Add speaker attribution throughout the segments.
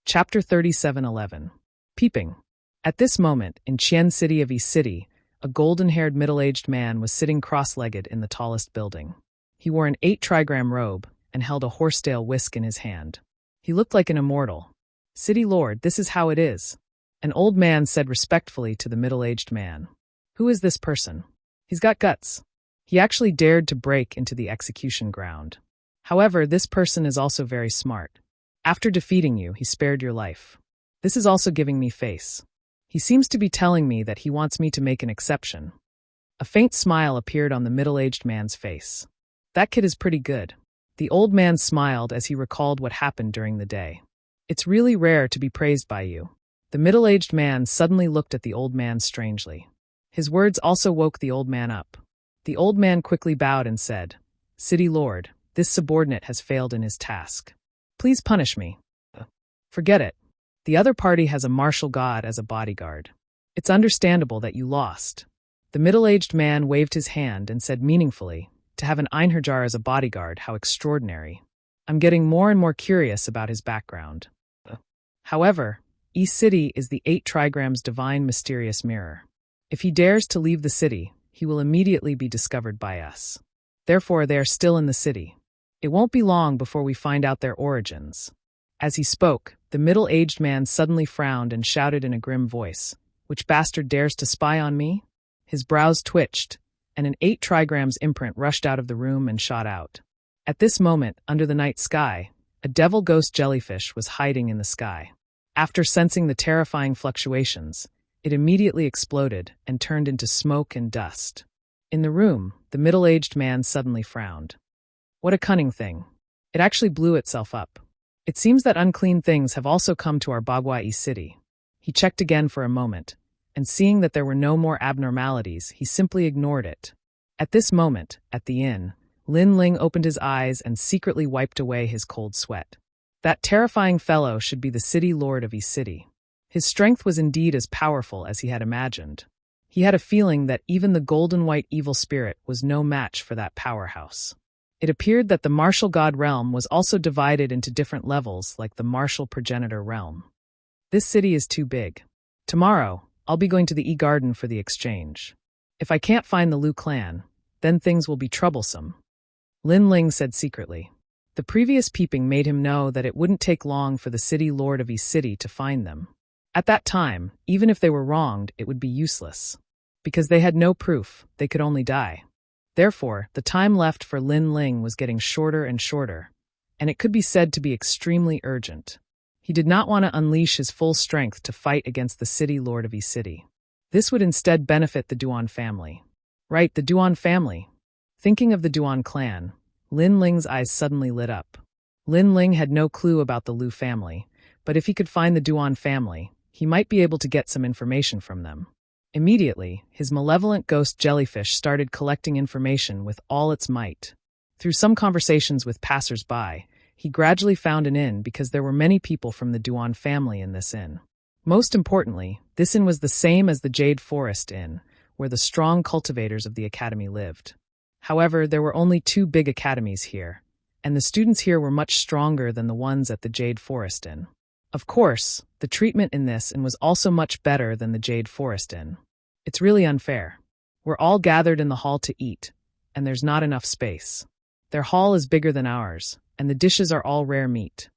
Speaker 1: Chapter 37:11. Peeping. At this moment, in Chien City of East City, a golden-haired middle-aged man was sitting cross-legged in the tallest building. He wore an 8-trigram robe and held a horsetail whisk in his hand. He looked like an immortal. "City Lord, this is how it is," an old man said respectfully to the middle-aged man. "Who is this person? He's got guts. He actually dared to break into the execution ground. However, this person is also very smart. After defeating you, he spared your life. This is also giving me face. He seems to be telling me that he wants me to make an exception." A faint smile appeared on the middle-aged man's face. "That kid is pretty good." The old man smiled as he recalled what happened during the day. "It's really rare to be praised by you." The middle-aged man suddenly looked at the old man strangely. His words also woke the old man up. The old man quickly bowed and said, "City Lord, this subordinate has failed in his task. Please punish me." "Forget it. The other party has a martial god as a bodyguard. It's understandable that you lost." The middle-aged man waved his hand and said meaningfully, "To have an Einherjar as a bodyguard, how extraordinary. I'm getting more and more curious about his background. However, East City is the 8 trigrams divine mysterious mirror. If he dares to leave the city, he will immediately be discovered by us. Therefore, they are still in the city. It won't be long before we find out their origins." As he spoke, the middle-aged man suddenly frowned and shouted in a grim voice, "Which bastard dares to spy on me?" His brows twitched, and an 8 trigrams imprint rushed out of the room and shot out. At this moment, under the night sky, a devil ghost jellyfish was hiding in the sky. After sensing the terrifying fluctuations, it immediately exploded and turned into smoke and dust. In the room, the middle-aged man suddenly frowned. "What a cunning thing. It actually blew itself up. It seems that unclean things have also come to our Bagua city." He checked again for a moment, and seeing that there were no more abnormalities, he simply ignored it. At this moment, at the inn, Lin Ling opened his eyes and secretly wiped away his cold sweat. That terrifying fellow should be the city lord of East City. His strength was indeed as powerful as he had imagined. He had a feeling that even the golden-white evil spirit was no match for that powerhouse. It appeared that the martial god realm was also divided into different levels like the martial progenitor realm. "This city is too big. Tomorrow, I'll be going to the E-Garden for the exchange. If I can't find the Liu clan, then things will be troublesome," Lin Ling said secretly. The previous peeping made him know that it wouldn't take long for the city lord of East City to find them. At that time, even if they were wronged, it would be useless. Because they had no proof, they could only die. Therefore, the time left for Lin Ling was getting shorter and shorter, and it could be said to be extremely urgent. He did not want to unleash his full strength to fight against the city lord of East City. This would instead benefit the Duan family. Right, the Duan family. Thinking of the Duan clan, Lin Ling's eyes suddenly lit up. Lin Ling had no clue about the Liu family, but if he could find the Duan family, he might be able to get some information from them. Immediately, his malevolent ghost jellyfish started collecting information with all its might. Through some conversations with passers-by, he gradually found an inn because there were many people from the Duan family in this inn. Most importantly, this inn was the same as the Jade Forest Inn, where the strong cultivators of the academy lived. However, there were only 2 big academies here, and the students here were much stronger than the ones at the Jade Forest Inn. Of course, the treatment in this inn was also much better than the Jade Forest Inn. It's really unfair. We're all gathered in the hall to eat, and there's not enough space. Their hall is bigger than ours, and the dishes are all rare meat.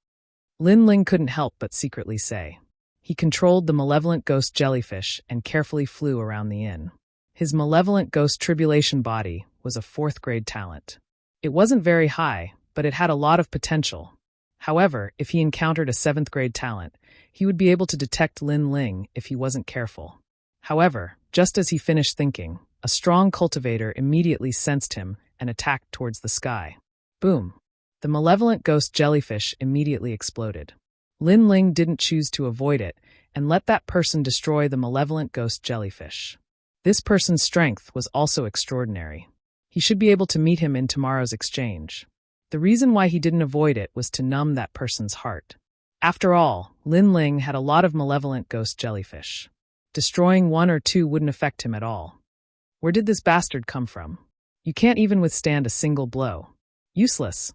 Speaker 1: Lin Ling couldn't help but secretly say. He controlled the malevolent ghost jellyfish and carefully flew around the inn. His malevolent ghost tribulation body was a 4th-grade talent. It wasn't very high, but it had a lot of potential. However, if he encountered a 7th-grade talent, he would be able to detect Lin Ling if he wasn't careful. However, just as he finished thinking, a strong cultivator immediately sensed him and attacked towards the sky. Boom! The malevolent ghost jellyfish immediately exploded. Lin Ling didn't choose to avoid it and let that person destroy the malevolent ghost jellyfish. This person's strength was also extraordinary. He should be able to meet him in tomorrow's exchange. The reason why he didn't avoid it was to numb that person's heart. After all, Lin Ling had a lot of malevolent ghost jellyfish. Destroying 1 or 2 wouldn't affect him at all. Where did this bastard come from? You can't even withstand a single blow. Useless.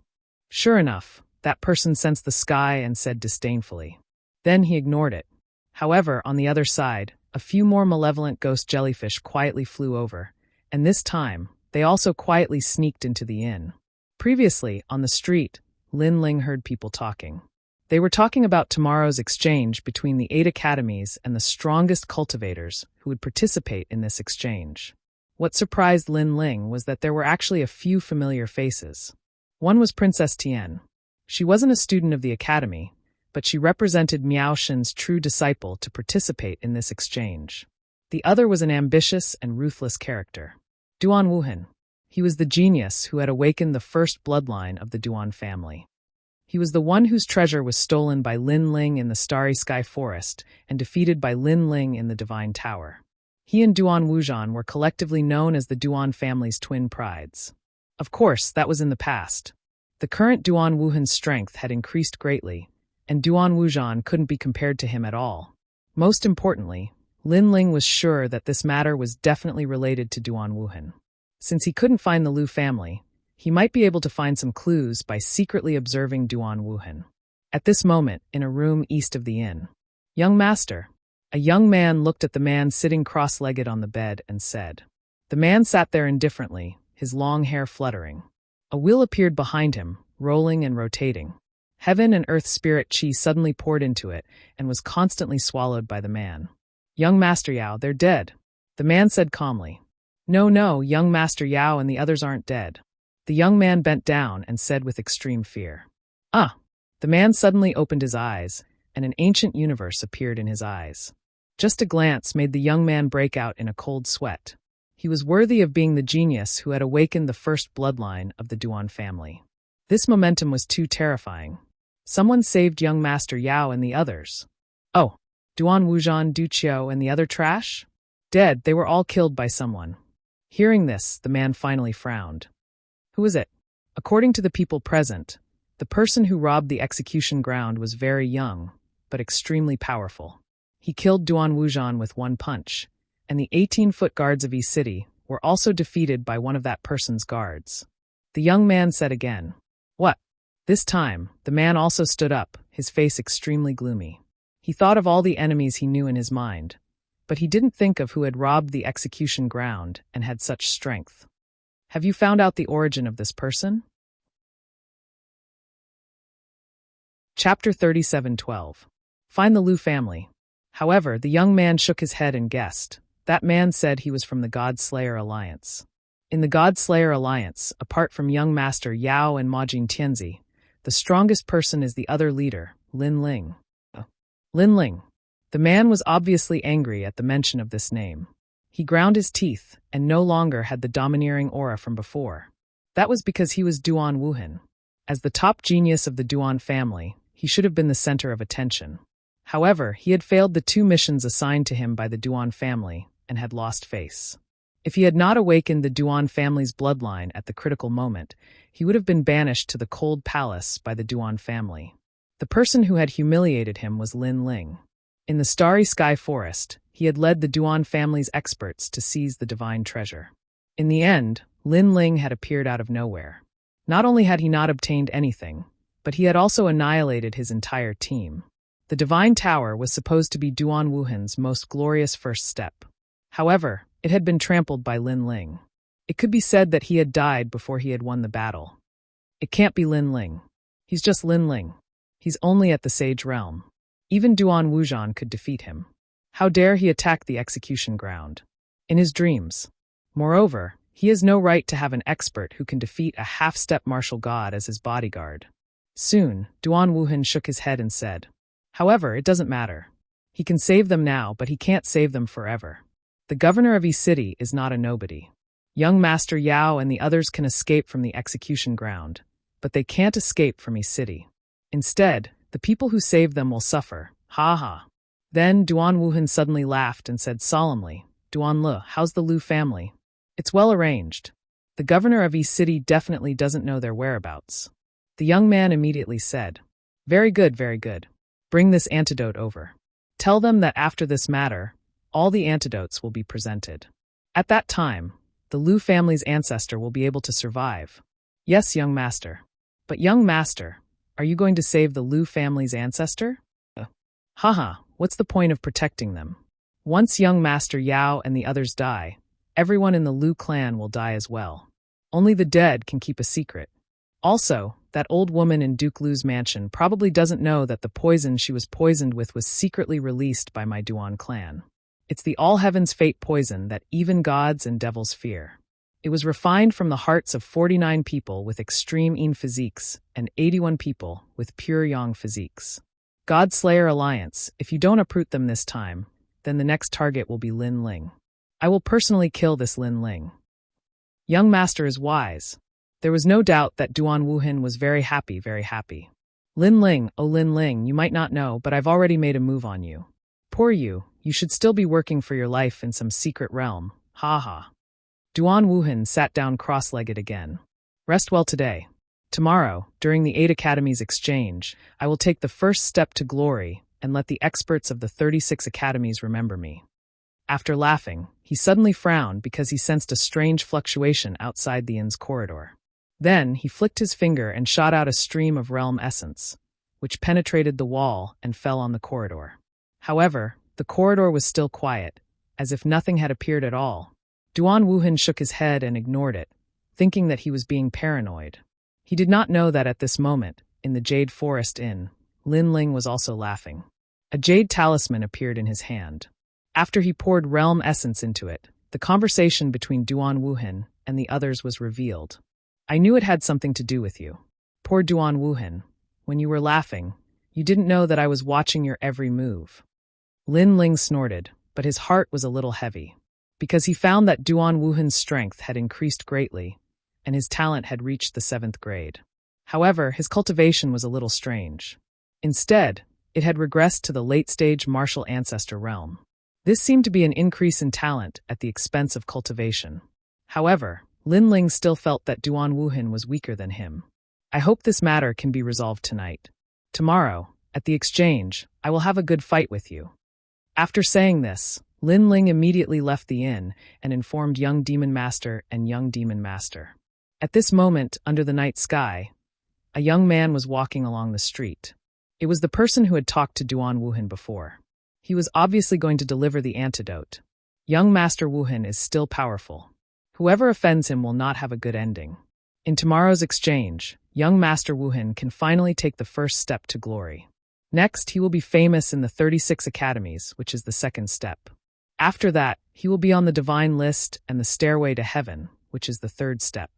Speaker 1: Sure enough, that person sensed the sky and said disdainfully, Then he ignored it. However, on the other side, a few more malevolent ghost jellyfish quietly flew over, and this time, they also quietly sneaked into the inn. Previously, on the street, Lin Ling heard people talking. They were talking about tomorrow's exchange between the 8 academies and the strongest cultivators who would participate in this exchange. What surprised Lin Ling was that there were actually a few familiar faces. One was Princess Tian. She wasn't a student of the academy, but she represented Miao Shen's true disciple to participate in this exchange. The other was an ambitious and ruthless character, Duan Wuhan. He was the genius who had awakened the first bloodline of the Duan family. He was the one whose treasure was stolen by Lin Ling in the Starry Sky Forest and defeated by Lin Ling in the Divine Tower. He and Duan Wuzhan were collectively known as the Duan family's twin prides. Of course, that was in the past. The current Duan Wuhan's strength had increased greatly, and Duan Wuzhan couldn't be compared to him at all. Most importantly, Lin Ling was sure that this matter was definitely related to Duan Wuhan. Since he couldn't find the Liu family, he might be able to find some clues by secretly observing Duan Wuhan. At this moment, in a room east of the inn, "Young master." A young man looked at the man sitting cross-legged on the bed and said. The man sat there indifferently, his long hair fluttering. A wheel appeared behind him, rolling and rotating. Heaven and earth spirit chi suddenly poured into it and was constantly swallowed by the man. "Young Master Yao, they're dead," the man said calmly. No, young Master Yao and the others aren't dead." The young man bent down and said with extreme fear. "Ah!" The man suddenly opened his eyes, and an ancient universe appeared in his eyes. Just a glance made the young man break out in a cold sweat. He was worthy of being the genius who had awakened the first bloodline of the Duan family. This momentum was too terrifying. Someone saved young Master Yao and the others. Oh, Duan Wuzhan, Du Qiu, and the other trash? Dead, they were all killed by someone. Hearing this, the man finally frowned. Who is it? According to the people present, the person who robbed the execution ground was very young, but extremely powerful. He killed Duan Wuzhan with one punch, and the 18-foot guards of East City were also defeated by one of that person's guards. The young man said again. What? This time, the man also stood up, his face extremely gloomy. He thought of all the enemies he knew in his mind, but he didn't think of who had robbed the execution ground and had such strength. Have you found out the origin of this person? Chapter 37:12. Find the Liu family. However, the young man shook his head and guessed. That man said he was from the God Slayer Alliance. In the God Slayer Alliance, apart from young Master Yao and Majin Tianzi, the strongest person is the other leader, Lin Ling. Lin Ling. The man was obviously angry at the mention of this name. He ground his teeth and no longer had the domineering aura from before. That was because he was Duan Wuhan. As the top genius of the Duan family, he should have been the center of attention. However, he had failed the 2 missions assigned to him by the Duan family and had lost face. If he had not awakened the Duan family's bloodline at the critical moment, he would have been banished to the cold palace by the Duan family. The person who had humiliated him was Lin Ling. In the Starry Sky Forest, he had led the Duan family's experts to seize the divine treasure. In the end, Lin Ling had appeared out of nowhere. Not only had he not obtained anything, but he had also annihilated his entire team. The Divine Tower was supposed to be Duan Wuhan's most glorious first step. However, it had been trampled by Lin Ling. It could be said that he had died before he had won the battle. It can't be Lin Ling. He's just Lin Ling. He's only at the Sage Realm. Even Duan Wuzhan could defeat him. How dare he attack the execution ground? In his dreams. Moreover, he has no right to have an expert who can defeat a half-step martial god as his bodyguard. Soon, Duan Wuhan shook his head and said, However, it doesn't matter. He can save them now, but he can't save them forever. The governor of East City is not a nobody. Young Master Yao and the others can escape from the execution ground, but they can't escape from East City. Instead, the people who save them will suffer. Ha ha. Then Duan Wuhan suddenly laughed and said solemnly, Duan Le, how's the Liu family? It's well arranged. The governor of East City definitely doesn't know their whereabouts. The young man immediately said, Very good, very good. Bring this antidote over. Tell them that after this matter, all the antidotes will be presented. At that time, the Liu family's ancestor will be able to survive. Yes, young master. But young master, are you going to save the Liu family's ancestor? Haha, what's the point of protecting them? Once young Master Yao and the others die, everyone in the Liu clan will die as well. Only the dead can keep a secret. Also, that old woman in Duke Liu's mansion probably doesn't know that the poison she was poisoned with was secretly released by my Duan clan. It's the all heavens fate poison that even gods and devils fear. It was refined from the hearts of 49 people with extreme yin physiques and 81 people with pure yang physiques. God Slayer Alliance, if you don't uproot them this time, then the next target will be Lin Ling. I will personally kill this Lin Ling. Young Master is wise. There was no doubt that Duan Wuhan was very happy, very happy. Lin Ling, oh Lin Ling, you might not know, but I've already made a move on you. Poor you should still be working for your life in some secret realm. Ha ha. Duan Wuhan sat down cross-legged again. Rest well today. Tomorrow, during the 8 Academies exchange, I will take the first step to glory and let the experts of the 36 academies remember me. After laughing, he suddenly frowned because he sensed a strange fluctuation outside the inn's corridor. Then he flicked his finger and shot out a stream of realm essence, which penetrated the wall and fell on the corridor. However, the corridor was still quiet, as if nothing had appeared at all. Duan Wuhan shook his head and ignored it, thinking that he was being paranoid. He did not know that at this moment, in the Jade Forest Inn, Lin Ling was also laughing. A jade talisman appeared in his hand. After he poured realm essence into it, the conversation between Duan Wuhan and the others was revealed. I knew it had something to do with you. Poor Duan Wuhan, when you were laughing, you didn't know that I was watching your every move. Lin Ling snorted, but his heart was a little heavy, because he found that Duan Wuhan's strength had increased greatly, and his talent had reached the 7th grade. However, his cultivation was a little strange. Instead, it had regressed to the late-stage martial ancestor realm. This seemed to be an increase in talent at the expense of cultivation. However, Lin Ling still felt that Duan Wuhan was weaker than him. I hope this matter can be resolved tonight. Tomorrow, at the exchange, I will have a good fight with you. After saying this, Lin Ling immediately left the inn and informed young Demon Master and young Demon Master. At this moment, under the night sky, a young man was walking along the street. It was the person who had talked to Duan Wuhan before. He was obviously going to deliver the antidote. Young Master Wuhan is still powerful. Whoever offends him will not have a good ending. In tomorrow's exchange, young Master Wuhan can finally take the first step to glory. Next, he will be famous in the 36 academies, which is the 2nd step. After that, he will be on the divine list and the stairway to heaven, which is the 3rd step.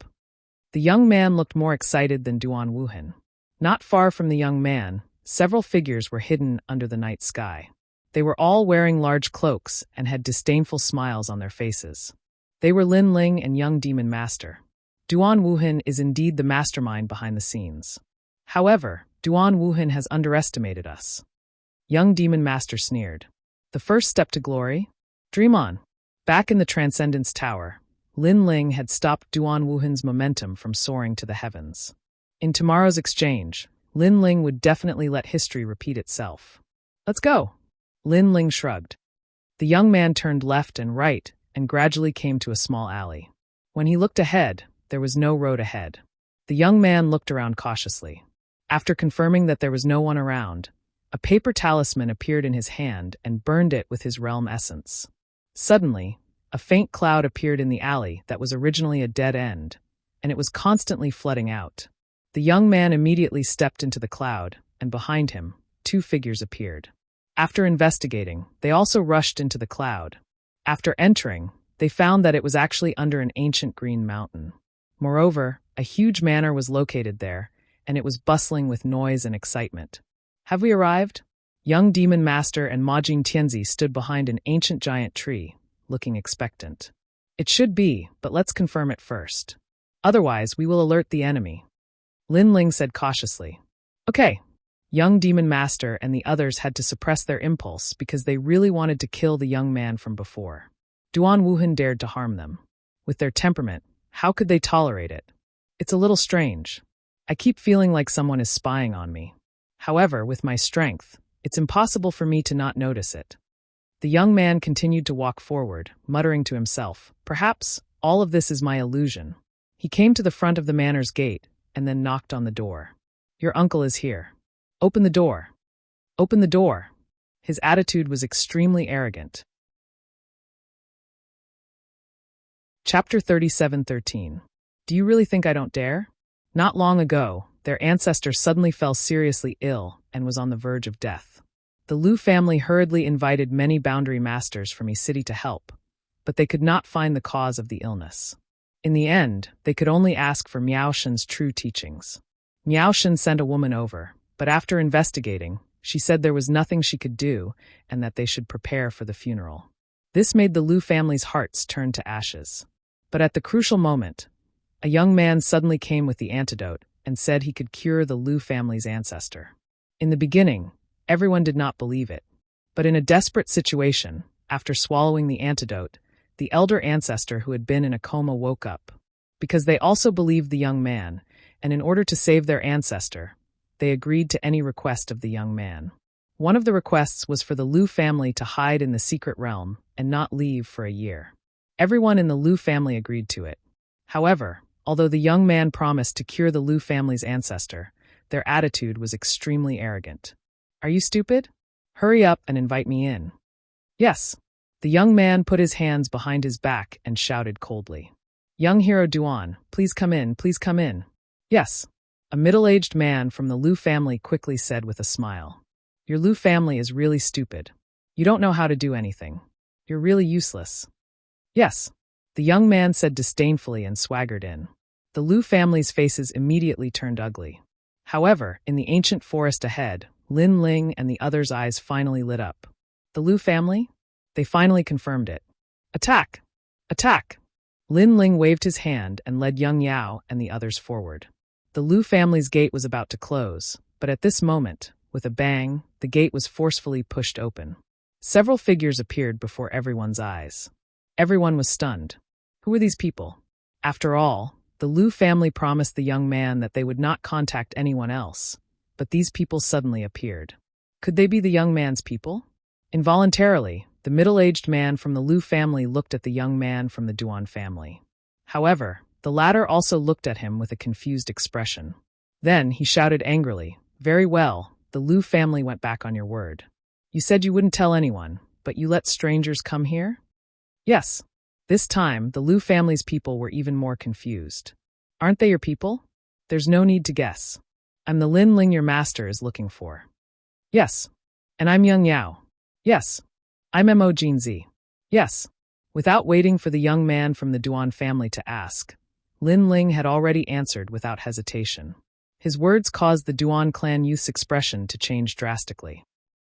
Speaker 1: The young man looked more excited than Duan Wuhan. Not far from the young man, several figures were hidden under the night sky. They were all wearing large cloaks and had disdainful smiles on their faces. They were Lin Ling and young Demon Master. Duan Wuhan is indeed the mastermind behind the scenes. However, Duan Wuhan has underestimated us. Young Demon Master sneered. The first step to glory? Dream on. Back in the Transcendence Tower, Lin Ling had stopped Duan Wuhan's momentum from soaring to the heavens. In tomorrow's exchange, Lin Ling would definitely let history repeat itself. Let's go. Lin Ling shrugged. The young man turned left and right and gradually came to a small alley. When he looked ahead, there was no road ahead. The young man looked around cautiously. After confirming that there was no one around, a paper talisman appeared in his hand and burned it with his realm essence. Suddenly, a faint cloud appeared in the alley that was originally a dead end, and it was constantly flooding out. The young man immediately stepped into the cloud, and behind him, 2 figures appeared. After investigating, they also rushed into the cloud. After entering, they found that it was actually under an ancient green mountain. Moreover, a huge manor was located there, and it was bustling with noise and excitement. Have we arrived? Young Demon Master and Majin Tianzi stood behind an ancient giant tree, looking expectant. It should be, but let's confirm it first. Otherwise, we will alert the enemy. Lin Ling said cautiously. Okay. Young Demon Master and the others had to suppress their impulse because they really wanted to kill the young man from before. Duan Wuhan dared to harm them. With their temperament, how could they tolerate it? It's a little strange. I keep feeling like someone is spying on me. However, with my strength, it's impossible for me to not notice it. The young man continued to walk forward, muttering to himself, perhaps all of this is my illusion. He came to the front of the manor's gate and then knocked on the door. Your uncle is here. Open the door. Open the door. His attitude was extremely arrogant. Chapter 37:13. Do you really think I don't dare? Not long ago, their ancestor suddenly fell seriously ill and was on the verge of death. The Liu family hurriedly invited many boundary masters from each city to help, but they could not find the cause of the illness. In the end, they could only ask for Miao Shen's true teachings. Miao Shen sent a woman over, but after investigating, she said there was nothing she could do and that they should prepare for the funeral. This made the Liu family's hearts turn to ashes. But at the crucial moment, a young man suddenly came with the antidote and said he could cure the Liu family's ancestor. In the beginning, everyone did not believe it. But in a desperate situation, after swallowing the antidote, the elder ancestor who had been in a coma woke up. Because they also believed the young man, and in order to save their ancestor, they agreed to any request of the young man. One of the requests was for the Liu family to hide in the secret realm and not leave for a year. Everyone in the Liu family agreed to it. However, although the young man promised to cure the Liu family's ancestor, their attitude was extremely arrogant. Are you stupid? Hurry up and invite me in. Yes. The young man put his hands behind his back and shouted coldly. Young hero Duan, please come in, please come in. Yes. A middle-aged man from the Liu family quickly said with a smile. Your Liu family is really stupid. You don't know how to do anything. You're really useless. Yes. The young man said disdainfully and swaggered in. The Liu family's faces immediately turned ugly. However, in the ancient forest ahead, Lin Ling and the others' eyes finally lit up. The Liu family? They finally confirmed it. Attack! Attack! Lin Ling waved his hand and led Young Yao and the others forward. The Liu family's gate was about to close, but at this moment, with a bang, the gate was forcefully pushed open. Several figures appeared before everyone's eyes. Everyone was stunned. Who were these people? After all, the Liu family promised the young man that they would not contact anyone else, but these people suddenly appeared. Could they be the young man's people? Involuntarily, the middle-aged man from the Liu family looked at the young man from the Duan family. However, the latter also looked at him with a confused expression. Then he shouted angrily, Very well, the Liu family went back on your word. You said you wouldn't tell anyone, but you let strangers come here? Yes. This time, the Liu family's people were even more confused. Aren't they your people? There's no need to guess. I'm the Lin Ling your master is looking for. Yes. And I'm Young Yao. Yes. I'm Mo Jinzi. Yes. Without waiting for the young man from the Duan family to ask, Lin Ling had already answered without hesitation. His words caused the Duan clan youth's expression to change drastically.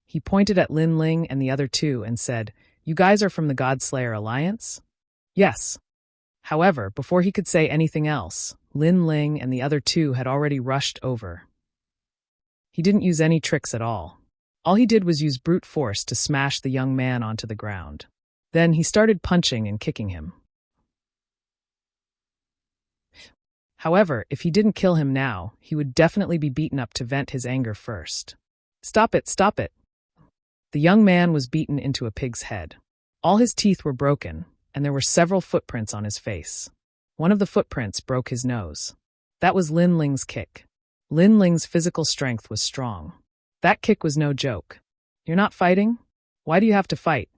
Speaker 1: He pointed at Lin Ling and the other two and said, You guys are from the God-Slayer Alliance? Yes. However, before he could say anything else, Lin Ling and the other two had already rushed over. He didn't use any tricks at all. All he did was use brute force to smash the young man onto the ground. Then he started punching and kicking him. However, if he didn't kill him now, he would definitely be beaten up to vent his anger first. Stop it, stop it. The young man was beaten into a pig's head. All his teeth were broken, and there were several footprints on his face. One of the footprints broke his nose. That was Lin Ling's kick. Lin Ling's physical strength was strong. That kick was no joke. You're not fighting? Why do you have to fight?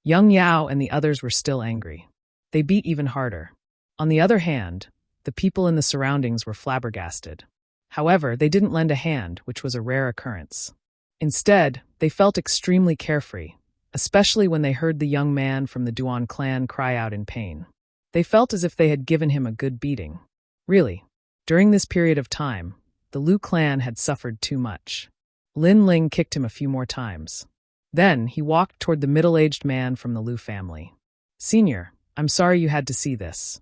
Speaker 1: Young Yao and the others were still angry. They beat even harder. On the other hand, the people in the surroundings were flabbergasted. However, they didn't lend a hand, which was a rare occurrence. Instead, they felt extremely carefree, especially when they heard the young man from the Duan clan cry out in pain. They felt as if they had given him a good beating. Really, during this period of time, the Liu clan had suffered too much. Lin Ling kicked him a few more times. Then he walked toward the middle-aged man from the Liu family. Senior, I'm sorry you had to see this.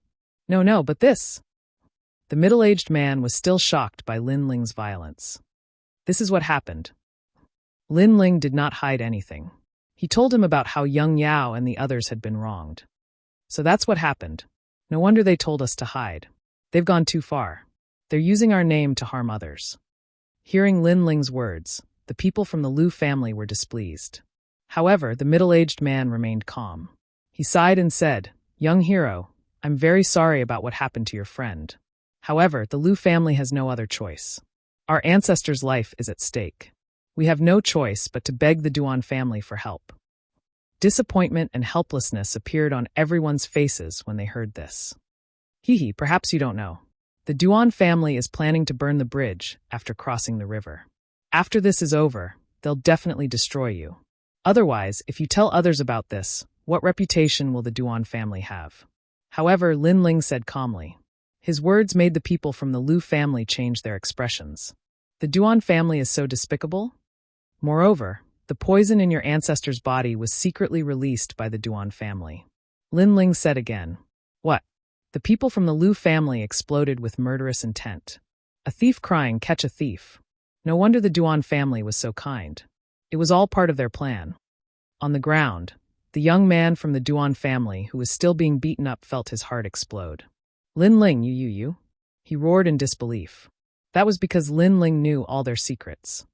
Speaker 1: No, but this. The middle-aged man was still shocked by Lin Ling's violence. This is what happened. Lin Ling did not hide anything. He told him about how Young Yao and the others had been wronged. So that's what happened. No wonder they told us to hide. They've gone too far. They're using our name to harm others. Hearing Lin Ling's words, the people from the Liu family were displeased. However, the middle-aged man remained calm. He sighed and said, Young hero, I'm very sorry about what happened to your friend. However, the Liu family has no other choice. Our ancestor's life is at stake. We have no choice but to beg the Duan family for help." Disappointment and helplessness appeared on everyone's faces when they heard this. Hee, perhaps you don't know. The Duan family is planning to burn the bridge after crossing the river. After this is over, they'll definitely destroy you. Otherwise, if you tell others about this, what reputation will the Duan family have? However, Lin Ling said calmly. His words made the people from the Lu family change their expressions. The Duan family is so despicable? Moreover, the poison in your ancestor's body was secretly released by the Duan family. Lin Ling said again. What? The people from the Lu family exploded with murderous intent. A thief crying, "Catch a thief." No wonder the Duan family was so kind. It was all part of their plan. On the ground, the young man from the Duan family who was still being beaten up felt his heart explode. "Lin Ling, you. He roared in disbelief. That was because Lin Ling knew all their secrets.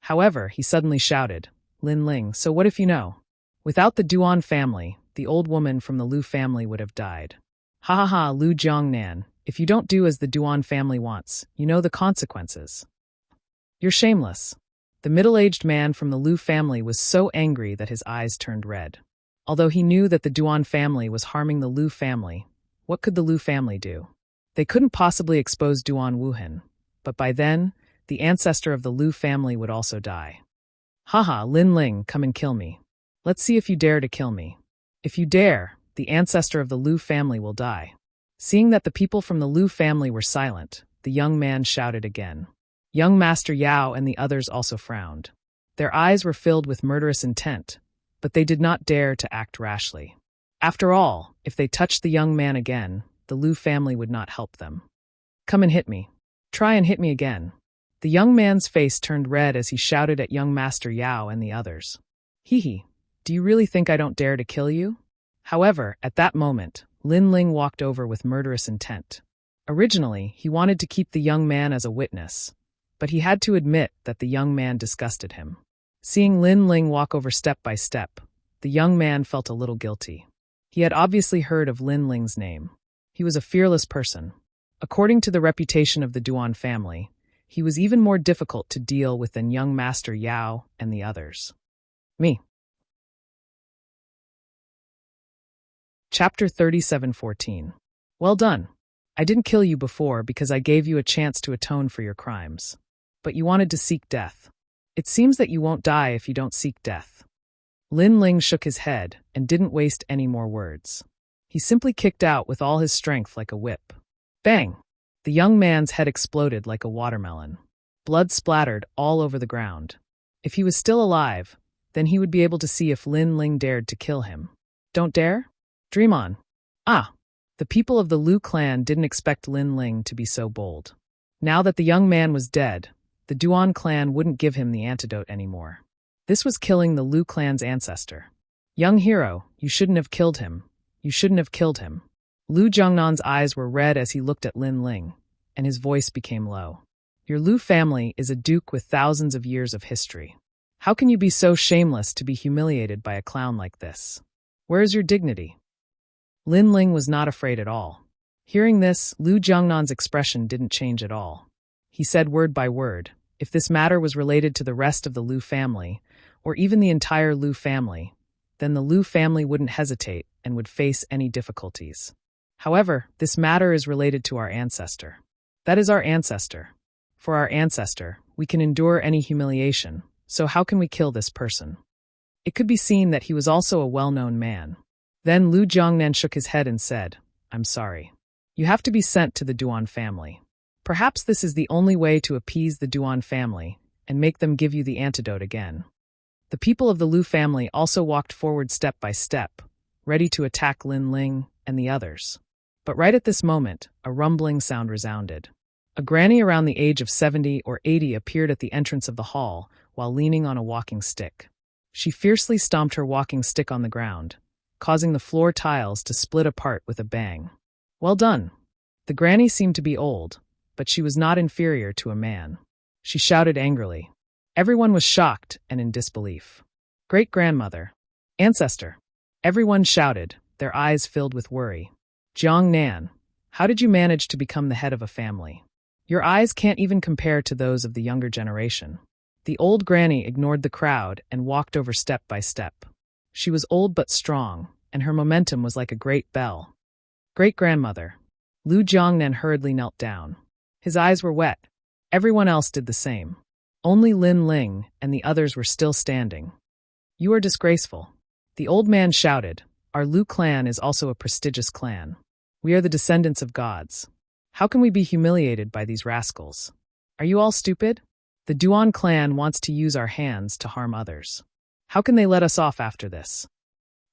Speaker 1: However, he suddenly shouted, "Lin Ling, so what if you know? Without the Duan family, the old woman from the Lu family would have died. Ha ha ha, Lu Jiangnan, if you don't do as the Duan family wants, you know the consequences. You're shameless." The middle-aged man from the Lu family was so angry that his eyes turned red. Although he knew that the Duan family was harming the Lu family, what could the Lu family do? They couldn't possibly expose Duan Wuhan, but by then, the ancestor of the Lu family would also die. "Haha, Lin Ling, come and kill me. Let's see if you dare to kill me. If you dare, the ancestor of the Lu family will die." Seeing that the people from the Lu family were silent, the young man shouted again. Young Master Yao and the others also frowned. Their eyes were filled with murderous intent, but they did not dare to act rashly. After all, if they touched the young man again, the Lu family would not help them. "Come and hit me. Try and hit me again." The young man's face turned red as he shouted at young Master Yao and the others. "Hee, do you really think I don't dare to kill you?" However, at that moment, Lin Ling walked over with murderous intent. Originally, he wanted to keep the young man as a witness, but he had to admit that the young man disgusted him. Seeing Lin Ling walk over step by step, the young man felt a little guilty. He had obviously heard of Lin Ling's name. He was a fearless person. According to the reputation of the Duan family, he was even more difficult to deal with than young Master Yao and the others. Me. Chapter 37:14. Well done. I didn't kill you before because I gave you a chance to atone for your crimes. But you wanted to seek death. It seems that you won't die if you don't seek death. Lin Ling shook his head and didn't waste any more words. He simply kicked out with all his strength like a whip. Bang! The young man's head exploded like a watermelon. Blood splattered all over the ground. If he was still alive, then he would be able to see if Lin Ling dared to kill him. Don't dare? Dream on. Ah! The people of the Lu clan didn't expect Lin Ling to be so bold. Now that the young man was dead, the Duan clan wouldn't give him the antidote anymore. This was killing the Lu clan's ancestor. Young hero, you shouldn't have killed him. You shouldn't have killed him. Lu Jiangnan's eyes were red as he looked at Lin Ling, and his voice became low. Your Lu family is a duke with thousands of years of history. How can you be so shameless to be humiliated by a clown like this? Where is your dignity? Lin Ling was not afraid at all. Hearing this, Lu Jiangnan's expression didn't change at all. He said word by word, if this matter was related to the rest of the Lu family, or even the entire Lu family, then the Lu family wouldn't hesitate and would face any difficulties. However, this matter is related to our ancestor. That is our ancestor. For our ancestor, we can endure any humiliation, so how can we kill this person? It could be seen that he was also a well-known man. Then Lu Jiangnan shook his head and said, I'm sorry. You have to be sent to the Duan family. Perhaps this is the only way to appease the Duan family and make them give you the antidote again. The people of the Lu family also walked forward step by step, ready to attack Lin Ling and the others. But right at this moment, a rumbling sound resounded. A granny around the age of 70 or 80 appeared at the entrance of the hall while leaning on a walking stick. She fiercely stomped her walking stick on the ground, causing the floor tiles to split apart with a bang. Well done. The granny seemed to be old, but she was not inferior to a man. She shouted angrily. Everyone was shocked and in disbelief. Great-grandmother. Ancestor. Everyone shouted, their eyes filled with worry. Jiang Nan, how did you manage to become the head of a family? Your eyes can't even compare to those of the younger generation. The old granny ignored the crowd and walked over step by step. She was old but strong, and her momentum was like a great bell. Great-grandmother. Lu Jiangnan hurriedly knelt down. His eyes were wet. Everyone else did the same. Only Lin Ling and the others were still standing. You are disgraceful. The old man shouted. Our Lu clan is also a prestigious clan. We are the descendants of gods. How can we be humiliated by these rascals? Are you all stupid? The Duan clan wants to use our hands to harm others. How can they let us off after this?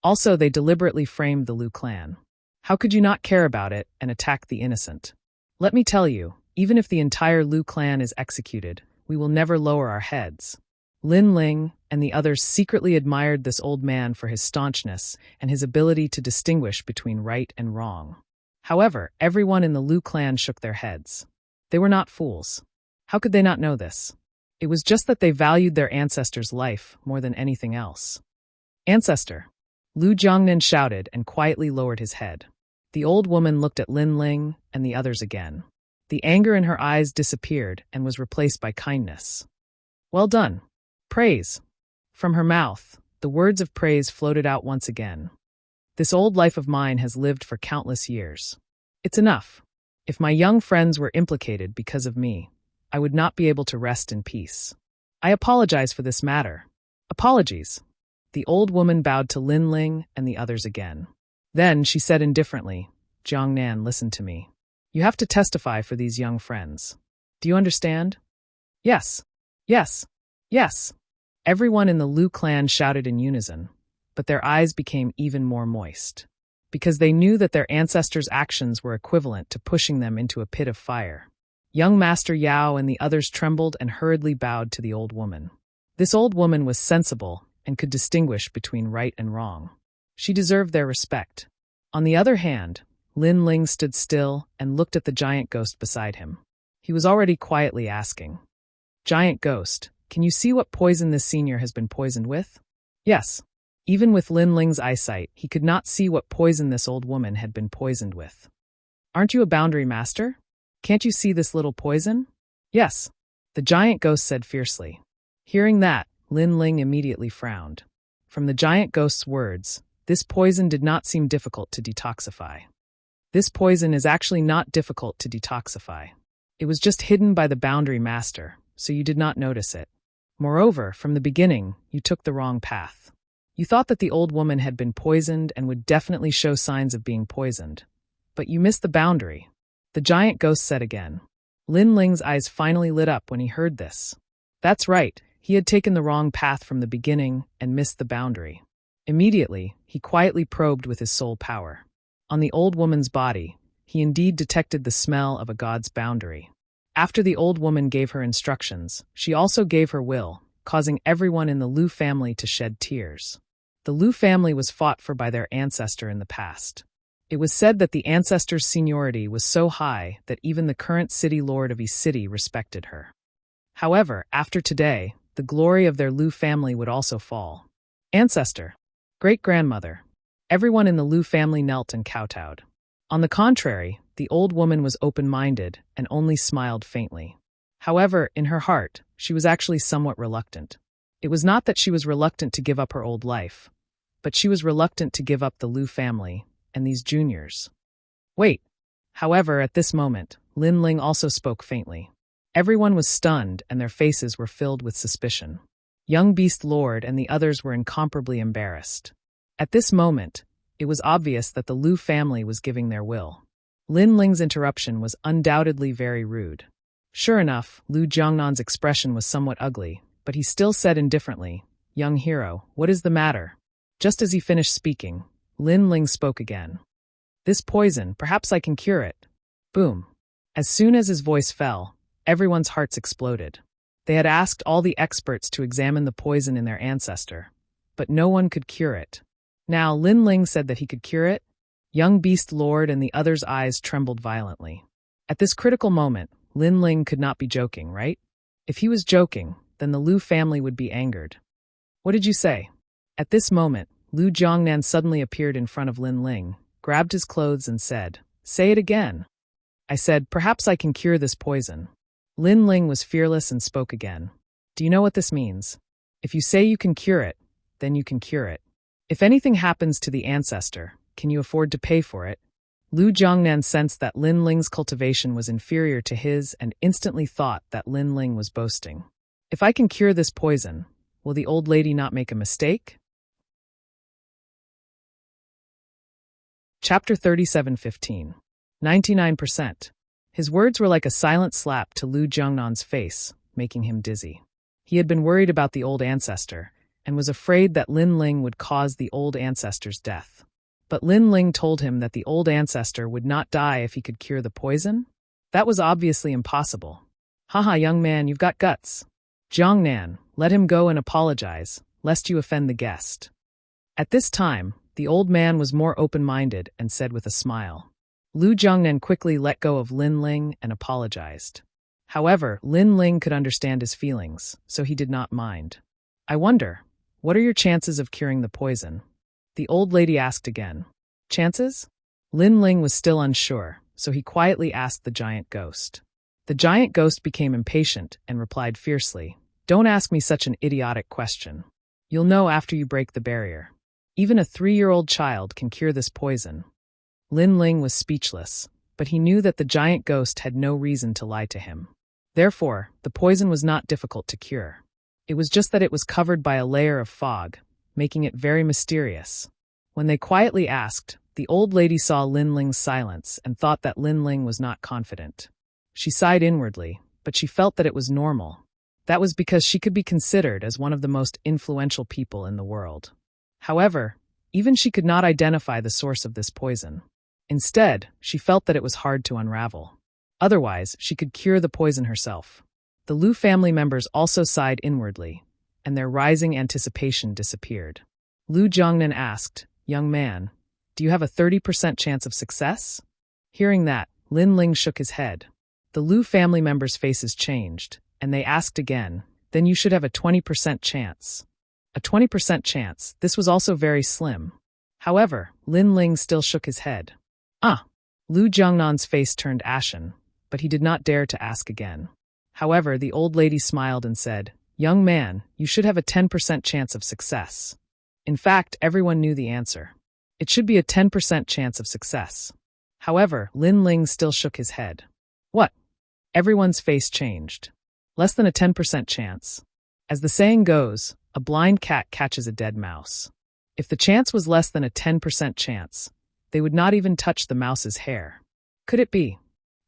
Speaker 1: Also, they deliberately framed the Lu clan. How could you not care about it and attack the innocent? Let me tell you, even if the entire Lu clan is executed, we will never lower our heads. Lin Ling and the others secretly admired this old man for his staunchness and his ability to distinguish between right and wrong. However, everyone in the Lu clan shook their heads. They were not fools. How could they not know this? It was just that they valued their ancestor's life more than anything else. Ancestor! Lu Jiangnan shouted and quietly lowered his head. The old woman looked at Lin Ling and the others again. The anger in her eyes disappeared and was replaced by kindness. Well done. Praise. From her mouth, the words of praise floated out once again. This old life of mine has lived for countless years. It's enough. If my young friends were implicated because of me, I would not be able to rest in peace. I apologize for this matter. Apologies. The old woman bowed to Lin Ling and the others again. Then she said indifferently, Jiangnan, listen to me. You have to testify for these young friends. Do you understand? Yes. Yes. Yes. Everyone in the Lu clan shouted in unison, but their eyes became even more moist, because they knew that their ancestors' actions were equivalent to pushing them into a pit of fire. Young Master Yao and the others trembled and hurriedly bowed to the old woman. This old woman was sensible and could distinguish between right and wrong. She deserved their respect. On the other hand, Lin Ling stood still and looked at the giant ghost beside him. He was already quietly asking, Giant ghost, can you see what poison this senior has been poisoned with? Yes. Even with Lin Ling's eyesight, he could not see what poison this old woman had been poisoned with. Aren't you a boundary master? Can't you see this little poison? Yes. The giant ghost said fiercely. Hearing that, Lin Ling immediately frowned. From the giant ghost's words, this poison did not seem difficult to detoxify. This poison is actually not difficult to detoxify. It was just hidden by the boundary master, so you did not notice it. Moreover, from the beginning, you took the wrong path. You thought that the old woman had been poisoned and would definitely show signs of being poisoned. But you missed the boundary. The giant ghost said again. Lin Ling's eyes finally lit up when he heard this. That's right, he had taken the wrong path from the beginning and missed the boundary. Immediately, he quietly probed with his soul power. On the old woman's body, he indeed detected the smell of a god's boundary. After the old woman gave her instructions, she also gave her will, causing everyone in the Lu family to shed tears. The Lu family was fought for by their ancestor in the past. It was said that the ancestor's seniority was so high that even the current city lord of East City respected her. However, after today, the glory of their Lu family would also fall. Ancestor. Great-grandmother. Everyone in the Lu family knelt and kowtowed. On the contrary, the old woman was open-minded and only smiled faintly. However, in her heart, she was actually somewhat reluctant. It was not that she was reluctant to give up her old life, but she was reluctant to give up the Lu family and these juniors. Wait. However, at this moment, Lin Ling also spoke faintly. Everyone was stunned and their faces were filled with suspicion. Young Beast Lord and the others were incomparably embarrassed. At this moment, it was obvious that the Lu family was giving their will. Lin Ling's interruption was undoubtedly very rude. Sure enough, Lu Jiangnan's expression was somewhat ugly, but he still said indifferently, Young hero, what is the matter? Just as he finished speaking, Lin Ling spoke again. This poison, perhaps I can cure it. Boom. As soon as his voice fell, everyone's hearts exploded. They had asked all the experts to examine the poison in their ancestor, but no one could cure it. Now Lin Ling said that he could cure it. Young Beast Lord and the others' eyes trembled violently. At this critical moment, Lin Ling could not be joking, right? If he was joking, then the Lu family would be angered. What did you say? At this moment, Lu Jiangnan suddenly appeared in front of Lin Ling, grabbed his clothes and said, Say it again. I said, perhaps I can cure this poison. Lin Ling was fearless and spoke again. Do you know what this means? If you say you can cure it, then you can cure it. If anything happens to the ancestor, can you afford to pay for it? Lu Jiangnan sensed that Lin Ling's cultivation was inferior to his and instantly thought that Lin Ling was boasting. If I can cure this poison, will the old lady not make a mistake? Chapter 37:15. 99%. His words were like a silent slap to Lu Jiangnan's face, making him dizzy. He had been worried about the old ancestor, and was afraid that Lin Ling would cause the old ancestor's death. But Lin Ling told him that the old ancestor would not die if he could cure the poison? That was obviously impossible. Haha, young man, you've got guts. Jiangnan, let him go and apologize, lest you offend the guest. At this time, the old man was more open-minded and said with a smile. Lu Jiangnan quickly let go of Lin Ling and apologized. However, Lin Ling could understand his feelings, so he did not mind. I wonder, what are your chances of curing the poison? The old lady asked again. Chances? Lin Ling was still unsure, so he quietly asked the giant ghost. The giant ghost became impatient and replied fiercely, Don't ask me such an idiotic question. You'll know after you break the barrier. Even a 3-year-old child can cure this poison. Lin Ling was speechless, but he knew that the giant ghost had no reason to lie to him. Therefore, the poison was not difficult to cure. It was just that it was covered by a layer of fog, making it very mysterious. When they quietly asked, the old lady saw Lin Ling's silence and thought that Lin Ling was not confident. She sighed inwardly, but she felt that it was normal. That was because she could be considered as one of the most influential people in the world. However, even she could not identify the source of this poison. Instead, she felt that it was hard to unravel. Otherwise, she could cure the poison herself. The Lu family members also sighed inwardly, and their rising anticipation disappeared. Lu Jiangnan asked, Young man, do you have a 30% chance of success? Hearing that, Lin Ling shook his head. The Lu family members' faces changed, and they asked again, Then you should have a 20% chance. A 20% chance, this was also very slim. However, Lin Ling still shook his head. Lu Jiangnan's face turned ashen, but he did not dare to ask again. However, the old lady smiled and said, Young man, you should have a 10% chance of success. In fact, everyone knew the answer. It should be a 10% chance of success. However, Lin Ling still shook his head. What? Everyone's face changed. Less than a 10% chance. As the saying goes, a blind cat catches a dead mouse. If the chance was less than a 10% chance, they would not even touch the mouse's hair. Could it be?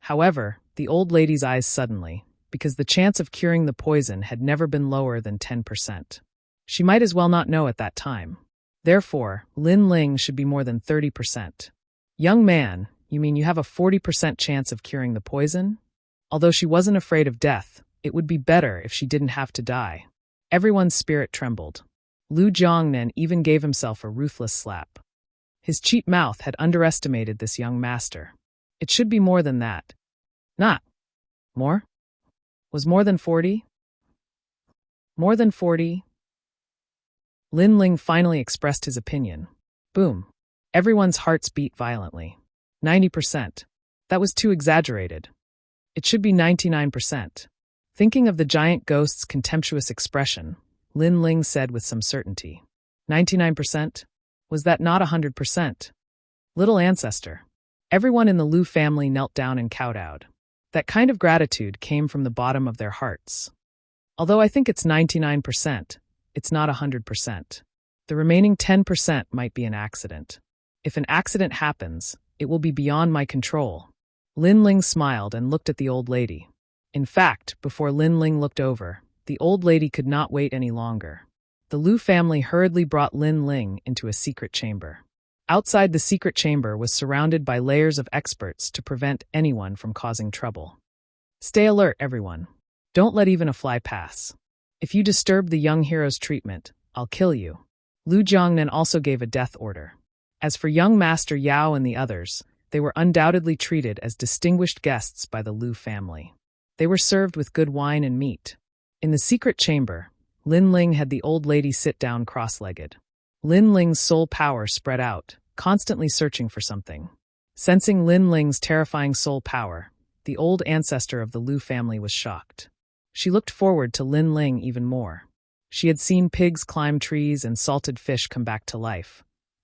Speaker 1: However, the old lady's eyes suddenly, because the chance of curing the poison had never been lower than 10%. She might as well not know at that time. Therefore, Lin Ling should be more than 30%. Young man, you mean you have a 40% chance of curing the poison? Although she wasn't afraid of death, it would be better if she didn't have to die. Everyone's spirit trembled. Lu Jiangnan even gave himself a ruthless slap. His cheap mouth had underestimated this young master. It should be more than that. Not. More? Was more than 40? More than 40? Lin Ling finally expressed his opinion. Boom. Everyone's hearts beat violently. 90%. That was too exaggerated. It should be 99%. Thinking of the giant ghost's contemptuous expression, Lin Ling said with some certainty. 99%? Was that not 100%? Little ancestor. Everyone in the Lu family knelt down and kowtowed. That kind of gratitude came from the bottom of their hearts. Although I think it's 99%, it's not 100%. The remaining 10% might be an accident. If an accident happens, it will be beyond my control. Lin Ling smiled and looked at the old lady. In fact, before Lin Ling looked over, the old lady could not wait any longer. The Lu family hurriedly brought Lin Ling into a secret chamber. Outside the secret chamber was surrounded by layers of experts to prevent anyone from causing trouble. Stay alert, everyone. Don't let even a fly pass. If you disturb the young hero's treatment, I'll kill you. Lu Jiangnan also gave a death order. As for young Master Yao and the others, they were undoubtedly treated as distinguished guests by the Lu family. They were served with good wine and meat. In the secret chamber, Lin Ling had the old lady sit down cross-legged. Lin Ling's soul power spread out, constantly searching for something. Sensing Lin Ling's terrifying soul power, the old ancestor of the Lu family was shocked. She looked forward to Lin Ling even more. She had seen pigs climb trees and salted fish come back to life.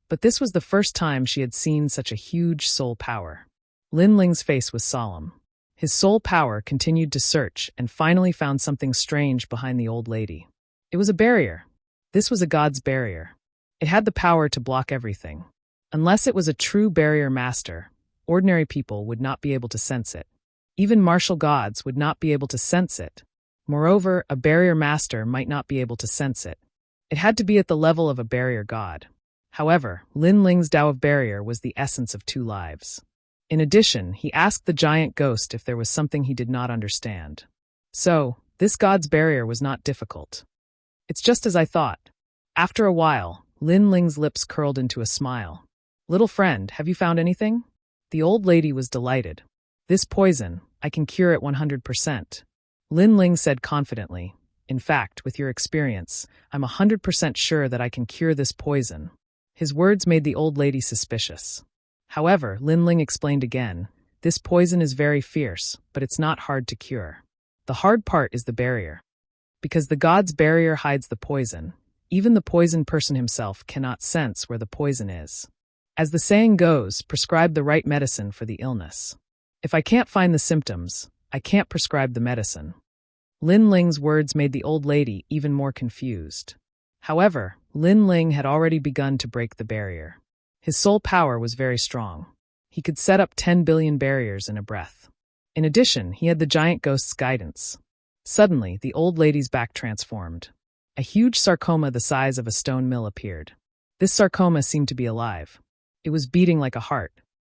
Speaker 1: But this was the first time she had seen such a huge soul power. Lin Ling's face was solemn. His soul power continued to search and finally found something strange behind the old lady. It was a barrier. This was a god's barrier. It had the power to block everything. Unless it was a true barrier master, ordinary people would not be able to sense it. Even martial gods would not be able to sense it. Moreover, a barrier master might not be able to sense it. It had to be at the level of a barrier god. However, Lin Ling's Tao of barrier was the essence of two lives. In addition, he asked the giant ghost if there was something he did not understand. So, this god's barrier was not difficult. It's just as I thought. After a while, Lin Ling's lips curled into a smile. Little friend, have you found anything? The old lady was delighted. This poison, I can cure it 100%. Lin Ling said confidently. In fact, with your experience, I'm 100% sure that I can cure this poison. His words made the old lady suspicious. However, Lin Ling explained again, this poison is very fierce, but it's not hard to cure. The hard part is the barrier. Because the god's barrier hides the poison, even the poisoned person himself cannot sense where the poison is. As the saying goes, prescribe the right medicine for the illness. If I can't find the symptoms, I can't prescribe the medicine. Lin Ling's words made the old lady even more confused. However, Lin Ling had already begun to break the barrier. His soul power was very strong. He could set up 10 billion barriers in a breath. In addition, he had the giant ghost's guidance. Suddenly, the old lady's back transformed. A huge sarcoma the size of a stone mill appeared. This sarcoma seemed to be alive. It was beating like a heart.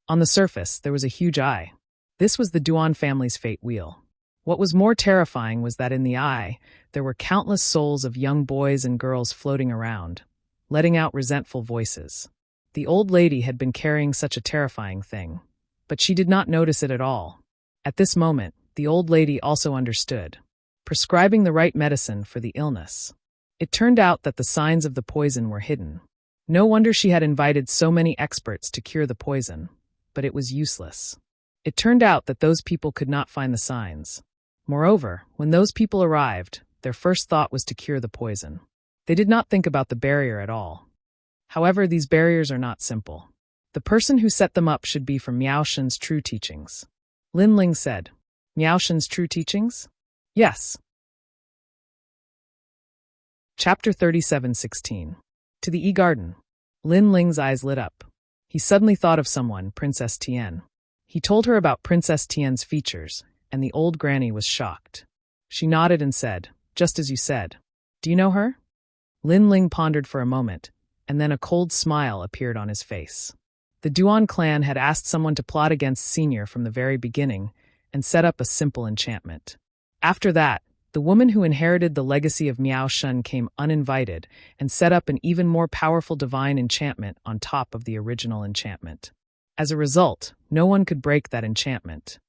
Speaker 1: On the surface, there was a huge eye. This was the Duan family's fate wheel. What was more terrifying was that in the eye, there were countless souls of young boys and girls floating around, letting out resentful voices. The old lady had been carrying such a terrifying thing, but she did not notice it at all. At this moment, the old lady also understood, prescribing the right medicine for the illness. It turned out that the signs of the poison were hidden. No wonder she had invited so many experts to cure the poison, but it was useless. It turned out that those people could not find the signs. Moreover, when those people arrived, their first thought was to cure the poison. They did not think about the barrier at all. However, these barriers are not simple. The person who set them up should be from Miao Shen's true teachings. Lin Ling said, Miao Shen's true teachings? Yes. Chapter 37:16. To the E-Garden. Lin Ling's eyes lit up. He suddenly thought of someone, Princess Tian. He told her about Princess Tian's features, and the old granny was shocked. She nodded and said, just as you said. Do you know her? Lin Ling pondered for a moment, and then a cold smile appeared on his face. The Duan clan had asked someone to plot against Senior from the very beginning and set up a simple enchantment. After that, the woman who inherited the legacy of Miao Shen came uninvited and set up an even more powerful divine enchantment on top of the original enchantment. As a result, no one could break that enchantment.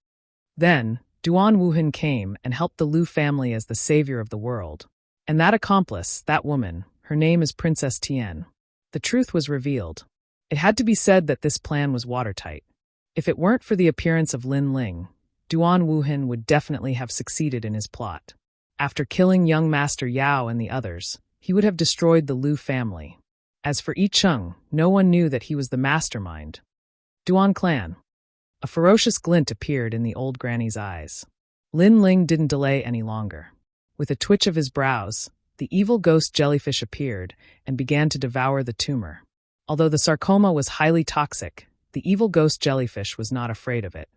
Speaker 1: Then, Duan Wuhan came and helped the Liu family as the savior of the world. And that accomplice, that woman, her name is Princess Tian. The truth was revealed. It had to be said that this plan was watertight. If it weren't for the appearance of Lin Ling, Duan Wuhan would definitely have succeeded in his plot. After killing young Master Yao and the others, he would have destroyed the Liu family. As for Yi Cheng, no one knew that he was the mastermind. Duan clan. A ferocious glint appeared in the old granny's eyes. Lin Ling didn't delay any longer. With a twitch of his brows, the evil ghost jellyfish appeared and began to devour the tumor. Although the sarcoma was highly toxic, the evil ghost jellyfish was not afraid of it.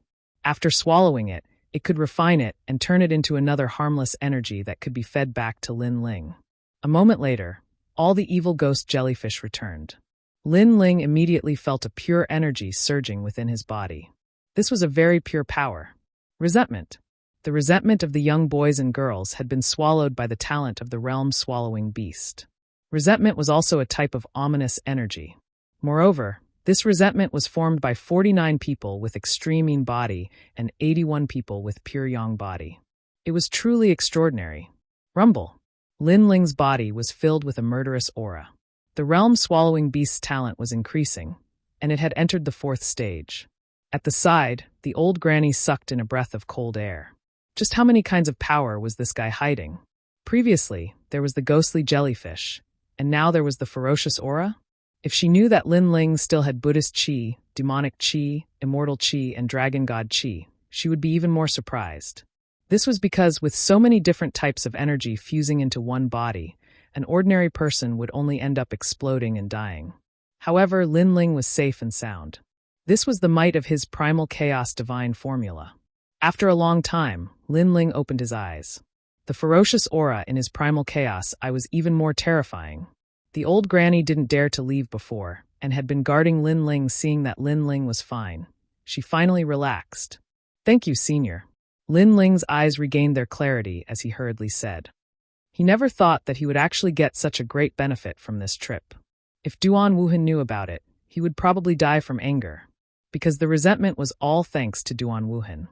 Speaker 1: After swallowing it, it could refine it and turn it into another harmless energy that could be fed back to Lin Ling. A moment later, all the evil ghost jellyfish returned. Lin Ling immediately felt a pure energy surging within his body. This was a very pure power. Resentment. The resentment of the young boys and girls had been swallowed by the talent of the realm-swallowing beast. Resentment was also a type of ominous energy. Moreover, this resentment was formed by 49 people with extreme yin body and 81 people with pure yang body. It was truly extraordinary. Rumble. Lin Ling's body was filled with a murderous aura. The realm-swallowing beast's talent was increasing, and it had entered the 4th stage. At the side, the old granny sucked in a breath of cold air. Just how many kinds of power was this guy hiding? Previously, there was the ghostly jellyfish, and now there was the ferocious aura? If she knew that Lin Ling still had Buddhist chi, demonic chi, immortal chi, and dragon god chi, she would be even more surprised. This was because with so many different types of energy fusing into one body, an ordinary person would only end up exploding and dying. However, Lin Ling was safe and sound. This was the might of his primal chaos divine formula. After a long time, Lin Ling opened his eyes. The ferocious aura in his primal chaos was even more terrifying. The old granny didn't dare to leave before, and had been guarding Lin Ling. Seeing that Lin Ling was fine, she finally relaxed. "Thank you, Senior." Lin Ling's eyes regained their clarity as he hurriedly said. He never thought that he would actually get such a great benefit from this trip. If Duan Wuhan knew about it, he would probably die from anger. Because the resentment was all thanks to Duan Wuhan.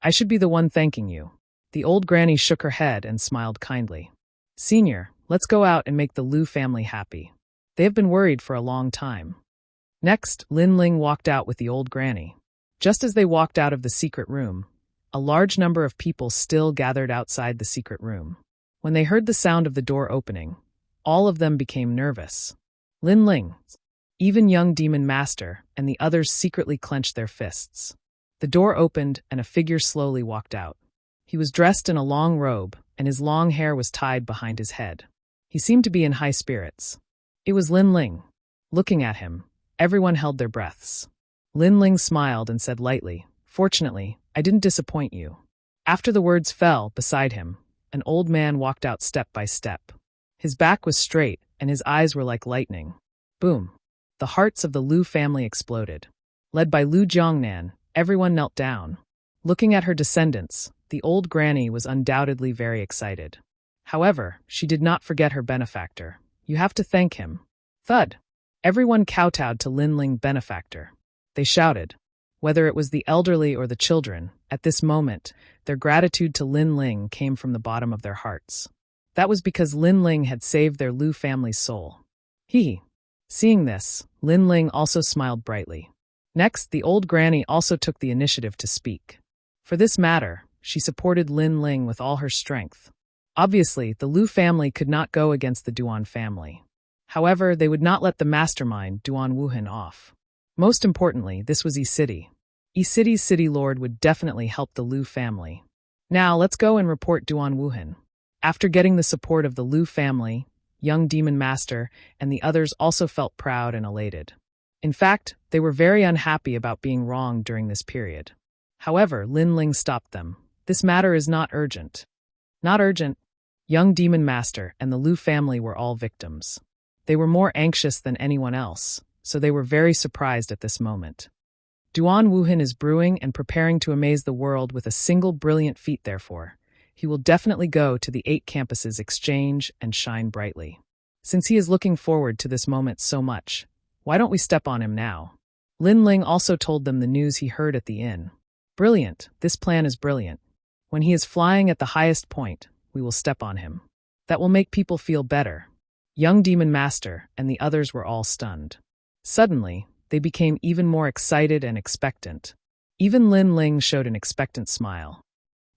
Speaker 1: "I should be the one thanking you." The old granny shook her head and smiled kindly. "Senior, let's go out and make the Liu family happy. They have been worried for a long time." Next, Lin Ling walked out with the old granny. Just as they walked out of the secret room, a large number of people still gathered outside the secret room. When they heard the sound of the door opening, all of them became nervous. Lin Ling, even young demon master, and the others secretly clenched their fists. The door opened and a figure slowly walked out. He was dressed in a long robe, and his long hair was tied behind his head. He seemed to be in high spirits. It was Lin Ling. Looking at him, everyone held their breaths. Lin Ling smiled and said lightly, "Fortunately, I didn't disappoint you." After the words fell, beside him, an old man walked out step by step. His back was straight, and his eyes were like lightning. Boom! The hearts of the Liu family exploded. Led by Liu Jiangnan, everyone knelt down. Looking at her descendants, the old granny was undoubtedly very excited. However, she did not forget her benefactor. "You have to thank him." Thud! Everyone kowtowed to Lin Ling benefactor. They shouted. Whether it was the elderly or the children, at this moment, their gratitude to Lin Ling came from the bottom of their hearts. That was because Lin Ling had saved their Liu family's soul. Seeing this, Lin Ling also smiled brightly. Next, the old granny also took the initiative to speak. For this matter, she supported Lin Ling with all her strength. Obviously, the Liu family could not go against the Duan family. However, they would not let the mastermind Duan Wuhan off. Most importantly, this was E-City. E-City's city lord would definitely help the Liu family. Now, let's go and report Duan Wuhan. After getting the support of the Liu family, young demon master, and the others also felt proud and elated. In fact, they were very unhappy about being wronged during this period. However, Lin Ling stopped them. "This matter is not urgent." "Not urgent?" Young demon master and the Liu family were all victims. They were more anxious than anyone else, so they were very surprised at this moment. Duan Wuhan is brewing and preparing to amaze the world with a single brilliant feat. Therefore, he will definitely go to the 8 campuses exchange and shine brightly. Since he is looking forward to this moment so much, why don't we step on him now? Lin Ling also told them the news he heard at the inn. "Brilliant, this plan is brilliant. When he is flying at the highest point, we will step on him. That will make people feel better." Young demon master and the others were all stunned. Suddenly, they became even more excited and expectant. Even Lin Ling showed an expectant smile.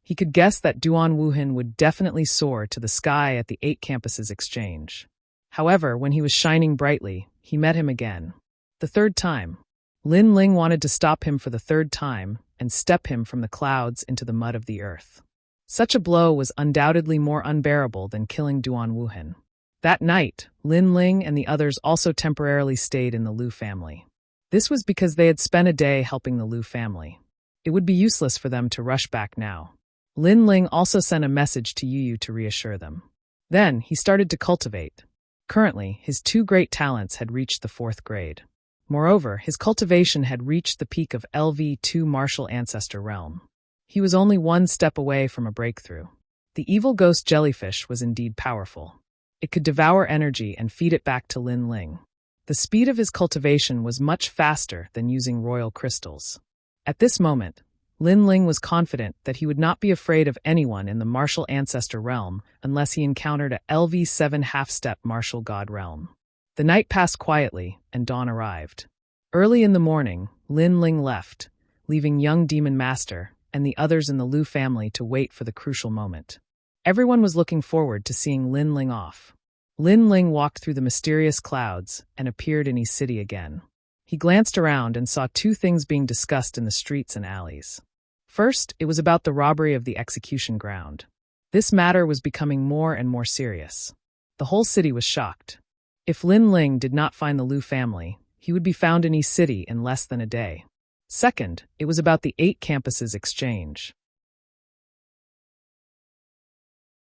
Speaker 1: He could guess that Duan Wuhan would definitely soar to the sky at the 8 campuses exchange. However, when he was shining brightly, he met him again. The third time. Lin Ling wanted to stop him for the third time and step him from the clouds into the mud of the earth. Such a blow was undoubtedly more unbearable than killing Duan Wuhan. That night, Lin Ling and the others also temporarily stayed in the Liu family. This was because they had spent a day helping the Liu family. It would be useless for them to rush back now. Lin Ling also sent a message to Yu to reassure them. Then, he started to cultivate. Currently, his 2 great talents had reached the 4th grade. Moreover, his cultivation had reached the peak of LV2 Martial Ancestor Realm. He was only 1 step away from a breakthrough. The evil ghost jellyfish was indeed powerful. It could devour energy and feed it back to Lin Ling. The speed of his cultivation was much faster than using royal crystals. At this moment, Lin Ling was confident that he would not be afraid of anyone in the Martial Ancestor Realm unless he encountered a LV7 half-step Martial God Realm. The night passed quietly, and dawn arrived. Early in the morning, Lin Ling left, leaving young demon master, and the others in the Liu family to wait for the crucial moment. Everyone was looking forward to seeing Lin Ling off. Lin Ling walked through the mysterious clouds and appeared in East City again. He glanced around and saw two things being discussed in the streets and alleys. First, it was about the robbery of the execution ground. This matter was becoming more and more serious. The whole city was shocked. If Lin Ling did not find the Liu family, he would be found in East City in less than a day. Second, it was about the 8 campuses exchange.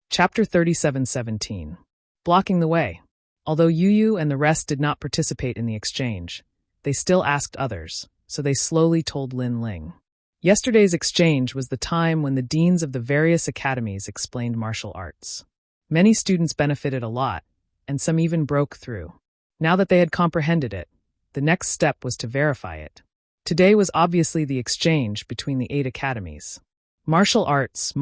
Speaker 1: Chapter 37:17. Blocking the way. Although Yu and the rest did not participate in the exchange, they still asked others, so they slowly told Lin Ling. Yesterday's exchange was the time when the deans of the various academies explained martial arts. Many students benefited a lot, and some even broke through. Now that they had comprehended it, the next step was to verify it. Today was obviously the exchange between the 8 academies. Martial arts,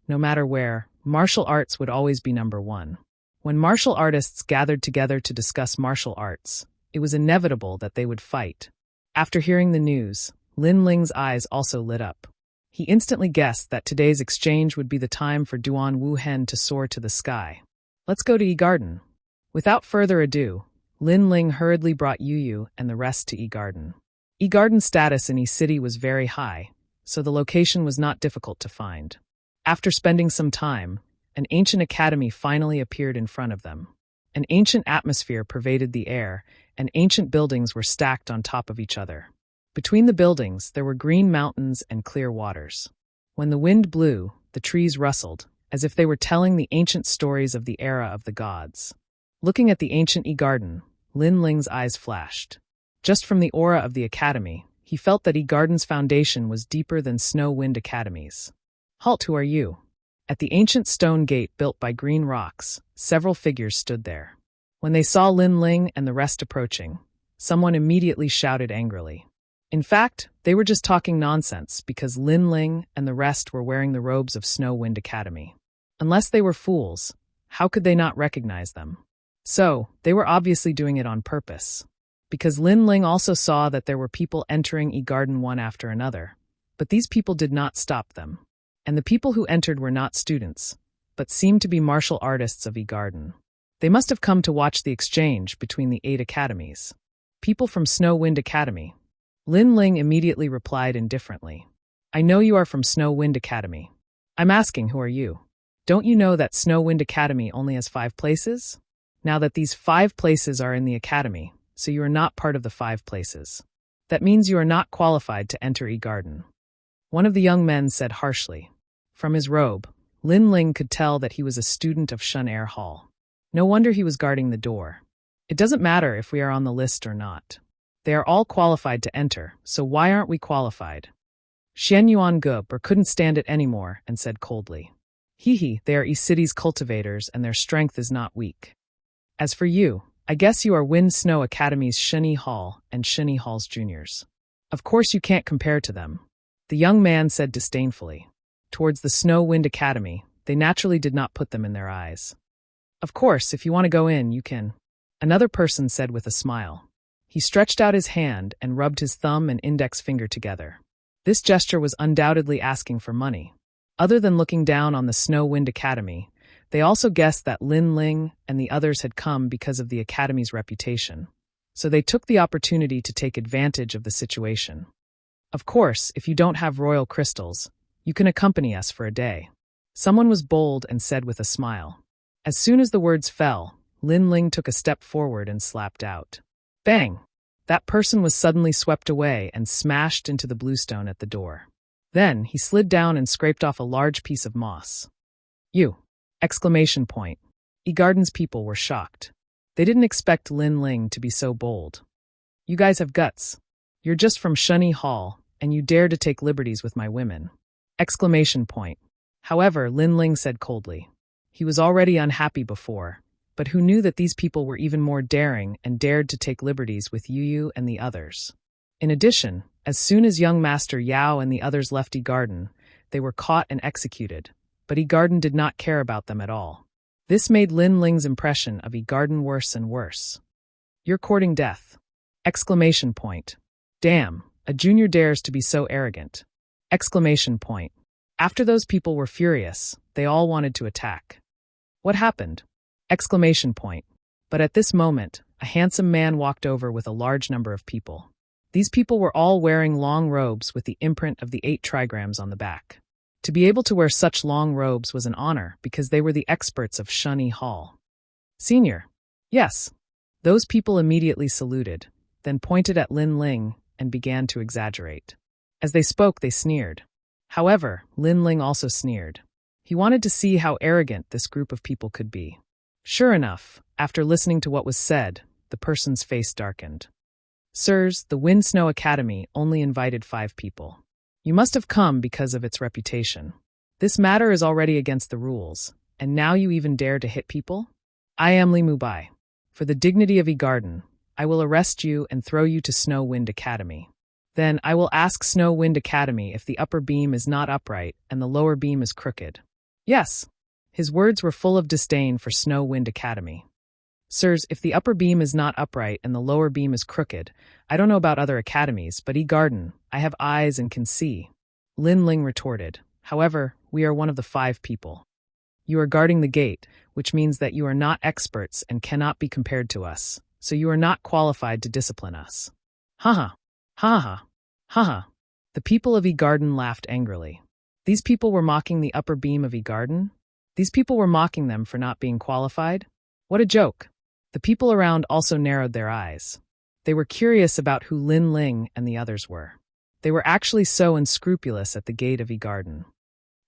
Speaker 1: no matter where, martial arts would always be number one. When martial artists gathered together to discuss martial arts, it was inevitable that they would fight. After hearing the news, Lin Ling's eyes also lit up. He instantly guessed that today's exchange would be the time for Duan Wuhen to soar to the sky. Let's go to Yi Garden. Without further ado, Lin Ling hurriedly brought Yu and the rest to Yi Garden. Yi Garden's status in Yi City was very high, so the location was not difficult to find. After spending some time, an ancient academy finally appeared in front of them. An ancient atmosphere pervaded the air, and ancient buildings were stacked on top of each other. Between the buildings, there were green mountains and clear waters. When the wind blew, the trees rustled, as if they were telling the ancient stories of the era of the gods. Looking at the ancient Yi Garden, Lin Ling's eyes flashed. Just from the aura of the academy, he felt that Yi Garden's foundation was deeper than Snow Wind Academies. Halt, who are you? At the ancient stone gate built by green rocks, several figures stood there. When they saw Lin Ling and the rest approaching, someone immediately shouted angrily. In fact, they were just talking nonsense because Lin Ling and the rest were wearing the robes of Snow Wind Academy. Unless they were fools, how could they not recognize them? So, they were obviously doing it on purpose. Because Lin Ling also saw that there were people entering Yi Garden one after another, but these people did not stop them. And the people who entered were not students, but seemed to be martial artists of Yi Garden. They must have come to watch the exchange between the 8 academies. People from Snow Wind Academy. Lin Ling immediately replied indifferently. I know you are from Snow Wind Academy. I'm asking, who are you? Don't you know that Snow Wind Academy only has 5 places? Now that these 5 places are in the academy, so you are not part of the 5 places. That means you are not qualified to enter Yi Garden. One of the young men said harshly. From his robe, Lin Ling could tell that he was a student of Shun Air Hall. No wonder he was guarding the door. It doesn't matter if we are on the list or not. They are all qualified to enter, so why aren't we qualified? Xian Yuan Guber couldn't stand it anymore and said coldly. They are East City's cultivators and their strength is not weak. As for you, I guess you are Wind Snow Academy's Shunyi Hall and Shunyi Hall's juniors. Of course you can't compare to them. The young man said disdainfully. Towards the Snow Wind Academy, they naturally did not put them in their eyes. Of course, if you want to go in, you can. Another person said with a smile. He stretched out his hand and rubbed his thumb and index finger together. This gesture was undoubtedly asking for money. Other than looking down on the Snow Wind Academy, they also guessed that Lin Ling and the others had come because of the academy's reputation. So they took the opportunity to take advantage of the situation. Of course, if you don't have royal crystals, you can accompany us for a day. Someone was bold and said with a smile. As soon as the words fell, Lin Ling took a step forward and slapped out. Bang! That person was suddenly swept away and smashed into the bluestone at the door. Then he slid down and scraped off a large piece of moss. You! Exclamation point. Yi Garden's people were shocked. They didn't expect Lin Ling to be so bold. You guys have guts. You're just from Shunyi Hall, and you dare to take liberties with my women. Exclamation point. However, Lin Ling said coldly. He was already unhappy before, but who knew that these people were even more daring and dared to take liberties with Yu and the others. In addition, as soon as young Master Yao and the others left Yi Garden, they were caught and executed, but Yi Garden did not care about them at all. This made Lin Ling's impression of Yi Garden worse and worse. You're courting death. Exclamation point. Damn, a junior dares to be so arrogant. Exclamation point. After those people were furious, they all wanted to attack. What happened? Exclamation point. But at this moment, a handsome man walked over with a large number of people. These people were all wearing long robes with the imprint of the 8 trigrams on the back. To be able to wear such long robes was an honor because they were the experts of Shunyi Hall. Senior. Yes. Those people immediately saluted, then pointed at Lin Ling and began to exaggerate. As they spoke, they sneered. However, Lin Ling also sneered. He wanted to see how arrogant this group of people could be. Sure enough, after listening to what was said, the person's face darkened. Sirs, the Wind Snow Academy only invited 5 people. You must have come because of its reputation. This matter is already against the rules, and now you even dare to hit people? I am Li Mubai. For the dignity of Garden, I will arrest you and throw you to Snow Wind Academy. Then I will ask Snow Wind Academy if the upper beam is not upright and the lower beam is crooked. Yes. His words were full of disdain for Snow Wind Academy. Sirs, if the upper beam is not upright and the lower beam is crooked, I don't know about other academies, but Garden, I have eyes and can see. Lin Ling retorted. However, we are one of the 5 people. You are guarding the gate, which means that you are not experts and cannot be compared to us, so you are not qualified to discipline us. Ha ha. The people of Garden laughed angrily. These people were mocking the upper beam of Garden? These people were mocking them for not being qualified? What a joke. The people around also narrowed their eyes. They were curious about who Lin Ling and the others were. They were actually so unscrupulous at the gate of Garden.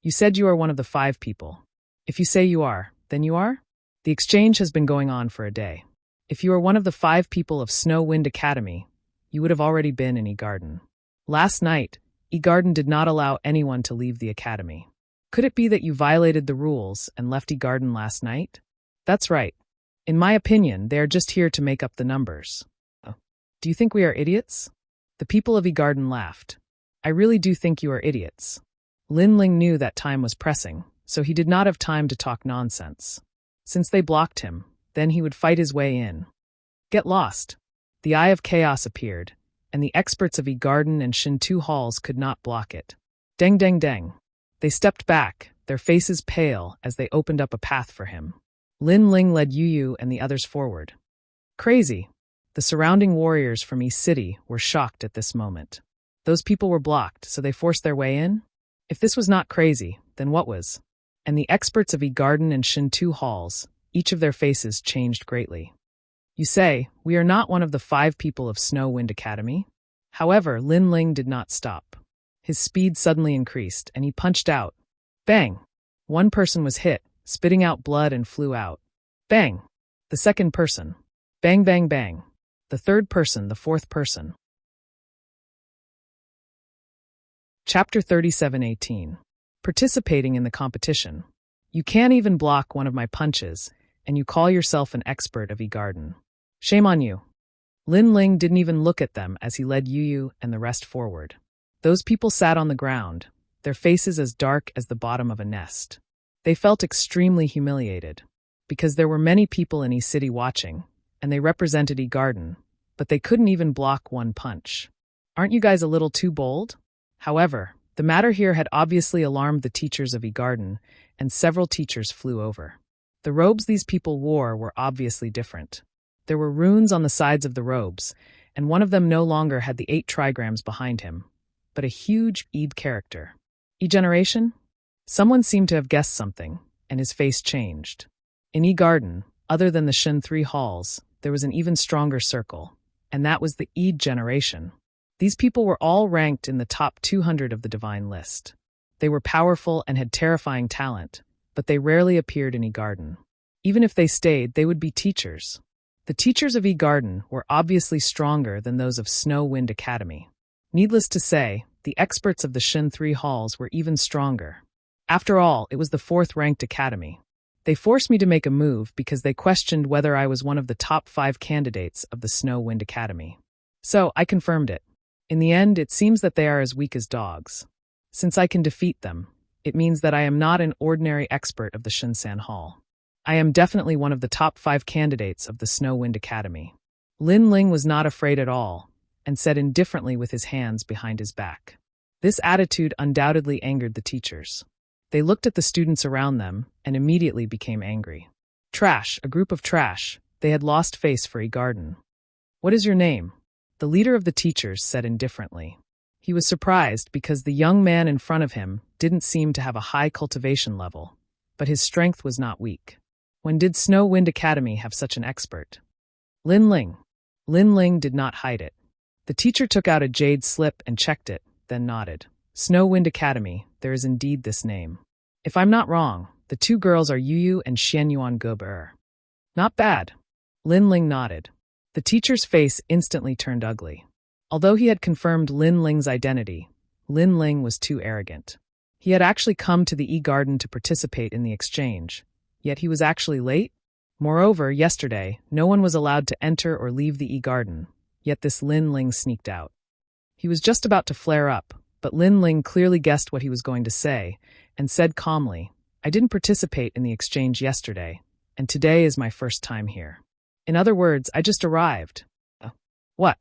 Speaker 1: You said you are one of the 5 people. If you say you are, then you are? The exchange has been going on for a day. If you are one of the 5 people of Snow Wind Academy, you would have already been in Garden. Last night, Garden did not allow anyone to leave the academy. Could it be that you violated the rules and left Garden last night? That's right. In my opinion, they are just here to make up the numbers. Do you think we are idiots? The people of Garden laughed. I really do think you are idiots. Lin Ling knew that time was pressing, so he did not have time to talk nonsense. Since they blocked him, then he would fight his way in. Get lost. The Eye of Chaos appeared, and the experts of Garden and Shintu Halls could not block it. Deng deng deng. They stepped back, their faces pale as they opened up a path for him. Lin Ling led Yu and the others forward. Crazy. The surrounding warriors from East City were shocked at this moment. Those people were blocked, so they forced their way in? If this was not crazy, then what was? And the experts of Garden and Shintu Halls, each of their faces changed greatly. You say, we are not one of the 5 people of Snow Wind Academy? However, Lin Ling did not stop. His speed suddenly increased, and he punched out. Bang! One person was hit, spitting out blood and flew out. Bang! The second person. Bang bang bang. The third person, the fourth person. Chapter 37:18. Participating in the competition. You can't even block one of my punches, and you call yourself an expert of Garden. Shame on you. Lin Ling didn't even look at them as he led Yu and the rest forward. Those people sat on the ground, their faces as dark as the bottom of a nest. They felt extremely humiliated, because there were many people in East City watching, and they represented Garden, but they couldn't even block one punch. Aren't you guys a little too bold? However, the matter here had obviously alarmed the teachers of Garden, and several teachers flew over. The robes these people wore were obviously different. There were runes on the sides of the robes, and one of them no longer had the 8 trigrams behind him, but a huge Eid character. E-generation? Someone seemed to have guessed something, and his face changed. In Garden, other than the Shin 3 halls, there was an even stronger circle, and that was the Eid generation. These people were all ranked in the top 200 of the divine list. They were powerful and had terrifying talent, but they rarely appeared in Garden. Even if they stayed, they would be teachers. The teachers of Garden were obviously stronger than those of Snow Wind Academy. Needless to say, the experts of the Shin 3 halls were even stronger. After all, it was the 4th-ranked academy. They forced me to make a move because they questioned whether I was one of the top 5 candidates of the Snow Wind Academy. So, I confirmed it. In the end, it seems that they are as weak as dogs. Since I can defeat them, it means that I am not an ordinary expert of the Shinsan Hall. I am definitely one of the top 5 candidates of the Snow Wind Academy. Lin Ling was not afraid at all, and said indifferently with his hands behind his back. This attitude undoubtedly angered the teachers. They looked at the students around them and immediately became angry. Trash, a group of trash. They had lost face for Garden. What is your name? The leader of the teachers said indifferently. He was surprised because the young man in front of him didn't seem to have a high cultivation level, but his strength was not weak. When did Snow Wind Academy have such an expert? Lin Ling. Lin Ling did not hide it. The teacher took out a jade slip and checked it, then nodded. Snow Wind Academy, there is indeed this name. If I'm not wrong, the two girls are Yu and Xian Yuan Geber. Not bad. Lin Ling nodded. The teacher's face instantly turned ugly. Although he had confirmed Lin Ling's identity, Lin Ling was too arrogant. He had actually come to the garden to participate in the exchange, yet he was actually late? Moreover, yesterday, no one was allowed to enter or leave the garden, yet this Lin Ling sneaked out. He was just about to flare up, but Lin Ling clearly guessed what he was going to say, and said calmly, I didn't participate in the exchange yesterday, and today is my first time here. In other words, I just arrived. What?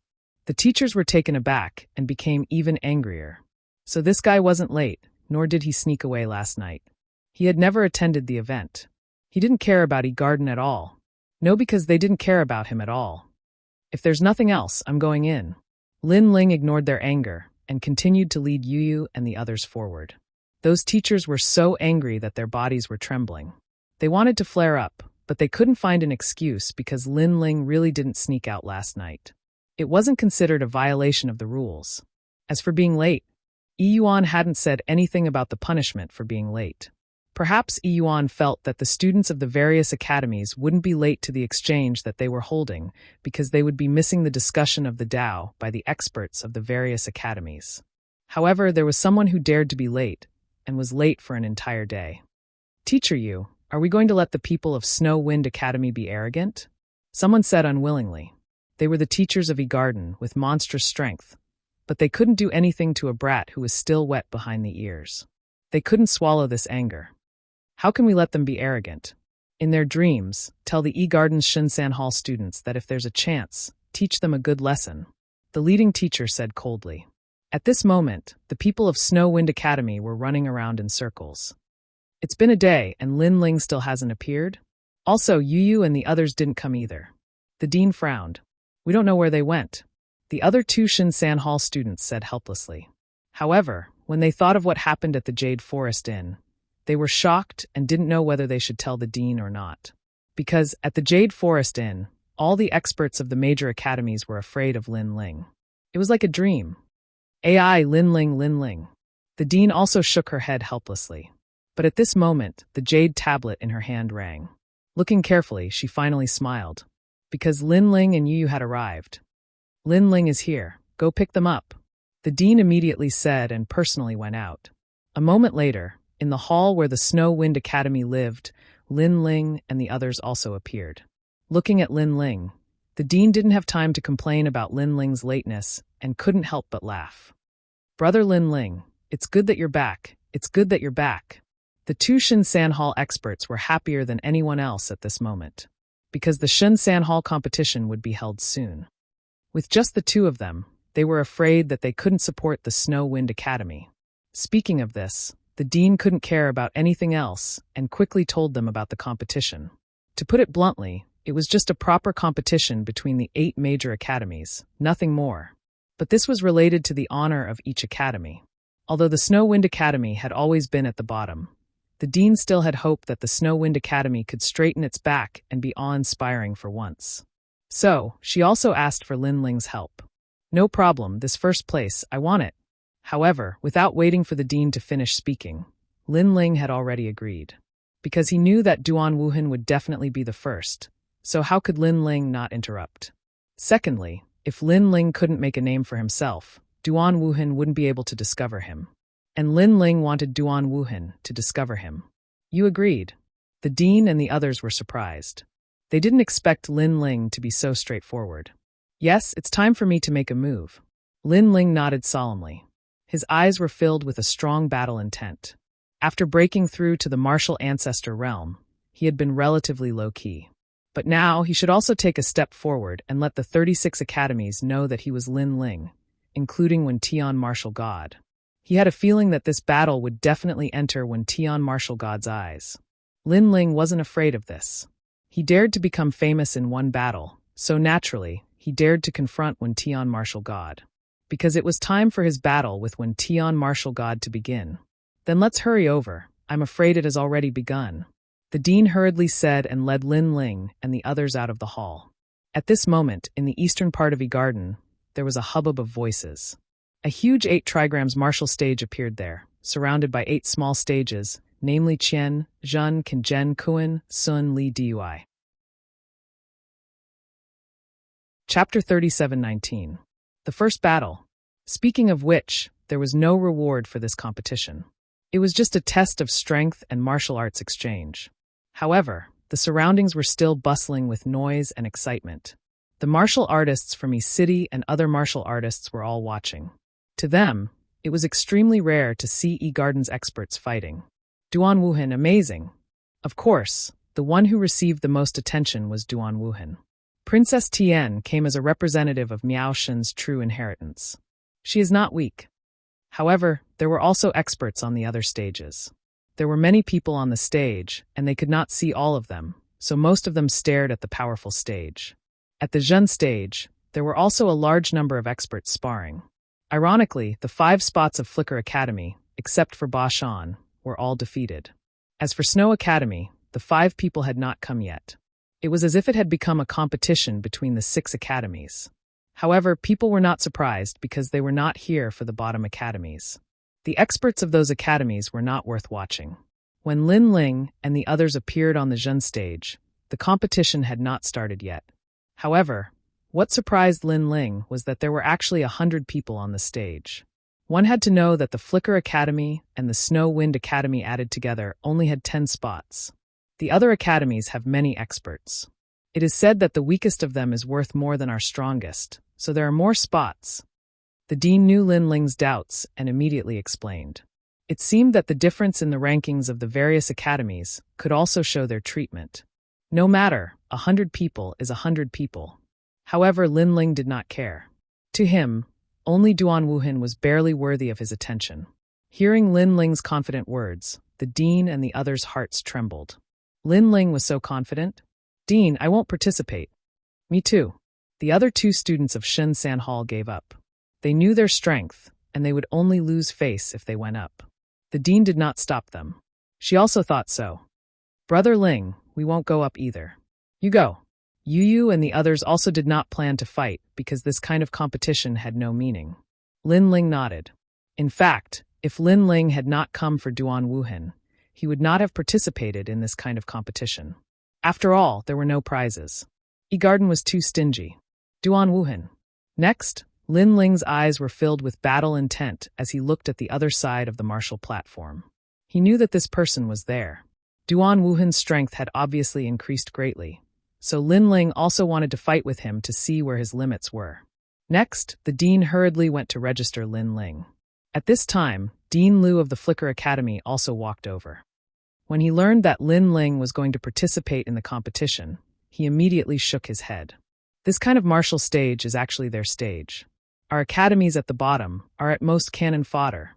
Speaker 1: The teachers were taken aback and became even angrier. So this guy wasn't late, nor did he sneak away last night. He had never attended the event. He didn't care about Garden at all. No, because they didn't care about him at all. If there's nothing else, I'm going in. Lin Ling ignored their anger and continued to lead Yu and the others forward. Those teachers were so angry that their bodies were trembling. They wanted to flare up, but they couldn't find an excuse because Lin Ling really didn't sneak out last night. It wasn't considered a violation of the rules. As for being late, Yuan hadn't said anything about the punishment for being late. Perhaps Yuan felt that the students of the various academies wouldn't be late to the exchange that they were holding because they would be missing the discussion of the Tao by the experts of the various academies. However, there was someone who dared to be late and was late for an entire day. Teacher Yu, are we going to let the people of Snow Wind Academy be arrogant? Someone said unwillingly. They were the teachers of Garden with monstrous strength, but they couldn't do anything to a brat who was still wet behind the ears. They couldn't swallow this anger. How can we let them be arrogant? In their dreams, tell the Garden's Shinsan Hall students that if there's a chance, teach them a good lesson. The leading teacher said coldly. At this moment, the people of Snow Wind Academy were running around in circles. It's been a day and Lin Ling still hasn't appeared? Also, Yu and the others didn't come either. The dean frowned. We don't know where they went. The other two Shinsan Hall students said helplessly. However, when they thought of what happened at the Jade Forest Inn, they were shocked and didn't know whether they should tell the dean or not. Because at the Jade Forest Inn, all the experts of the major academies were afraid of Lin Ling. It was like a dream. AI Lin Ling Lin Ling. The dean also shook her head helplessly. But at this moment, the jade tablet in her hand rang. Looking carefully, she finally smiled. Because Lin Ling and Yu had arrived. Lin Ling is here. Go pick them up. The dean immediately said and personally went out. A moment later, in the hall where the Snow Wind Academy lived, Lin Ling and the others also appeared. Looking at Lin Ling, the dean didn't have time to complain about Lin Ling's lateness and couldn't help but laugh. Brother Lin Ling, it's good that you're back. It's good that you're back. The two Shinsan Hall experts were happier than anyone else at this moment, because the Shinsan Hall competition would be held soon. With just the two of them, they were afraid that they couldn't support the Snow Wind Academy. Speaking of this, the dean couldn't care about anything else and quickly told them about the competition. To put it bluntly, it was just a proper competition between the 8 major academies, nothing more. But this was related to the honor of each academy. Although the Snow Wind Academy had always been at the bottom, the dean still had hoped that the Snow Wind Academy could straighten its back and be awe-inspiring for once. So, she also asked for Lin Ling's help. No problem, this first place, I want it. However, without waiting for the dean to finish speaking, Lin Ling had already agreed. Because he knew that Duan Wuhan would definitely be the first, so how could Lin Ling not interrupt? Secondly, if Lin Ling couldn't make a name for himself, Duan Wuhan wouldn't be able to discover him. And Lin Ling wanted Duan Wuhan to discover him. You agreed. The dean and the others were surprised. They didn't expect Lin Ling to be so straightforward. Yes, it's time for me to make a move. Lin Ling nodded solemnly. His eyes were filled with a strong battle intent. After breaking through to the martial ancestor realm, he had been relatively low-key. But now he should also take a step forward and let the 36 academies know that he was Lin Ling, including when Tian martial god. He had a feeling that this battle would definitely enter Wen Tian martial god's eyes. Lin Ling wasn't afraid of this. He dared to become famous in one battle, so naturally, he dared to confront Wen Tian martial god. Because it was time for his battle with Wen Tian martial god to begin. Then let's hurry over, I'm afraid it has already begun. The dean hurriedly said and led Lin Ling and the others out of the hall. At this moment, in the eastern part of Garden, there was a hubbub of voices. A huge 8 trigrams martial stage appeared there, surrounded by 8 small stages, namely Qian, Zhen, Qinzhen, Kuan, Sun, Li, Dui. Chapter 37:19. The first battle. Speaking of which, there was no reward for this competition. It was just a test of strength and martial arts exchange. However, the surroundings were still bustling with noise and excitement. The martial artists from East City and other martial artists were all watching. To them, it was extremely rare to see Garden's experts fighting. Duan Wuhan, amazing. Of course, the one who received the most attention was Duan Wuhan. Princess Tian came as a representative of Miao Shen's true inheritance. She is not weak. However, there were also experts on the other stages. There were many people on the stage, and they could not see all of them, so most of them stared at the powerful stage. At the Zhen stage, there were also a large number of experts sparring. Ironically, the 5 spots of Flicker Academy, except for Ba Shan, were all defeated. As for Snow Academy, the 5 people had not come yet. It was as if it had become a competition between the 6 academies. However, people were not surprised because they were not here for the bottom academies. The experts of those academies were not worth watching. When Lin Ling and the others appeared on the Zhen stage, the competition had not started yet. However, what surprised Lin Ling was that there were actually 100 people on the stage. One had to know that the Flicker Academy and the Snow Wind Academy added together only had 10 spots. The other academies have many experts. It is said that the weakest of them is worth more than our strongest, so there are more spots. The dean knew Lin Ling's doubts and immediately explained. It seemed that the difference in the rankings of the various academies could also show their treatment. No matter, 100 people is 100 people. However, Lin Ling did not care. To him, only Duan Wuhan was barely worthy of his attention. Hearing Lin Ling's confident words, the dean and the others' hearts trembled. Lin Ling was so confident. "Dean, I won't participate." "Me too." The other 2 students of Shen San Hall gave up. They knew their strength, and they would only lose face if they went up. The dean did not stop them. She also thought so. "Brother Ling, we won't go up either. You go." Yu and the others also did not plan to fight because this kind of competition had no meaning. Lin Ling nodded. In fact, if Lin Ling had not come for Duan Wuhan, he would not have participated in this kind of competition. After all, there were no prizes. Garden was too stingy. Duan Wuhan. Next, Lin Ling's eyes were filled with battle intent as he looked at the other side of the martial platform. He knew that this person was there. Duan Wuhan's strength had obviously increased greatly, so Lin Ling also wanted to fight with him to see where his limits were. Next, the dean hurriedly went to register Lin Ling. At this time, Dean Liu of the Flicker Academy also walked over. When he learned that Lin Ling was going to participate in the competition, he immediately shook his head. This kind of martial stage is actually their stage. Our academies at the bottom are at most cannon fodder.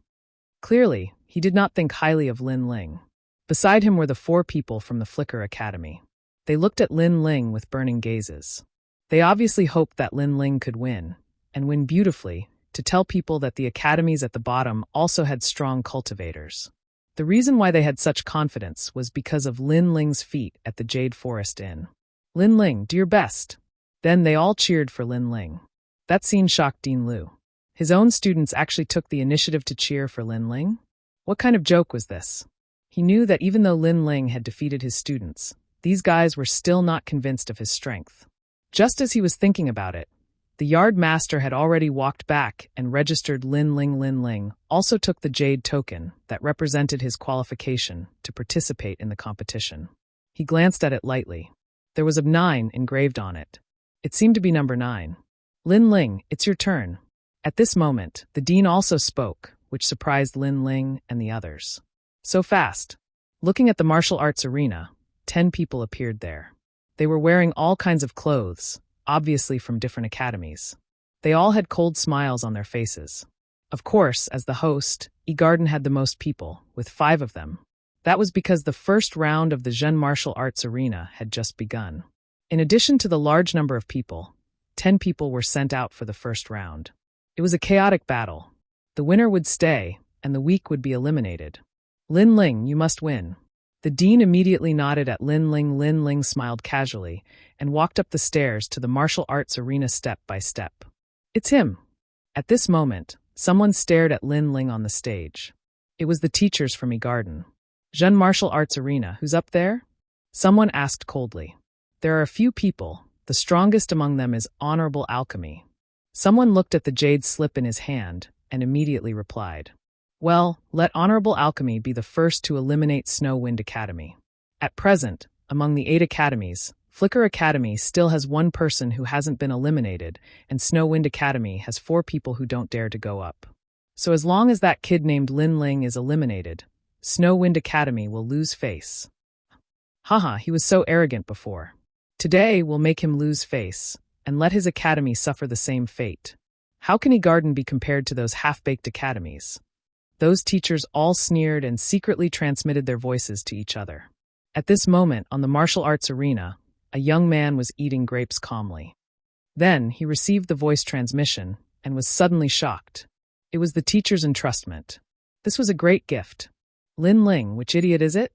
Speaker 1: Clearly, he did not think highly of Lin Ling. Beside him were the 4 people from the Flicker Academy. They looked at Lin Ling with burning gazes. They obviously hoped that Lin Ling could win, and win beautifully, to tell people that the academies at the bottom also had strong cultivators. The reason why they had such confidence was because of Lin Ling's feat at the Jade Forest Inn. "Lin Ling, do your best." Then they all cheered for Lin Ling. That scene shocked Dean Liu. His own students actually took the initiative to cheer for Lin Ling? What kind of joke was this? He knew that even though Lin Ling had defeated his students, these guys were still not convinced of his strength. Just as he was thinking about it, the yard master had already walked back and registered Lin Ling. Lin Ling also took the jade token that represented his qualification to participate in the competition. He glanced at it lightly. There was a 9 engraved on it. It seemed to be number 9. "Lin Ling, it's your turn." At this moment, the dean also spoke, which surprised Lin Ling and the others. So fast. Looking at the martial arts arena, 10 people appeared there. They were wearing all kinds of clothes, obviously from different academies. They all had cold smiles on their faces. Of course, as the host, E-Garden had the most people, with 5 of them. That was because the first round of the Zen Martial Arts Arena had just begun. In addition to the large number of people, 10 people were sent out for the first round. It was a chaotic battle. The winner would stay, and the weak would be eliminated. Lin Ling, you must win. The dean immediately nodded at Lin Ling. Lin Ling smiled casually and walked up the stairs to the martial arts arena step by step. It's him. At this moment, someone stared at Lin Ling on the stage. It was the teachers from E-Garden. Zen Martial Arts Arena, who's up there? Someone asked coldly. There are a few people. The strongest among them is Honorable Alchemy. Someone looked at the jade slip in his hand and immediately replied. Well, let Honorable Alchemy be the first to eliminate Snow Wind Academy. At present, among the 8 academies, Flicker Academy still has 1 person who hasn't been eliminated, and Snow Wind Academy has 4 people who don't dare to go up. So as long as that kid named Lin Ling is eliminated, Snow Wind Academy will lose face. Haha, he was so arrogant before. Today we'll make him lose face, and let his academy suffer the same fate. How can E-Garden be compared to those half-baked academies? Those teachers all sneered and secretly transmitted their voices to each other. At this moment, on the martial arts arena, a young man was eating grapes calmly. Then he received the voice transmission and was suddenly shocked. It was the teacher's entrustment. This was a great gift. Lin Ling, which idiot is it?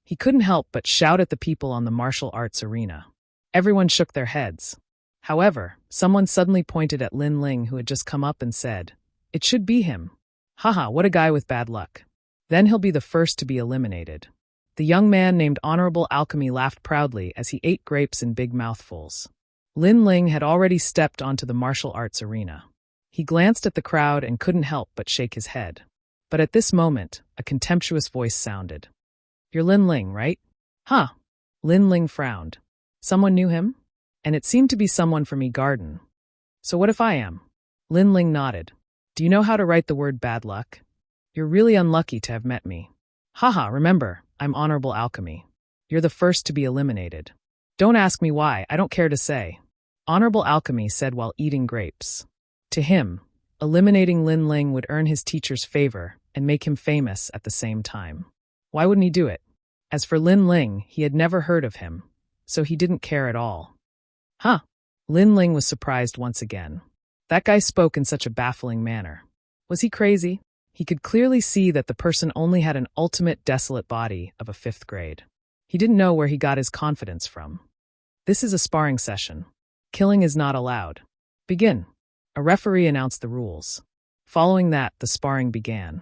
Speaker 1: He couldn't help but shout at the people on the martial arts arena. Everyone shook their heads. However, someone suddenly pointed at Lin Ling, who had just come up, and said, "It should be him. Haha, what a guy with bad luck. Then he'll be the first to be eliminated." The young man named Honorable Alchemy laughed proudly as he ate grapes in big mouthfuls. Lin Ling had already stepped onto the martial arts arena. He glanced at the crowd and couldn't help but shake his head. But at this moment, a contemptuous voice sounded. "You're Lin Ling, right?" "Huh." Lin Ling frowned. Someone knew him? And it seemed to be someone from E-Garden. "So what if I am?" Lin Ling nodded. "Do you know how to write the word bad luck? You're really unlucky to have met me." "Haha, remember, I'm Honorable Alchemy. You're the first to be eliminated." "Don't ask me why, I don't care to say," Honorable Alchemy said while eating grapes. To him, eliminating Lin Ling would earn his teacher's favor and make him famous at the same time. Why wouldn't he do it? As for Lin Ling, he had never heard of him, so he didn't care at all. Huh. Lin Ling was surprised once again. That guy spoke in such a baffling manner. Was he crazy? He could clearly see that the person only had an ultimate desolate body of a 5th grade. He didn't know where he got his confidence from. This is a sparring session. Killing is not allowed. Begin. A referee announced the rules. Following that, the sparring began.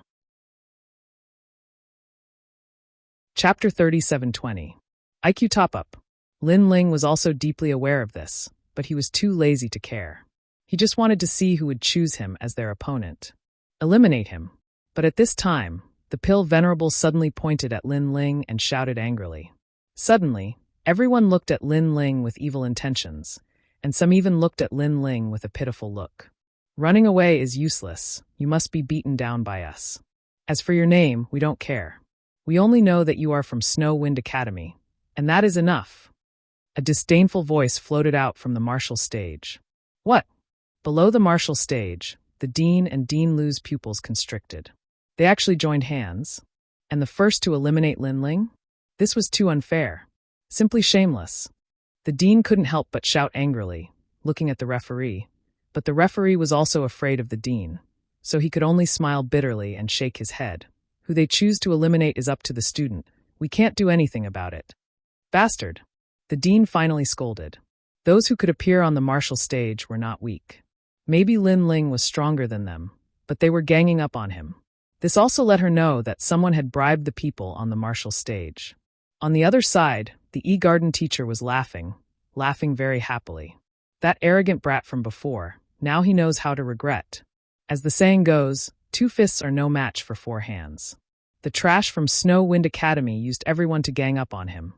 Speaker 1: Chapter 3720. IQ Top-Up. Lin Ling was also deeply aware of this, but he was too lazy to care. He just wanted to see who would choose him as their opponent. Eliminate him. But at this time, the Pill Venerable suddenly pointed at Lin Ling and shouted angrily. Suddenly, everyone looked at Lin Ling with evil intentions, and some even looked at Lin Ling with a pitiful look. Running away is useless. You must be beaten down by us. As for your name, we don't care. We only know that you are from Snow Wind Academy, and that is enough. A disdainful voice floated out from the martial stage. What? Below the martial stage, the dean and Dean Lu's pupils constricted. They actually joined hands. And the first to eliminate Lin Ling? This was too unfair. Simply shameless. The dean couldn't help but shout angrily, looking at the referee. But the referee was also afraid of the dean, so he could only smile bitterly and shake his head. Who they choose to eliminate is up to the student. We can't do anything about it. Bastard. The dean finally scolded. Those who could appear on the martial stage were not weak. Maybe Lin Ling was stronger than them, but they were ganging up on him. This also let her know that someone had bribed the people on the martial stage. On the other side, the E-Garden teacher was laughing very happily. That arrogant brat from before, now he knows how to regret. As the saying goes, 2 fists are no match for 4 hands. The trash from Snow Wind Academy used everyone to gang up on him.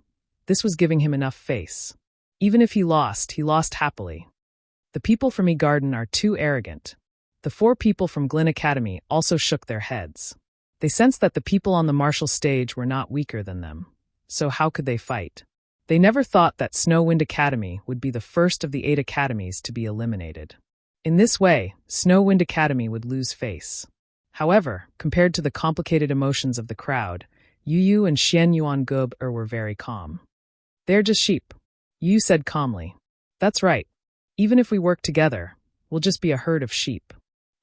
Speaker 1: This was giving him enough face. Even if he lost happily. The people from E-Garden are too arrogant. The 4 people from Glen Academy also shook their heads. They sensed that the people on the martial stage were not weaker than them. So how could they fight? They never thought that Snow Wind Academy would be the first of the 8 academies to be eliminated. In this way, Snow Wind Academy would lose face. However, compared to the complicated emotions of the crowd, Yu and Xian Yuan Gub were very calm. "They're just sheep," Yu said calmly. "That's right. Even if we work together, we'll just be a herd of sheep."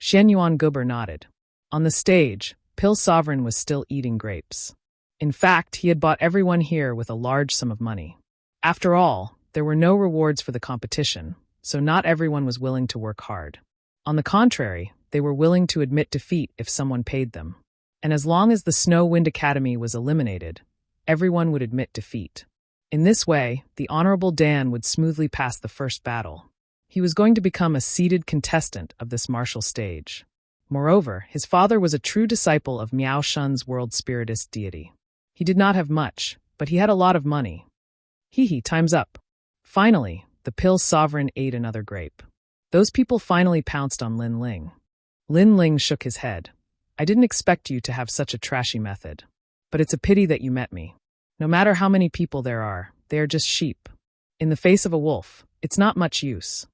Speaker 1: Xian Yuan Gub nodded. On the stage, Pill Sovereign was still eating grapes. In fact, he had bought everyone here with a large sum of money. After all, there were no rewards for the competition, so not everyone was willing to work hard. On the contrary, they were willing to admit defeat if someone paid them. And as long as the Snow Wind Academy was eliminated, everyone would admit defeat. In this way, the Honorable Dan would smoothly pass the first battle. He was going to become a seated contestant of this martial stage. Moreover, his father was a true disciple of Miao Shun's world spiritist deity. He did not have much, but he had a lot of money. Time's up. Finally, the Pill Sovereign ate another grape. Those people finally pounced on Lin Ling. Lin Ling shook his head. "I didn't expect you to have such a trashy method. But it's a pity that you met me. No matter how many people there are, they are just sheep. In the face of a wolf, it's not much use."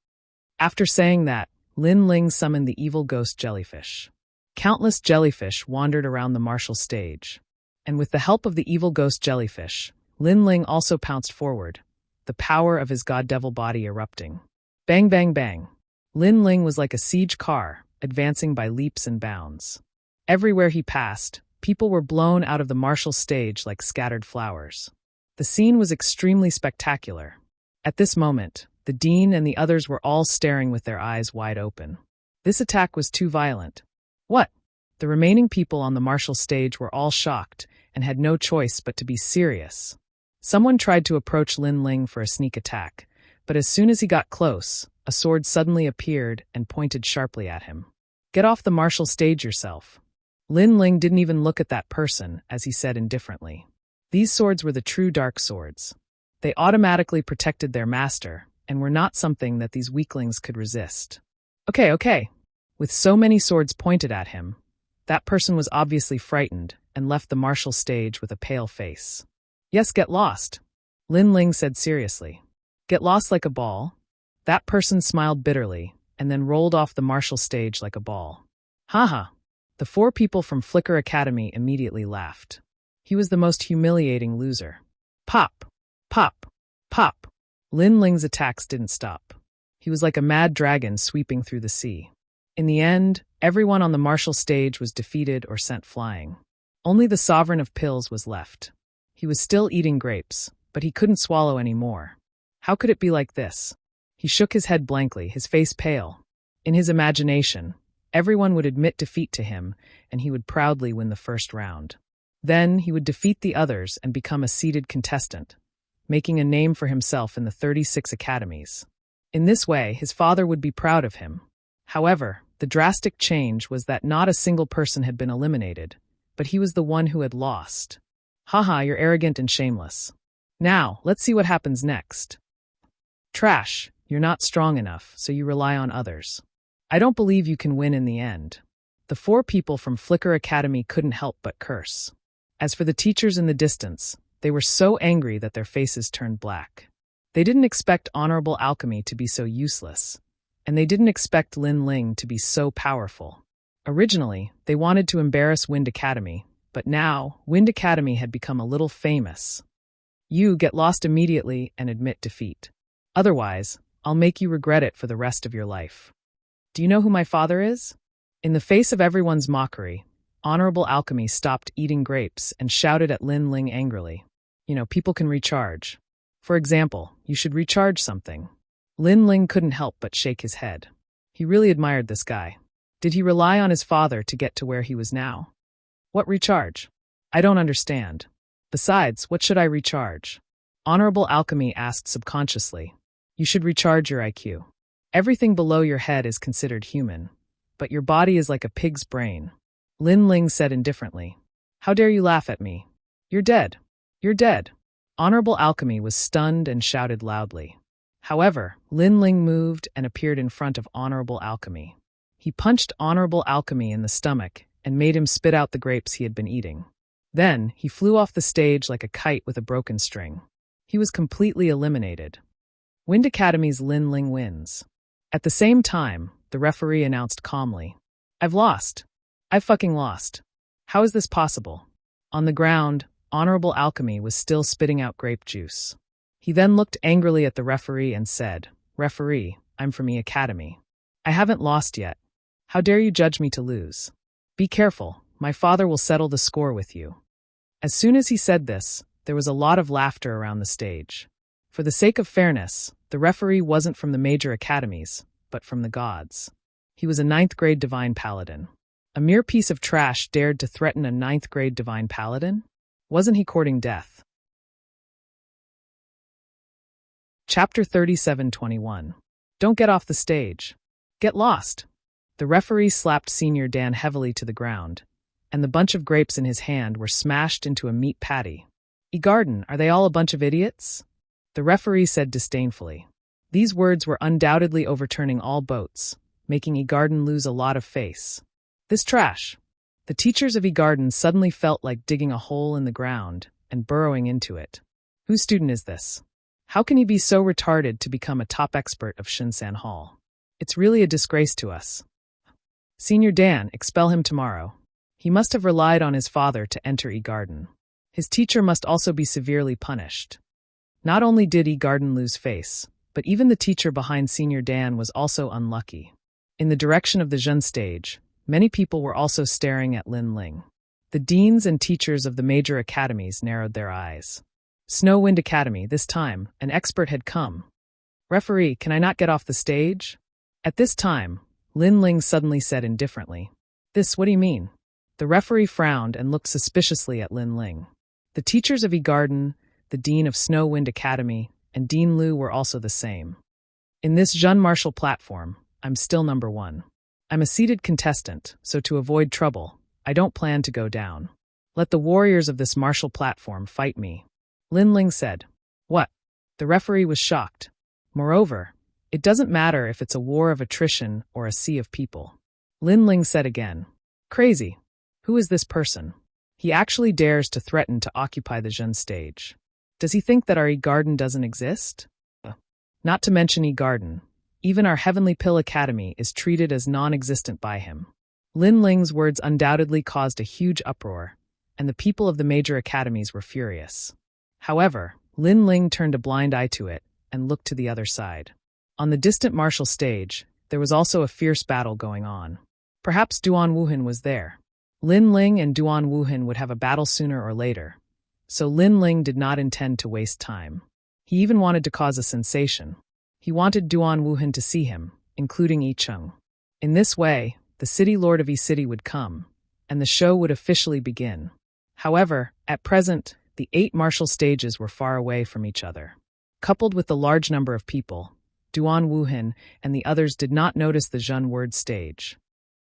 Speaker 1: After saying that, Lin Ling summoned the evil ghost jellyfish. Countless jellyfish wandered around the martial stage. And with the help of the evil ghost jellyfish, Lin Ling also pounced forward, the power of his god-devil body erupting. Bang, bang, bang. Lin Ling was like a siege car, advancing by leaps and bounds. Everywhere he passed, people were blown out of the martial stage like scattered flowers. The scene was extremely spectacular. At this moment, the dean and the others were all staring with their eyes wide open. This attack was too violent. What? The remaining people on the martial stage were all shocked and had no choice but to be serious. Someone tried to approach Lin Ling for a sneak attack, but as soon as he got close, a sword suddenly appeared and pointed sharply at him. "Get off the martial stage yourself." Lin Ling didn't even look at that person, as he said indifferently. These swords were the true dark swords. They automatically protected their master, and were not something that these weaklings could resist. Okay. With so many swords pointed at him, that person was obviously frightened and left the martial stage with a pale face. "Yes, get lost," Lin Ling said seriously. "Get lost like a ball?" That person smiled bitterly, and then rolled off the martial stage like a ball. Haha. The 4 people from Flicker Academy immediately laughed. He was the most humiliating loser. Pop! Pop! Pop! Lin Ling's attacks didn't stop. He was like a mad dragon sweeping through the sea. In the end, everyone on the martial stage was defeated or sent flying. Only the Sovereign of Pills was left. He was still eating grapes, but he couldn't swallow any more. How could it be like this? He shook his head blankly, his face pale. In his imagination, everyone would admit defeat to him, and he would proudly win the first round. Then he would defeat the others and become a seated contestant, making a name for himself in the 36 academies. In this way, his father would be proud of him. However, the drastic change was that not a single person had been eliminated, but he was the one who had lost. Haha, you're arrogant and shameless. Now, let's see what happens next. Trash, you're not strong enough, so you rely on others. I don't believe you can win in the end. The 4 people from Flicker Academy couldn't help but curse. As for the teachers in the distance, they were so angry that their faces turned black. They didn't expect Honorable Alchemy to be so useless, and they didn't expect Lin Ling to be so powerful. Originally, they wanted to embarrass Wind Academy, but now, Wind Academy had become a little famous. You get lost immediately and admit defeat. Otherwise, I'll make you regret it for the rest of your life. Do you know who my father is? In the face of everyone's mockery, Honorable Alchemy stopped eating grapes and shouted at Lin Ling angrily. People can recharge. For example, you should recharge something. Lin Ling couldn't help but shake his head. He really admired this guy. Did he rely on his father to get to where he was now? What recharge? I don't understand. Besides, what should I recharge? Honorable Alchemy asked subconsciously. You should recharge your IQ. Everything below your head is considered human, but your body is like a pig's brain. Lin Ling said indifferently. How dare you laugh at me? You're dead. You're dead. Honorable Alchemy was stunned and shouted loudly. However, Lin Ling moved and appeared in front of Honorable Alchemy. He punched Honorable Alchemy in the stomach and made him spit out the grapes he had been eating. Then, he flew off the stage like a kite with a broken string. He was completely eliminated. Wind Academy's Lin Ling wins. At the same time, the referee announced calmly, I've lost. I've fucking lost. How is this possible? On the ground, Honorable Alchemy was still spitting out grape juice. He then looked angrily at the referee and said, "Referee, I'm from the academy. I haven't lost yet. How dare you judge me to lose? Be careful, my father will settle the score with you." As soon as he said this, there was a lot of laughter around the stage. For the sake of fairness, the referee wasn't from the major academies, but from the gods. He was a 9th grade divine paladin. A mere piece of trash dared to threaten a 9th grade divine paladin? Wasn't he courting death? Chapter 37:21. Don't get off the stage. Get lost. The referee slapped Senior Dan heavily to the ground, and the bunch of grapes in his hand were smashed into a meat patty. "Egarden, are they all a bunch of idiots?" The referee said disdainfully. These words were undoubtedly overturning all boats, making Egarden lose a lot of face. This trash. The teachers of Egarden suddenly felt like digging a hole in the ground and burrowing into it. Whose student is this? How can he be so retarded to become a top expert of Shinsan Hall? It's really a disgrace to us. Senior Dan, expel him tomorrow. He must have relied on his father to enter Egarden. His teacher must also be severely punished. Not only did Egarden lose face, but even the teacher behind Senior Dan was also unlucky. In the direction of the Zhen stage, many people were also staring at Lin Ling. The deans and teachers of the major academies narrowed their eyes. Snow Wind Academy, this time, an expert had come. "Referee, can I not get off the stage?" At this time, Lin Ling suddenly said indifferently, what do you mean?" The referee frowned and looked suspiciously at Lin Ling. The teachers of Egarden, the dean of Snow Wind Academy, and Dean Liu were also the same. "In this Jeune Martial platform, I'm still number 1. I'm a seated contestant, so to avoid trouble, I don't plan to go down. Let the warriors of this martial platform fight me." Lin Ling said. "What?" The referee was shocked. Moreover, it doesn't matter if it's a war of attrition or a sea of people. Lin Ling said again. "Crazy. Who is this person? He actually dares to threaten to occupy the Jeune stage. Does he think that our Egarden doesn't exist? Not to mention Egarden, even our Heavenly Pill Academy is treated as non-existent by him." Lin Ling's words undoubtedly caused a huge uproar, and the people of the major academies were furious. However, Lin Ling turned a blind eye to it and looked to the other side. On the distant martial stage, there was also a fierce battle going on. Perhaps Duan Wuhan was there. Lin Ling and Duan Wuhan would have a battle sooner or later, so Lin Ling did not intend to waste time. He even wanted to cause a sensation. He wanted Duan Wuhan to see him, including Yi Cheng. In this way, the city lord of Yi City would come, and the show would officially begin. However, at present, the 8 martial stages were far away from each other. Coupled with the large number of people, Duan Wuhan and the others did not notice the Zhen word stage.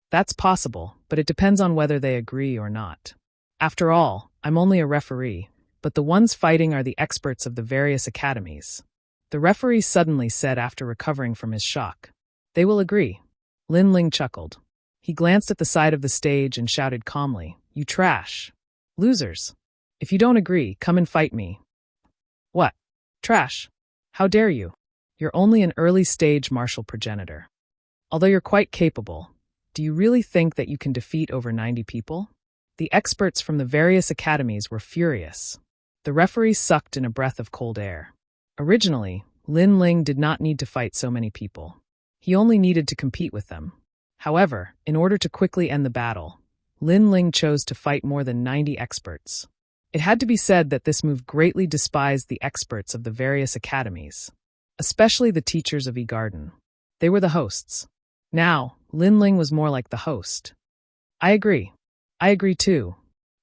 Speaker 1: That's possible, but it depends on whether they agree or not. After all, I'm only a referee, but the ones fighting are the experts of the various academies. The referee suddenly said after recovering from his shock. "They will agree." Lin Ling chuckled. He glanced at the side of the stage and shouted calmly, "You trash. Losers. If you don't agree, come and fight me." "What? Trash? How dare you? You're only an early-stage martial progenitor. Although you're quite capable, do you really think that you can defeat over 90 people?" The experts from the various academies were furious. The referee sucked in a breath of cold air. Originally, Lin Ling did not need to fight so many people. He only needed to compete with them. However, in order to quickly end the battle, Lin Ling chose to fight more than 90 experts. It had to be said that this move greatly despised the experts of the various academies, especially the teachers of Egarden. They were the hosts. Now, Lin Ling was more like the host. "I agree. I agree too."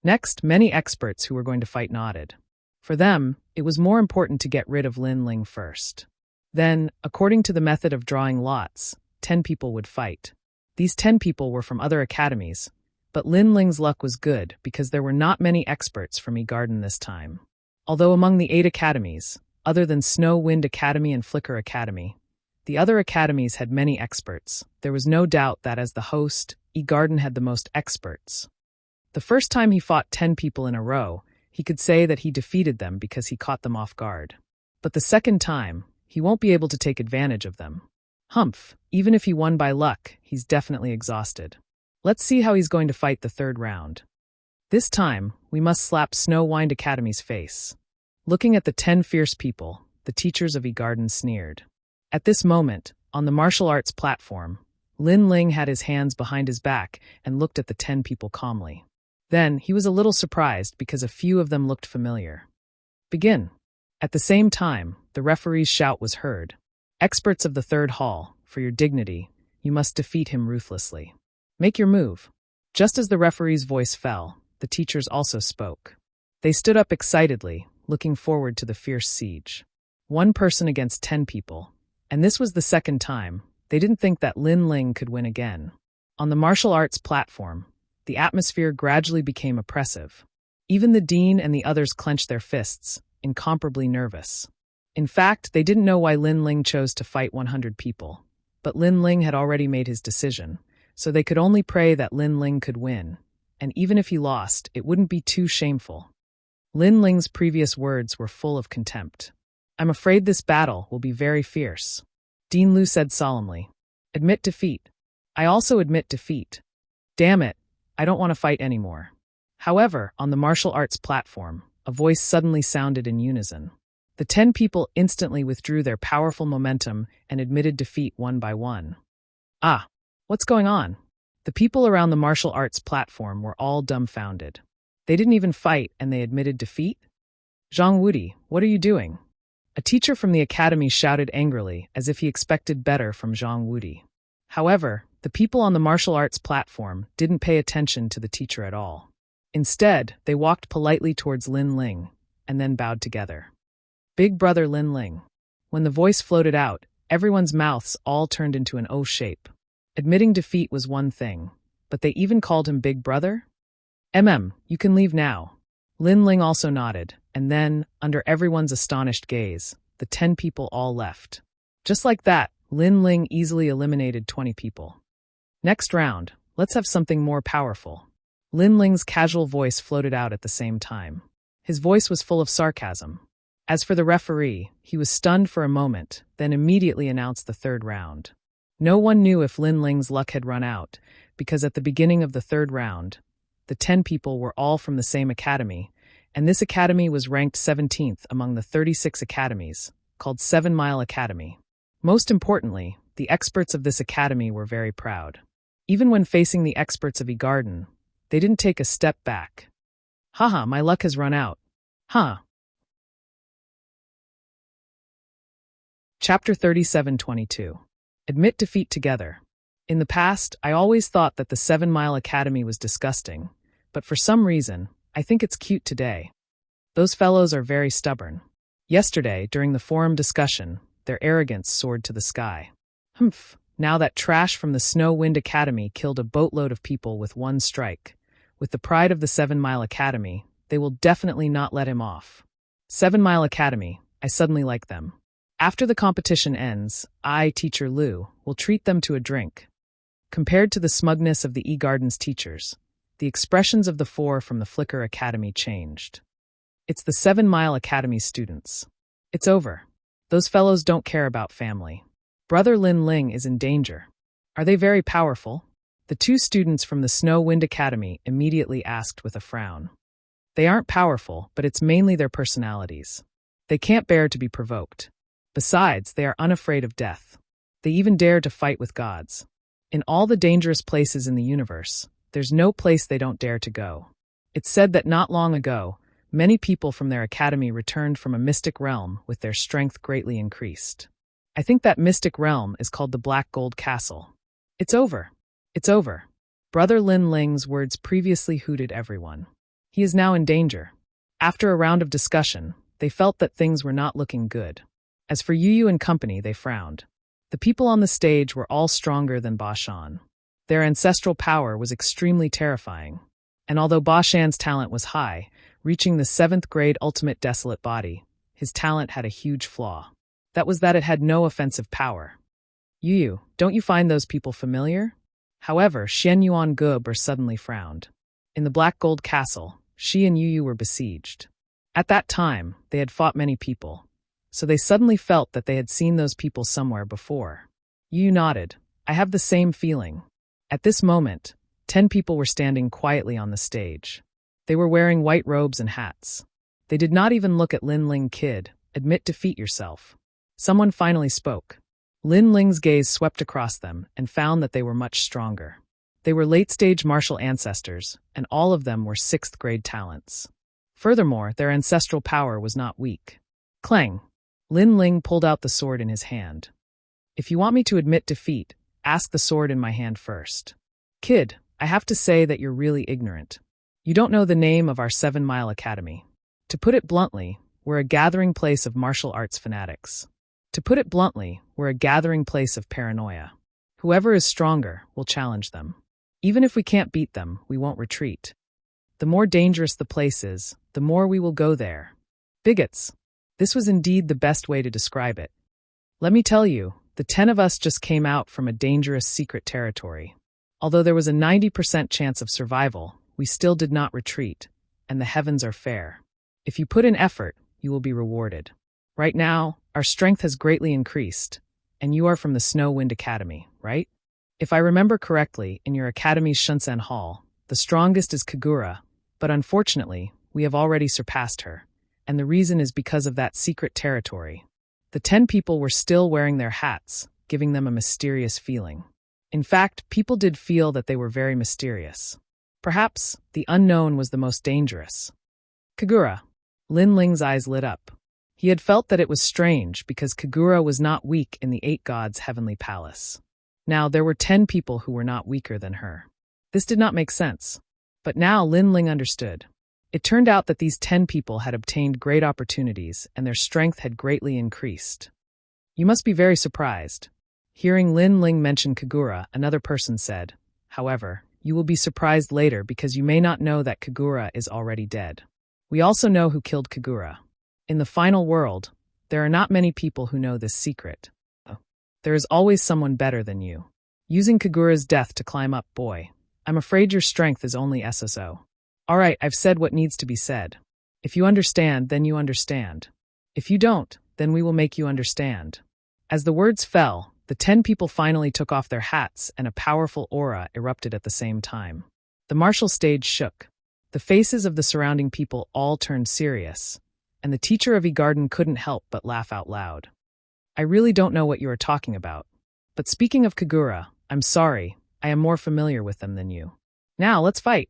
Speaker 1: Next, many experts who were going to fight nodded. For them, it was more important to get rid of Lin Ling first. Then, according to the method of drawing lots, 10 people would fight. These 10 people were from other academies, but Lin Ling's luck was good because there were not many experts from Egarden this time. Although among the 8 academies, other than Snow Wind Academy and Flicker Academy, the other academies had many experts, there was no doubt that as the host, Egarden had the most experts. The first time he fought 10 people in a row, he could say that he defeated them because he caught them off guard. But the second time, he won't be able to take advantage of them. Humph, even if he won by luck, he's definitely exhausted. Let's see how he's going to fight the third round. This time, we must slap Snow Wind Academy's face. Looking at the 10 fierce people, the teachers of Egarden sneered. At this moment, on the martial arts platform, Lin Ling had his hands behind his back and looked at the 10 people calmly. Then, he was a little surprised because a few of them looked familiar. Begin. At the same time, the referee's shout was heard. Experts of the third hall, for your dignity, you must defeat him ruthlessly. Make your move. Just as the referee's voice fell, the teachers also spoke. They stood up excitedly, looking forward to the fierce siege. 1 person against 10 people. And this was the second time. They didn't think that Lin Ling could win again. On the martial arts platform, the atmosphere gradually became oppressive. Even the dean and the others clenched their fists, incomparably nervous. In fact, they didn't know why Lin Ling chose to fight 100 people. But Lin Ling had already made his decision, so they could only pray that Lin Ling could win. And even if he lost, it wouldn't be too shameful. Lin Ling's previous words were full of contempt. I'm afraid this battle will be very fierce. Dean Liu said solemnly. Admit defeat. I also admit defeat. Damn it, I don't want to fight anymore. However, on the martial arts platform, a voice suddenly sounded in unison. The 10 people instantly withdrew their powerful momentum and admitted defeat one by one. Ah, what's going on? The people around the martial arts platform were all dumbfounded. They didn't even fight and they admitted defeat? Zhang Wudi, what are you doing? A teacher from the academy shouted angrily, as if he expected better from Zhang Wudi. However, the people on the martial arts platform didn't pay attention to the teacher at all. Instead, they walked politely towards Lin Ling, and then bowed together. Big brother Lin Ling. When the voice floated out, everyone's mouths all turned into an O shape. Admitting defeat was one thing, but they even called him Big Brother? You can leave now. Lin Ling also nodded, and then, under everyone's astonished gaze, the 10 people all left. Just like that, Lin Ling easily eliminated 20 people. Next round, let's have something more powerful. Lin Ling's casual voice floated out at the same time. His voice was full of sarcasm. As for the referee, he was stunned for a moment, then immediately announced the third round. No one knew if Lin Ling's luck had run out, because at the beginning of the third round, the 10 people were all from the same academy, and this academy was ranked 17th among the 36 academies, called 7 Mile Academy. Most importantly, the experts of this academy were very proud. Even when facing the experts of Egarden, they didn't take a step back. Haha, my luck has run out. Huh. Chapter 37:22. Admit defeat together. In the past, I always thought that the 7 Mile Academy was disgusting, but for some reason, I think it's cute today. Those fellows are very stubborn. Yesterday, during the forum discussion, their arrogance soared to the sky. Now that trash from the Snow Wind Academy killed a boatload of people with one strike. With the pride of the 7 Mile Academy, they will definitely not let him off. 7 Mile Academy, I suddenly like them. After the competition ends, I, Teacher Liu, will treat them to a drink. Compared to the smugness of the Egarden's teachers, the expressions of the 4 from the Flicker Academy changed. It's the 7 Mile Academy students. It's over. Those fellows don't care about family. Brother Lin Ling is in danger. Are they very powerful? The 2 students from the Snow Wind Academy immediately asked with a frown. They aren't powerful, but it's mainly their personalities. They can't bear to be provoked. Besides, they are unafraid of death. They even dare to fight with gods. In all the dangerous places in the universe, there's no place they don't dare to go. It's said that not long ago, many people from their academy returned from a mystic realm with their strength greatly increased. I think that mystic realm is called the Black Gold Castle. It's over. It's over. Brother Lin Ling's words previously hooted everyone. He is now in danger. After a round of discussion, they felt that things were not looking good. As for Yu and company, they frowned. The people on the stage were all stronger than Ba Shan. Their ancestral power was extremely terrifying. And although Ba Shan's talent was high, reaching the 7th grade ultimate desolate body, his talent had a huge flaw. That was that it had no offensive power. Yu, don't you find those people familiar? However, Xian Yuan Guber suddenly frowned. In the Black Gold Castle, she and Yu were besieged. At that time, they had fought many people, so they suddenly felt that they had seen those people somewhere before. Yu nodded. I have the same feeling. At this moment, 10 people were standing quietly on the stage. They were wearing white robes and hats. They did not even look at Lin Ling. Kid, admit defeat yourself. Someone finally spoke. Lin Ling's gaze swept across them and found that they were much stronger. They were late-stage martial ancestors, and all of them were 6th-grade talents. Furthermore, their ancestral power was not weak. Clang! Lin Ling pulled out the sword in his hand. If you want me to admit defeat, ask the sword in my hand first. Kid, I have to say that you're really ignorant. You don't know the name of our 7 Mile Academy. To put it bluntly, we're a gathering place of martial arts fanatics. To put it bluntly, we're a gathering place of paranoia. Whoever is stronger will challenge them. Even if we can't beat them, we won't retreat. The more dangerous the place is, the more we will go there. Bigots. This was indeed the best way to describe it. Let me tell you, the 10 of us just came out from a dangerous secret territory. Although there was a 90% chance of survival, we still did not retreat, and the heavens are fair. If you put in effort, you will be rewarded. Right now, our strength has greatly increased, and you are from the Snow Wind Academy, right? If I remember correctly, in your academy's Shunsen Hall, the strongest is Kagura, but unfortunately, we have already surpassed her, and the reason is because of that secret territory. The 10 people were still wearing their hats, giving them a mysterious feeling. In fact, people did feel that they were very mysterious. Perhaps, the unknown was the most dangerous. Kagura. Lin Ling's eyes lit up. He had felt that it was strange because Kagura was not weak in the 8 gods' heavenly palace. Now, there were 10 people who were not weaker than her. This did not make sense. But now Lin Ling understood. It turned out that these 10 people had obtained great opportunities and their strength had greatly increased. You must be very surprised. Hearing Lin Ling mention Kagura, another person said, however, you will be surprised later because you may not know that Kagura is already dead. We also know who killed Kagura. In the final world, there are not many people who know this secret. There is always someone better than you. Using Kagura's death to climb up, boy. I'm afraid your strength is only SSO. All right, I've said what needs to be said. If you understand, then you understand. If you don't, then we will make you understand. As the words fell, the 10 people finally took off their hats and a powerful aura erupted at the same time. The martial stage shook. The faces of the surrounding people all turned serious, and the teacher of E-Garden couldn't help but laugh out loud. I really don't know what you are talking about. But speaking of Kagura, I'm sorry, I am more familiar with them than you. Now, let's fight.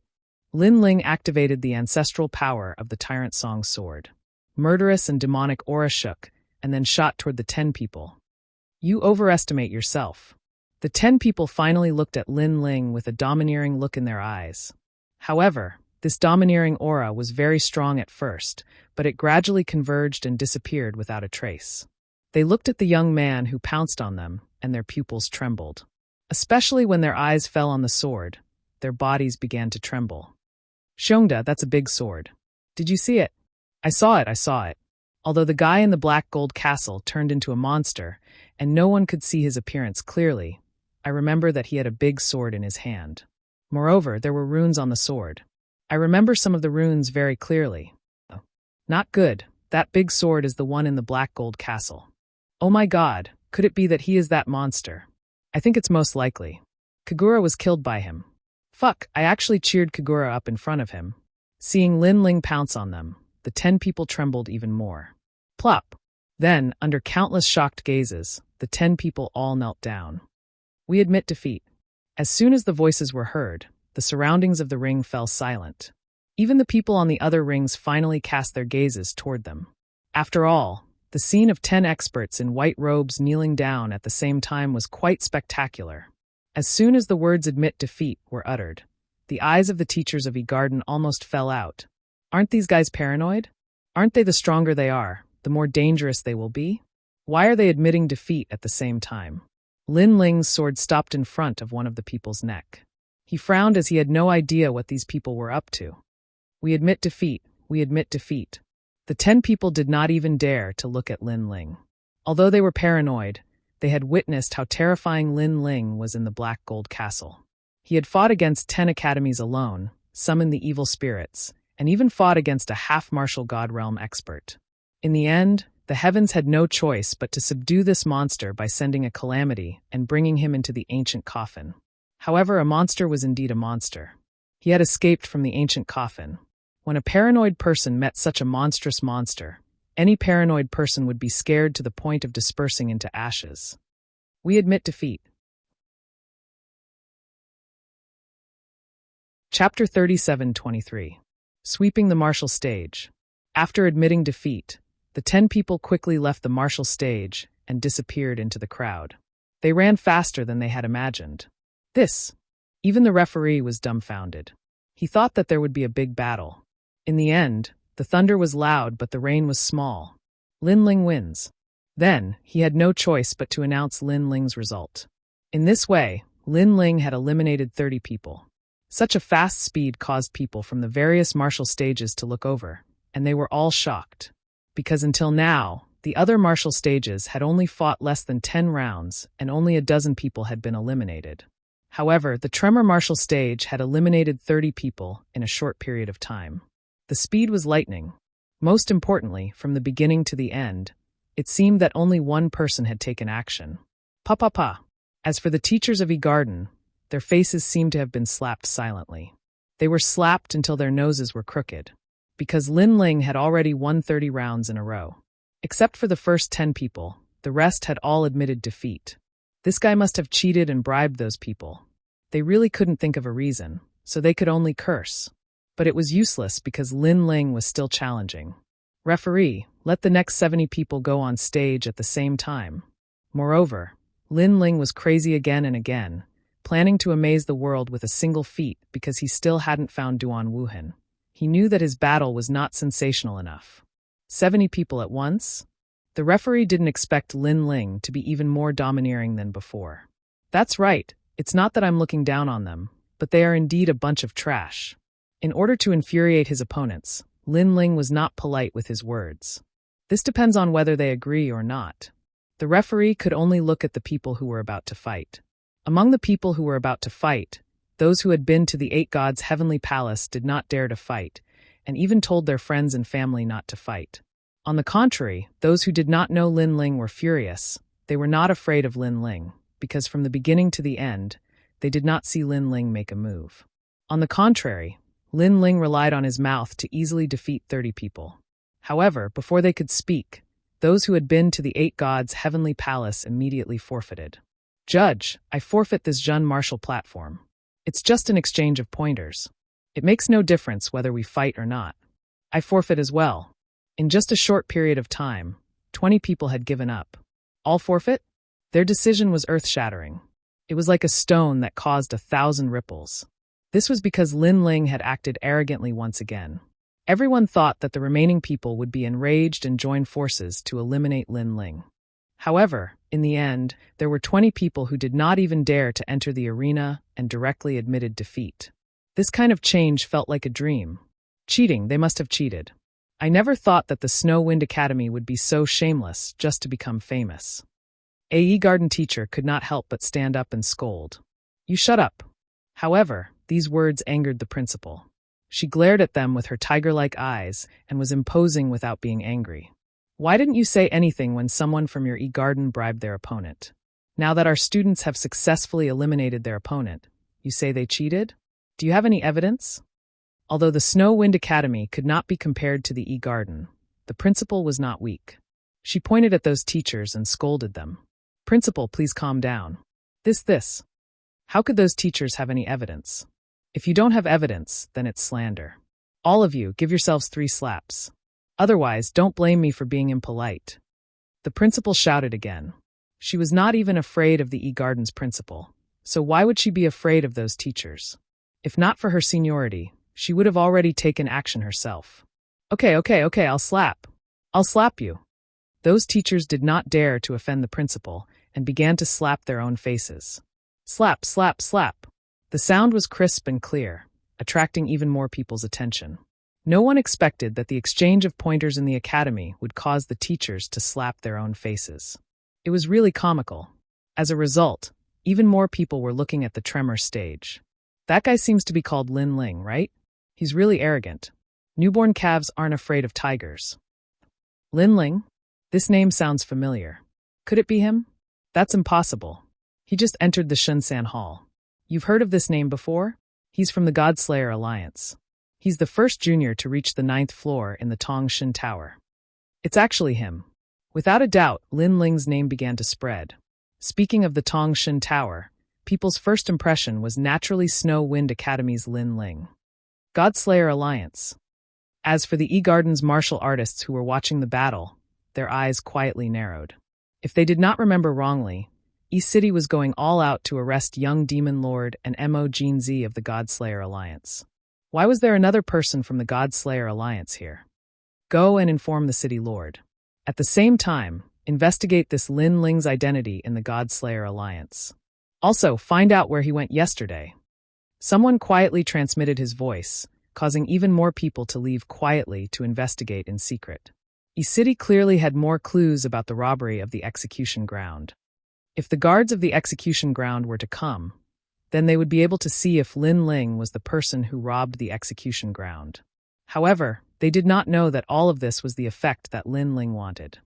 Speaker 1: Lin Ling activated the ancestral power of the Tyrant Song's sword. Murderous and demonic aura shook, and then shot toward the 10 people. You overestimate yourself. The 10 people finally looked at Lin Ling with a domineering look in their eyes. However, this domineering aura was very strong at first, but it gradually converged and disappeared without a trace. They looked at the young man who pounced on them, and their pupils trembled. Especially when their eyes fell on the sword, their bodies began to tremble. Shongda, that's a big sword. Did you see it? I saw it. Although the guy in the black gold castle turned into a monster, and no one could see his appearance clearly, I remember that he had a big sword in his hand. Moreover, there were runes on the sword. I remember some of the runes very clearly. Not good. That big sword is the one in the black gold castle. Oh my god, could it be that he is that monster? I think it's most likely. Kagura was killed by him. Fuck, I actually cheered Kagura up in front of him. Seeing Lin Ling pounce on them, the 10 people trembled even more. Plop. Then, under countless shocked gazes, the 10 people all knelt down. We admit defeat. As soon as the voices were heard, the surroundings of the ring fell silent. Even the people on the other rings finally cast their gazes toward them. After all, the scene of 10 experts in white robes kneeling down at the same time was quite spectacular. As soon as the words admit defeat were uttered, the eyes of the teachers of E-Garden almost fell out. Aren't these guys paranoid? Aren't they the stronger they are, the more dangerous they will be? Why are they admitting defeat at the same time? Lin Ling's sword stopped in front of one of the people's neck. He frowned as he had no idea what these people were up to. We admit defeat. We admit defeat. The 10 people did not even dare to look at Lin Ling. Although they were paranoid, they had witnessed how terrifying Lin Ling was in the Black Gold Castle. He had fought against 10 academies alone, summoned the evil spirits, and even fought against a half-martial god realm expert. In the end, the heavens had no choice but to subdue this monster by sending a calamity and bringing him into the ancient coffin. However, a monster was indeed a monster. He had escaped from the ancient coffin. When a paranoid person met such a monstrous monster, any paranoid person would be scared to the point of dispersing into ashes. We admit defeat. Chapter 37:23. Sweeping the martial stage. After admitting defeat, the 10 people quickly left the martial stage and disappeared into the crowd. They ran faster than they had imagined. Even the referee was dumbfounded. He thought that there would be a big battle. In the end, the thunder was loud but the rain was small. Lin Ling wins. Then, he had no choice but to announce Lin Ling's result. In this way, Lin Ling had eliminated 30 people. Such a fast speed caused people from the various martial stages to look over, and they were all shocked. Because until now, the other martial stages had only fought less than 10 rounds and only a dozen people had been eliminated. However, the Tremor martial stage had eliminated 30 people in a short period of time. The speed was lightning. Most importantly, from the beginning to the end, it seemed that only one person had taken action. Pa. As for the teachers of E-Garden, their faces seemed to have been slapped silently. They were slapped until their noses were crooked. Because Lin Ling had already won 30 rounds in a row. Except for the first 10 people, the rest had all admitted defeat. This guy must have cheated and bribed those people. They really couldn't think of a reason, so they could only curse. But it was useless because Lin Ling was still challenging. Referee, let the next 70 people go on stage at the same time. Moreover, Lin Ling was crazy again and again, planning to amaze the world with a single feat because he still hadn't found Duan Wuhan. He knew that his battle was not sensational enough. 70 people at once? The referee didn't expect Lin Ling to be even more domineering than before. That's right, it's not that I'm looking down on them, but they are indeed a bunch of trash. In order to infuriate his opponents, Lin Ling was not polite with his words. This depends on whether they agree or not. The referee could only look at the people who were about to fight. Among the people who were about to fight, those who had been to the 8 gods' heavenly palace did not dare to fight, and even told their friends and family not to fight. On the contrary, those who did not know Lin Ling were furious. They were not afraid of Lin Ling, because from the beginning to the end, they did not see Lin Ling make a move. On the contrary, Lin Ling relied on his mouth to easily defeat 30 people. However, before they could speak, those who had been to the 8 gods' heavenly palace immediately forfeited. Judge, I forfeit this Jun martial platform. It's just an exchange of pointers. It makes no difference whether we fight or not. I forfeit as well. In just a short period of time, 20 people had given up. All forfeit? Their decision was earth-shattering. It was like a stone that caused 1,000 ripples. This was because Lin Ling had acted arrogantly once again. Everyone thought that the remaining people would be enraged and join forces to eliminate Lin Ling. However, in the end, there were 20 people who did not even dare to enter the arena and directly admitted defeat. This kind of change felt like a dream. Cheating, they must have cheated. I never thought that the Snow Wind Academy would be so shameless just to become famous. A Garden teacher could not help but stand up and scold. You shut up. However, these words angered the principal. She glared at them with her tiger-like eyes and was imposing without being angry. Why didn't you say anything when someone from your E-Garden bribed their opponent? Now that our students have successfully eliminated their opponent, you say they cheated? Do you have any evidence? Although the Snow Wind Academy could not be compared to the E-Garden, the principal was not weak. She pointed at those teachers and scolded them. Principal, please calm down. This. How could those teachers have any evidence? If you don't have evidence, then it's slander. All of you, give yourselves 3 slaps. Otherwise, don't blame me for being impolite. The principal shouted again. She was not even afraid of the E-Garden's principal, so why would she be afraid of those teachers? If not for her seniority, she would have already taken action herself. Okay, I'll slap. I'll slap you. Those teachers did not dare to offend the principal and began to slap their own faces. Slap, slap, slap. The sound was crisp and clear, attracting even more people's attention. No one expected that the exchange of pointers in the academy would cause the teachers to slap their own faces. It was really comical. As a result, even more people were looking at the Tremor stage. That guy seems to be called Lin Ling, right? He's really arrogant. Newborn calves aren't afraid of tigers. Lin Ling? This name sounds familiar. Could it be him? That's impossible. He just entered the Shunsan Hall. You've heard of this name before? He's from the Godslayer Alliance. He's the first junior to reach the 9th floor in the Tongshan Tower. It's actually him. Without a doubt, Lin Ling's name began to spread. Speaking of the Tongshan Tower, people's first impression was naturally Snow Wind Academy's Lin Ling. Godslayer Alliance. As for the E-Garden's martial artists who were watching the battle, their eyes quietly narrowed. If they did not remember wrongly, E-City was going all out to arrest young Demon Lord and Mo Jinzi of the Godslayer Alliance. Why was there another person from the Godslayer Alliance here? Go and inform the City Lord. At the same time, investigate this Lin Ling's identity in the Godslayer Alliance. Also, find out where he went yesterday. Someone quietly transmitted his voice, causing even more people to leave quietly to investigate in secret. E-City clearly had more clues about the robbery of the execution ground. If the guards of the execution ground were to come, then they would be able to see if Lin Ling was the person who robbed the execution ground. However, they did not know that all of this was the effect that Lin Ling wanted.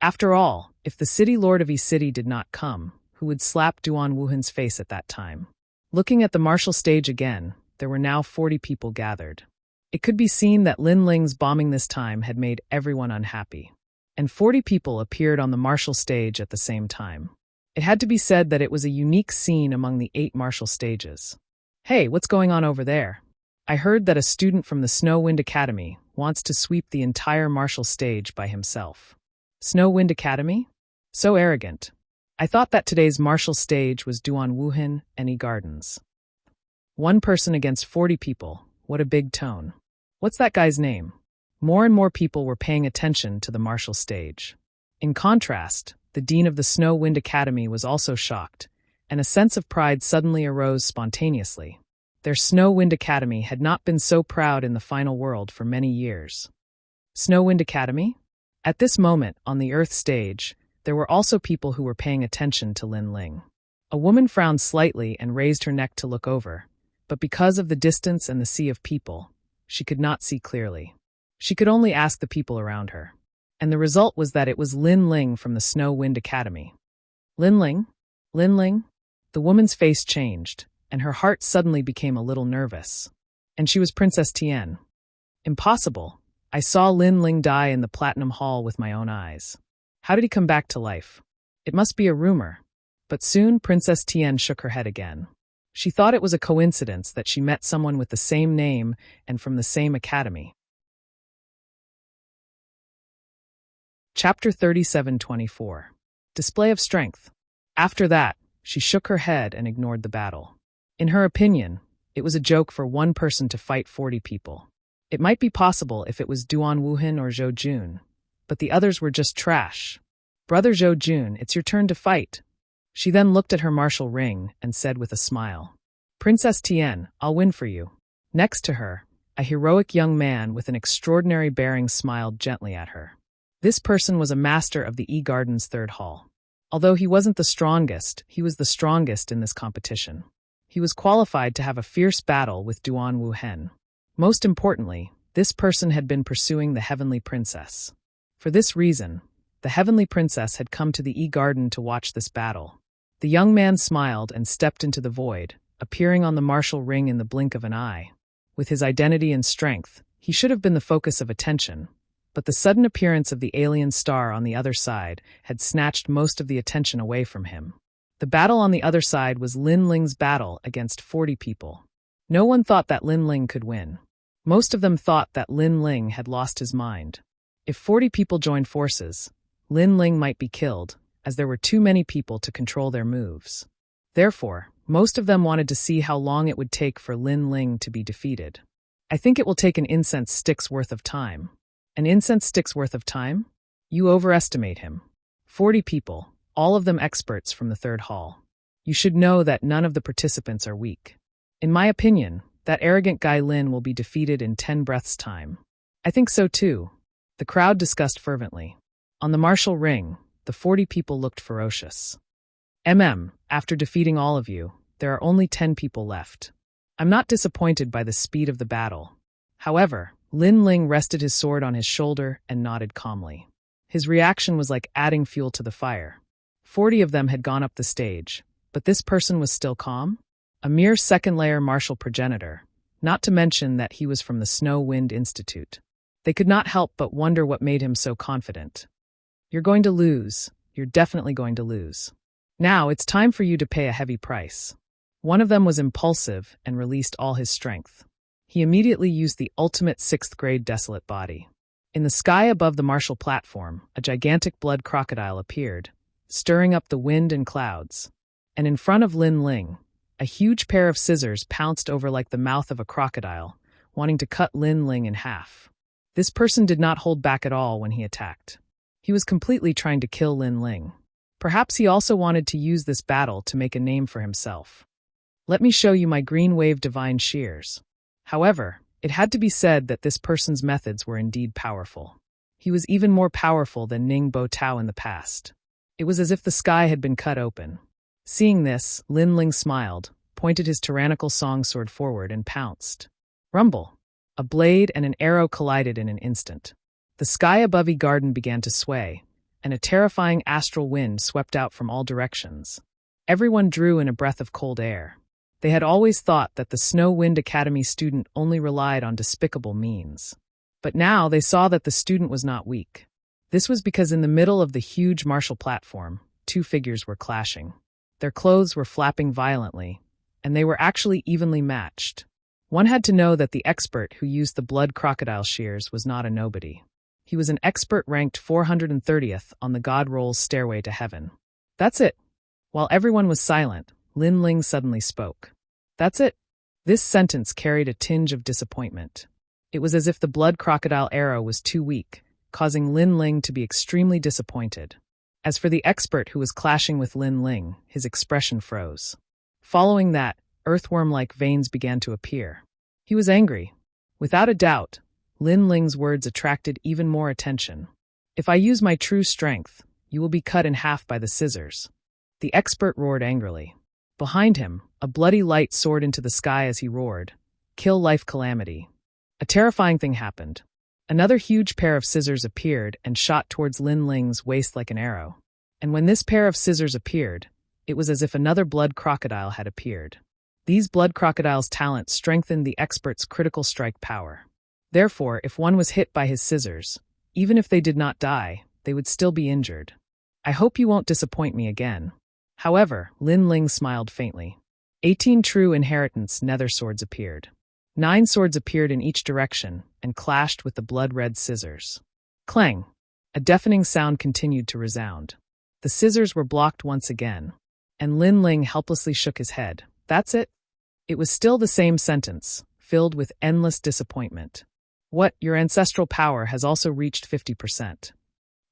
Speaker 1: After all, if the City Lord of E-City did not come, who would slap Duan Wuhan's face at that time? Looking at the martial stage again, there were now 40 people gathered. It could be seen that Lin Ling's bombing this time had made everyone unhappy. And 40 people appeared on the martial stage at the same time. It had to be said that it was a unique scene among the 8 martial stages. Hey, what's going on over there? I heard that a student from the Snow Wind Academy wants to sweep the entire martial stage by himself. Snow Wind Academy? So arrogant. I thought that today's martial stage was Duan Wuhan and E-Gardens. 1 person against 40 people. What a big tone. What's that guy's name? More and more people were paying attention to the martial stage. In contrast, the dean of the Snow Wind Academy was also shocked, and a sense of pride suddenly arose spontaneously. Their Snow Wind Academy had not been so proud in the final world for many years. Snow Wind Academy? At this moment, on the Earth stage, there were also people who were paying attention to Lin Ling. A woman frowned slightly and raised her neck to look over, but because of the distance and the sea of people, she could not see clearly. She could only ask the people around her. And the result was that it was Lin Ling from the Snow Wind Academy. Lin Ling? Lin Ling? The woman's face changed, and her heart suddenly became a little nervous. And she was Princess Tian. Impossible. I saw Lin Ling die in the Platinum Hall with my own eyes. How did he come back to life? It must be a rumor. But soon Princess Tian shook her head again. She thought it was a coincidence that she met someone with the same name and from the same academy. Chapter 37:24. Display of Strength. After that, she shook her head and ignored the battle. In her opinion, it was a joke for 1 person to fight 40 people. It might be possible if it was Duan Wuhan or Zhou Jun, but the others were just trash. Brother Zhou Jun, it's your turn to fight. She then looked at her martial ring and said with a smile, Princess Tian, I'll win for you. Next to her, a heroic young man with an extraordinary bearing smiled gently at her. This person was a master of the E-Garden's 3rd hall. Although he wasn't the strongest, he was the strongest in this competition. He was qualified to have a fierce battle with Duan Wuhan. Most importantly, this person had been pursuing the Heavenly Princess. For this reason, the Heavenly Princess had come to the E-Garden to watch this battle. The young man smiled and stepped into the void, appearing on the martial ring in the blink of an eye. With his identity and strength, he should have been the focus of attention. But the sudden appearance of the alien star on the other side had snatched most of the attention away from him. The battle on the other side was Lin Ling's battle against 40 people. No one thought that Lin Ling could win. Most of them thought that Lin Ling had lost his mind. If 40 people joined forces, Lin Ling might be killed, as there were too many people to control their moves. Therefore, most of them wanted to see how long it would take for Lin Ling to be defeated. I think it will take an incense stick's worth of time. An incense stick's worth of time? You overestimate him. 40 people, all of them experts from the 3rd hall. You should know that none of the participants are weak. In my opinion, that arrogant guy Lin will be defeated in 10 breaths' time. I think so too. The crowd discussed fervently. On the martial ring, the 40 people looked ferocious. After defeating all of you, there are only 10 people left. I'm not disappointed by the speed of the battle. However, Lin Ling rested his sword on his shoulder and nodded calmly. His reaction was like adding fuel to the fire. 40 of them had gone up the stage, but this person was still calm? a mere second-layer martial progenitor, not to mention that he was from the Snow Wind Institute. They could not help but wonder what made him so confident. You're going to lose. You're definitely going to lose. Now it's time for you to pay a heavy price. One of them was impulsive and released all his strength. He immediately used the ultimate sixth-grade desolate body. In the sky above the martial platform, a gigantic blood crocodile appeared, stirring up the wind and clouds. And in front of Lin Ling, a huge pair of scissors pounced over like the mouth of a crocodile, wanting to cut Lin Ling in half. This person did not hold back at all when he attacked. He was completely trying to kill Lin Ling. Perhaps he also wanted to use this battle to make a name for himself. Let me show you my green wave divine shears. However, it had to be said that this person's methods were indeed powerful. He was even more powerful than Ning Bo Tao in the past. It was as if the sky had been cut open. Seeing this, Lin Ling smiled, pointed his tyrannical song sword forward and pounced. Rumble! A blade and an arrow collided in an instant. The sky above the garden began to sway, and a terrifying astral wind swept out from all directions. Everyone drew in a breath of cold air. They had always thought that the Snow Wind Academy student only relied on despicable means. But now they saw that the student was not weak. This was because in the middle of the huge martial platform, two figures were clashing. Their clothes were flapping violently, and they were actually evenly matched. One had to know that the expert who used the blood crocodile shears was not a nobody. He was an expert ranked 430th on the God Roll's stairway to heaven. That's it. While everyone was silent, Lin Ling suddenly spoke. That's it. This sentence carried a tinge of disappointment. It was as if the blood crocodile arrow was too weak, causing Lin Ling to be extremely disappointed. As for the expert who was clashing with Lin Ling, his expression froze. Following that, earthworm-like veins began to appear. He was angry. Without a doubt, Lin Ling's words attracted even more attention. If I use my true strength, you will be cut in half by the scissors. The expert roared angrily. Behind him, a bloody light soared into the sky as he roared. Kill life calamity. A terrifying thing happened. Another huge pair of scissors appeared and shot towards Lin Ling's waist like an arrow. And when this pair of scissors appeared, it was as if another blood crocodile had appeared. These blood crocodiles' talent strengthened the expert's critical strike power. Therefore, if one was hit by his scissors, even if they did not die, they would still be injured. I hope you won't disappoint me again. However, Lin Ling smiled faintly. 18 true inheritance nether swords appeared. 9 swords appeared in each direction and clashed with the blood-red scissors. Clang! A deafening sound continued to resound. The scissors were blocked once again, and Lin Ling helplessly shook his head. That's it? It was still the same sentence, filled with endless disappointment. What, your ancestral power has also reached 50%.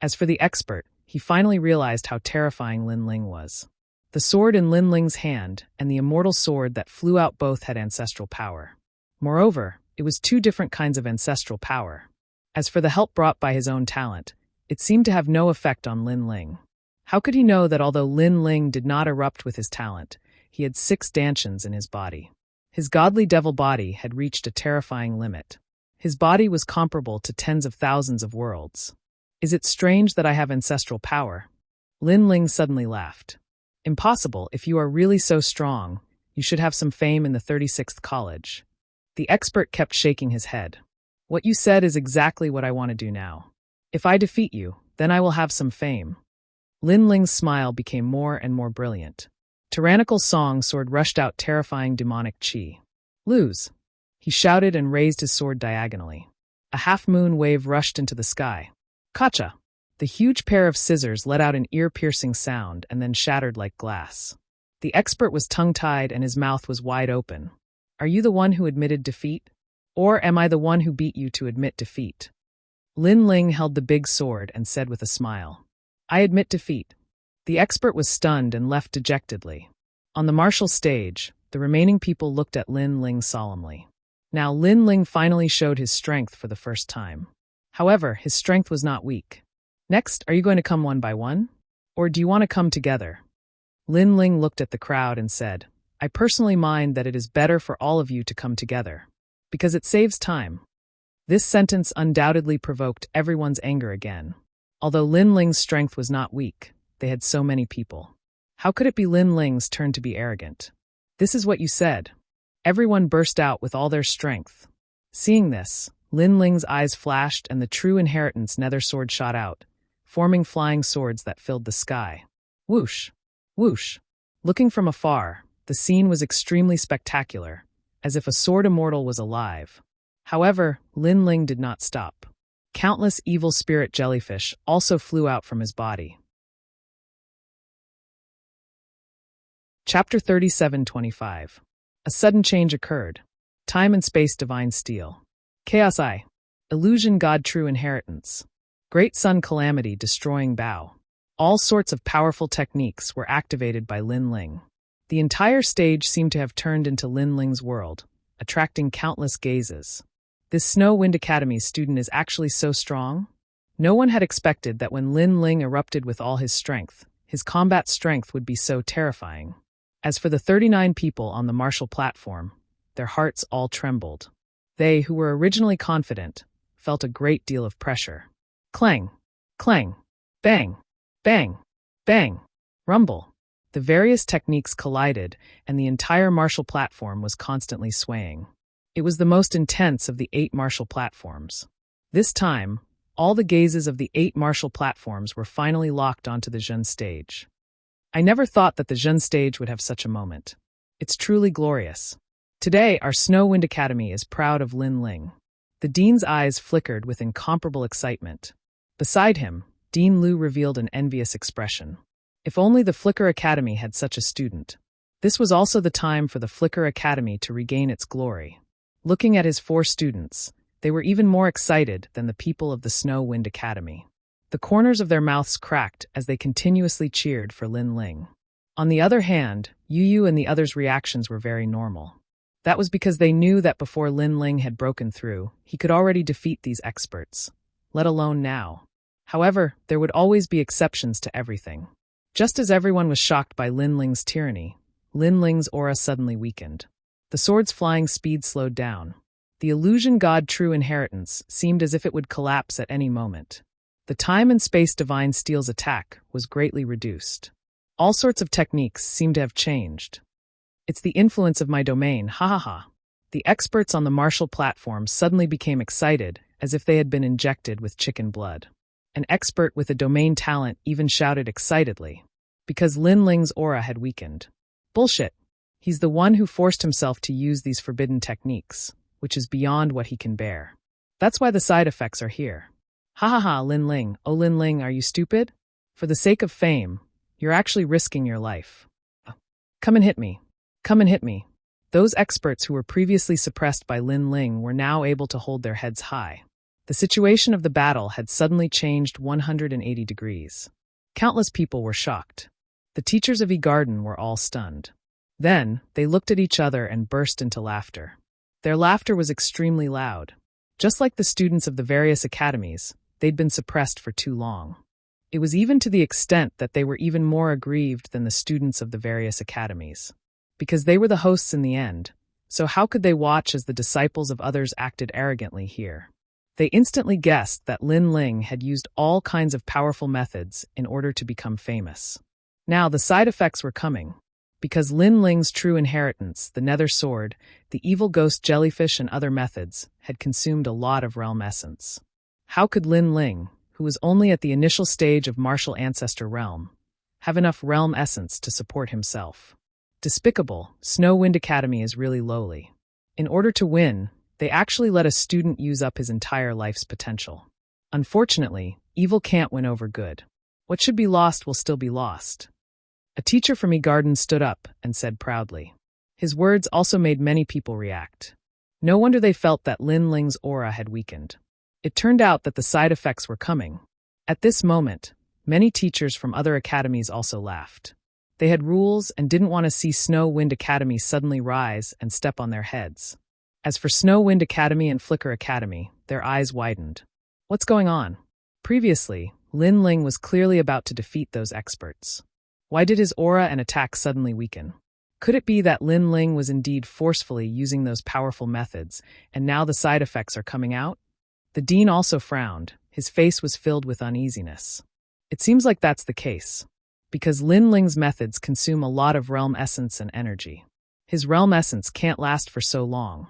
Speaker 1: As for the expert, he finally realized how terrifying Lin Ling was. The sword in Lin Ling's hand and the immortal sword that flew out both had ancestral power. Moreover, it was 2 different kinds of ancestral power. As for the help brought by his own talent, it seemed to have no effect on Lin Ling. How could he know that although Lin Ling did not erupt with his talent, he had 6 dantians in his body? His godly devil body had reached a terrifying limit. His body was comparable to tens of thousands of worlds. Is it strange that I have ancestral power? Lin Ling suddenly laughed. Impossible. If you are really so strong, you should have some fame in the 36th college. The expert kept shaking his head. What you said is exactly what I want to do now. If I defeat you, then I will have some fame. Lin Ling's smile became more and more brilliant. Tyrannical song sword rushed out terrifying demonic chi. Lose! He shouted and raised his sword diagonally. A half-moon wave rushed into the sky. Kacha! The huge pair of scissors let out an ear-piercing sound and then shattered like glass. The expert was tongue-tied and his mouth was wide open. Are you the one who admitted defeat? Or am I the one who beat you to admit defeat? Lin Ling held the big sword and said with a smile. I admit defeat. The expert was stunned and left dejectedly. On the martial stage, the remaining people looked at Lin Ling solemnly. Now Lin Ling finally showed his strength for the first time. However, his strength was not weak. Next, are you going to come one by one? Or do you want to come together? Lin Ling looked at the crowd and said, I personally mind that it is better for all of you to come together, because it saves time. This sentence undoubtedly provoked everyone's anger again. Although Lin Ling's strength was not weak, they had so many people. How could it be Lin Ling's turn to be arrogant? This is what you said. Everyone burst out with all their strength. Seeing this, Lin Ling's eyes flashed and the true inheritance nether sword shot out, forming flying swords that filled the sky. Whoosh! Whoosh! Looking from afar, the scene was extremely spectacular, as if a sword immortal was alive. However, Lin Ling did not stop. Countless evil spirit jellyfish also flew out from his body. Chapter 37:25. A sudden change occurred. Time and space divine steel. Chaos I. Illusion God true inheritance. Great sun calamity destroying bow. All sorts of powerful techniques were activated by Lin Ling. The entire stage seemed to have turned into Lin Ling's world, attracting countless gazes. This Snow Wind Academy's student is actually so strong? No one had expected that when Lin Ling erupted with all his strength, his combat strength would be so terrifying. As for the 39 people on the martial platform, their hearts all trembled. They, who were originally confident, felt a great deal of pressure. Clang! Clang! Bang! Bang! Bang! Rumble! The various techniques collided, and the entire martial platform was constantly swaying. It was the most intense of the 8 martial platforms. This time, all the gazes of the 8 martial platforms were finally locked onto the Zhen stage. I never thought that the Zhen stage would have such a moment. It's truly glorious. Today, our Snow Wind Academy is proud of Lin Ling. The dean's eyes flickered with incomparable excitement. Beside him, Dean Liu revealed an envious expression. If only the Flicker Academy had such a student. This was also the time for the Flicker Academy to regain its glory. Looking at his 4 students, they were even more excited than the people of the Snow Wind Academy. The corners of their mouths cracked as they continuously cheered for Lin Ling. On the other hand, Yu and the others' reactions were very normal. That was because they knew that before Lin Ling had broken through, he could already defeat these experts, let alone now. However, there would always be exceptions to everything. Just as everyone was shocked by Lin Ling's tyranny, Lin Ling's aura suddenly weakened. The sword's flying speed slowed down. The illusion god true inheritance seemed as if it would collapse at any moment. The time and space divine steel's attack was greatly reduced. All sorts of techniques seemed to have changed. It's the influence of my domain, ha ha ha. The experts on the martial platform suddenly became excited, as if they had been injected with chicken blood. An expert with a domain talent even shouted excitedly, because Lin Ling's aura had weakened. Bullshit. He's the one who forced himself to use these forbidden techniques, which is beyond what he can bear. That's why the side effects are here. Ha ha ha, Lin Ling. Oh, Lin Ling, are you stupid? For the sake of fame, you're actually risking your life. Come and hit me. Come and hit me. Those experts who were previously suppressed by Lin Ling were now able to hold their heads high. The situation of the battle had suddenly changed 180 degrees. Countless people were shocked. The teachers of E-Garden were all stunned. Then, they looked at each other and burst into laughter. Their laughter was extremely loud. Just like the students of the various academies, they'd been suppressed for too long. It was even to the extent that they were even more aggrieved than the students of the various academies. Because they were the hosts in the end, so how could they watch as the disciples of others acted arrogantly here? They instantly guessed that Lin Ling had used all kinds of powerful methods in order to become famous. Now the side effects were coming. Because Lin Ling's true inheritance, the nether sword, the evil ghost jellyfish and other methods, had consumed a lot of realm essence. How could Lin Ling, who was only at the initial stage of martial ancestor realm, have enough realm essence to support himself? Despicable, Snow Wind Academy is really lowly. In order to win, they actually let a student use up his entire life's potential. Unfortunately, evil can't win over good. What should be lost will still be lost. A teacher from E-Garden stood up and said proudly. His words also made many people react. No wonder they felt that Lin Ling's aura had weakened. It turned out that the side effects were coming. At this moment, many teachers from other academies also laughed. They had rules and didn't want to see Snow Wind Academy suddenly rise and step on their heads. As for Snow Wind Academy and Flicker Academy, their eyes widened. What's going on? Previously, Lin Ling was clearly about to defeat those experts. Why did his aura and attack suddenly weaken? Could it be that Lin Ling was indeed forcefully using those powerful methods, and now the side effects are coming out? The dean also frowned. His face was filled with uneasiness. It seems like that's the case, because Lin Ling's methods consume a lot of realm essence and energy. His realm essence can't last for so long.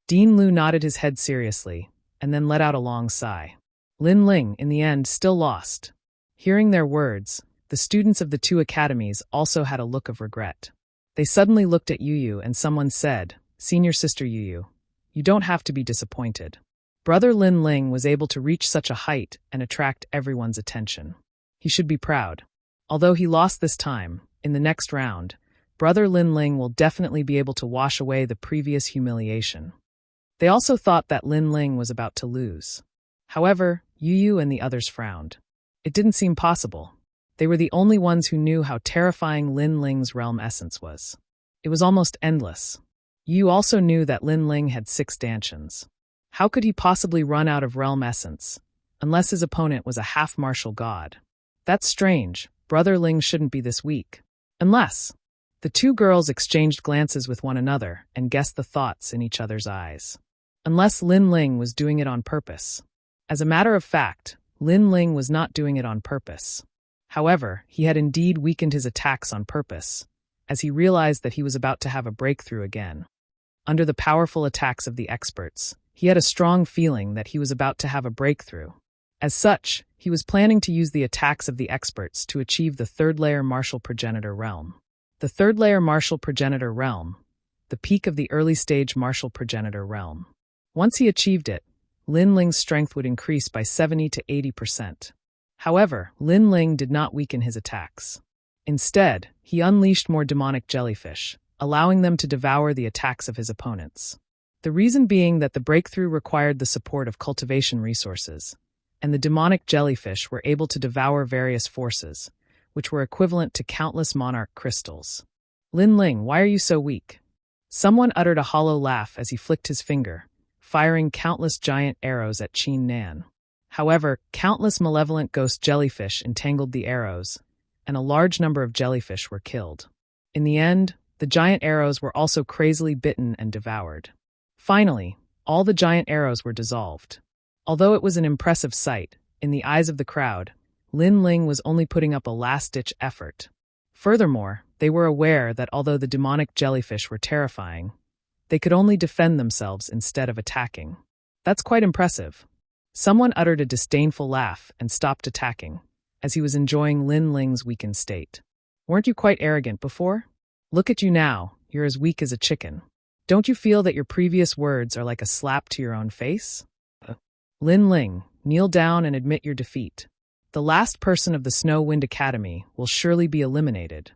Speaker 1: Dean Lu nodded his head seriously, and then let out a long sigh. Lin Ling, in the end, still lost. Hearing their words, the students of the two academies also had a look of regret. They suddenly looked at Yu Yu and someone said, "Senior sister Yu Yu, you don't have to be disappointed. Brother Lin Ling was able to reach such a height and attract everyone's attention. He should be proud. Although he lost this time, in the next round, Brother Lin Ling will definitely be able to wash away the previous humiliation." They also thought that Lin Ling was about to lose. However, Yu Yu and the others frowned. It didn't seem possible. They were the only ones who knew how terrifying Lin Ling's realm essence was. It was almost endless. Yu Yu also knew that Lin Ling had 6 stanchions. How could he possibly run out of realm essence, unless his opponent was a half-martial god? That's strange. Brother Ling shouldn't be this weak. Unless... The two girls exchanged glances with one another and guessed the thoughts in each other's eyes. Unless Lin Ling was doing it on purpose. As a matter of fact, Lin Ling was not doing it on purpose. However, he had indeed weakened his attacks on purpose, as he realized that he was about to have a breakthrough again. Under the powerful attacks of the experts, he had a strong feeling that he was about to have a breakthrough. As such, he was planning to use the attacks of the experts to achieve the third-layer martial progenitor realm. The third-layer martial progenitor realm, the peak of the early-stage martial progenitor realm. Once he achieved it, Lin Ling's strength would increase by 70 to 80%. However, Lin Ling did not weaken his attacks. Instead, he unleashed more demonic jellyfish, allowing them to devour the attacks of his opponents. The reason being that the breakthrough required the support of cultivation resources, and the demonic jellyfish were able to devour various forces, which were equivalent to countless monarch crystals. "Lin Ling, why are you so weak?" Someone uttered a hollow laugh as he flicked his finger, firing countless giant arrows at Qin Nan. However, countless malevolent ghost jellyfish entangled the arrows, and a large number of jellyfish were killed. In the end, the giant arrows were also crazily bitten and devoured. Finally, all the giant arrows were dissolved. Although it was an impressive sight, in the eyes of the crowd, Lin Ling was only putting up a last-ditch effort. Furthermore, they were aware that although the demonic jellyfish were terrifying, they could only defend themselves instead of attacking. That's quite impressive. Someone uttered a disdainful laugh and stopped attacking, as he was enjoying Lin Ling's weakened state. "Weren't you quite arrogant before? Look at you now, you're as weak as a chicken. Don't you feel that your previous words are like a slap to your own face?" Lin Ling, kneel down and admit your defeat. The last person of the Snow Wind Academy will surely be eliminated.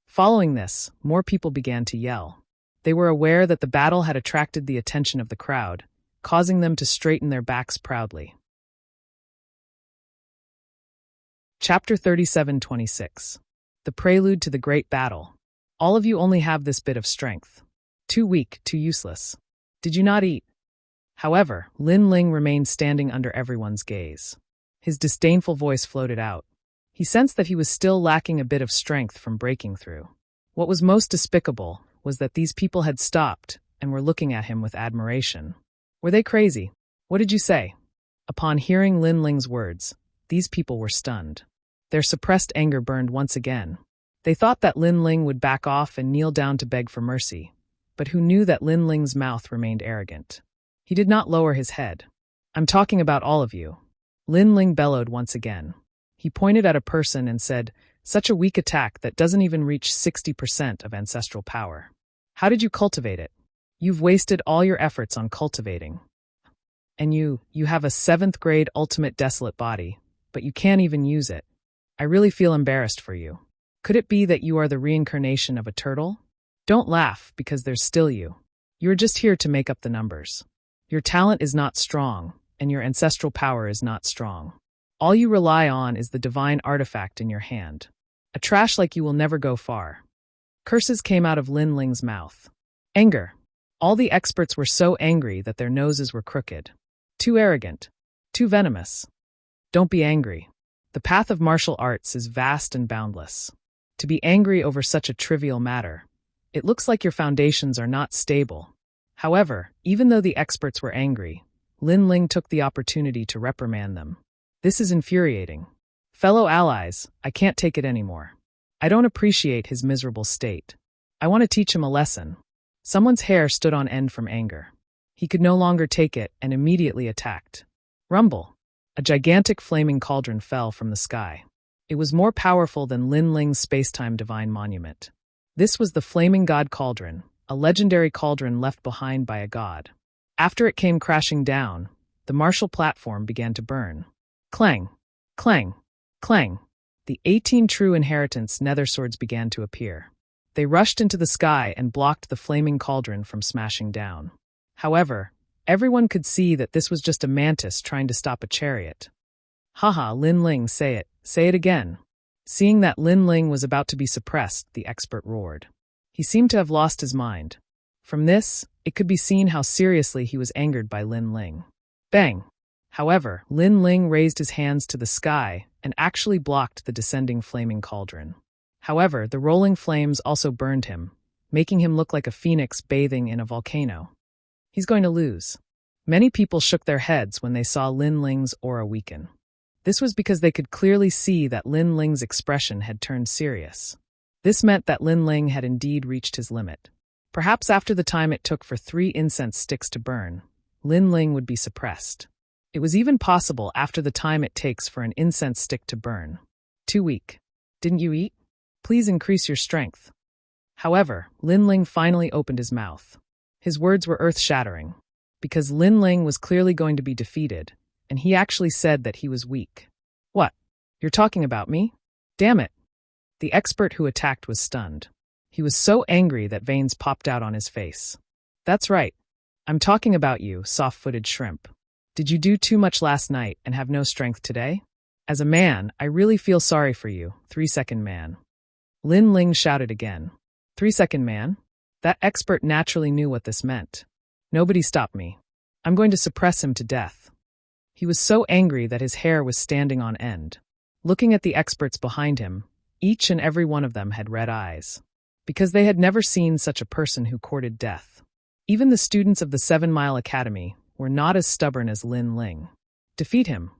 Speaker 1: Following this, more people began to yell. They were aware that the battle had attracted the attention of the crowd, causing them to straighten their backs proudly. Chapter 37-26. The Prelude to the Great Battle. All of you only have this bit of strength. Too weak, too useless. Did you not eat? However, Lin Ling remained standing under everyone's gaze. His disdainful voice floated out. He sensed that he was still lacking a bit of strength from breaking through. What was most despicable was that these people had stopped and were looking at him with admiration. Were they crazy? What did you say? Upon hearing Lin Ling's words, these people were stunned. Their suppressed anger burned once again. They thought that Lin Ling would back off and kneel down to beg for mercy, but who knew that Lin Ling's mouth remained arrogant. He did not lower his head. "I'm talking about all of you." Lin Ling bellowed once again. He pointed at a person and said, "Such a weak attack that doesn't even reach 60% of ancestral power. How did you cultivate it? You've wasted all your efforts on cultivating. And you have a 7th grade ultimate desolate body, but you can't even use it. I really feel embarrassed for you. Could it be that you are the reincarnation of a turtle? Don't laugh, because there's still you. You're just here to make up the numbers. Your talent is not strong, and your ancestral power is not strong. All you rely on is the divine artifact in your hand. A trash like you will never go far." Curses came out of Lin Ling's mouth. Anger. All the experts were so angry that their noses were crooked. Too arrogant. Too venomous. Don't be angry. The path of martial arts is vast and boundless. To be angry over such a trivial matter. It looks like your foundations are not stable. However, even though the experts were angry, Lin Ling took the opportunity to reprimand them. "This is infuriating. Fellow allies, I can't take it anymore. I don't appreciate his miserable state. I want to teach him a lesson. Someone's hair stood on end from anger. He could no longer take it and immediately attacked. Rumble. A gigantic flaming cauldron fell from the sky. It was more powerful than Lin Ling's spacetime divine monument. This was the Flaming God Cauldron, a legendary cauldron left behind by a god. After it came crashing down, the martial platform began to burn. Clang, clang, clang. The 18 true inheritance nether swords began to appear. They rushed into the sky and blocked the flaming cauldron from smashing down. However, everyone could see that this was just a mantis trying to stop a chariot. Haha, Lin Ling, say it again. Seeing that Lin Ling was about to be suppressed, the expert roared. He seemed to have lost his mind. From this, it could be seen how seriously he was angered by Lin Ling. Bang! However, Lin Ling raised his hands to the sky and actually blocked the descending flaming cauldron. However, the rolling flames also burned him, making him look like a phoenix bathing in a volcano. He's going to lose. Many people shook their heads when they saw Lin Ling's aura weaken. This was because they could clearly see that Lin Ling's expression had turned serious. This meant that Lin Ling had indeed reached his limit. Perhaps after the time it took for 3 incense sticks to burn, Lin Ling would be suppressed. It was even possible after the time it takes for an incense stick to burn. Too weak. Didn't you eat? Please increase your strength. However, Lin Ling finally opened his mouth. His words were earth-shattering, because Lin Ling was clearly going to be defeated, and he actually said that he was weak. What? You're talking about me? Damn it. The expert who attacked was stunned. He was so angry that veins popped out on his face. That's right. I'm talking about you, soft-footed shrimp. Did you do too much last night and have no strength today? As a man, I really feel sorry for you, 3-second man. Lin Ling shouted again. 3-second man? That expert naturally knew what this meant. Nobody stopped me. I'm going to suppress him to death. He was so angry that his hair was standing on end. Looking at the experts behind him, each and every one of them had red eyes, because they had never seen such a person who courted death. Even the students of the 7 Mile Academy were not as stubborn as Lin Ling. Defeat him.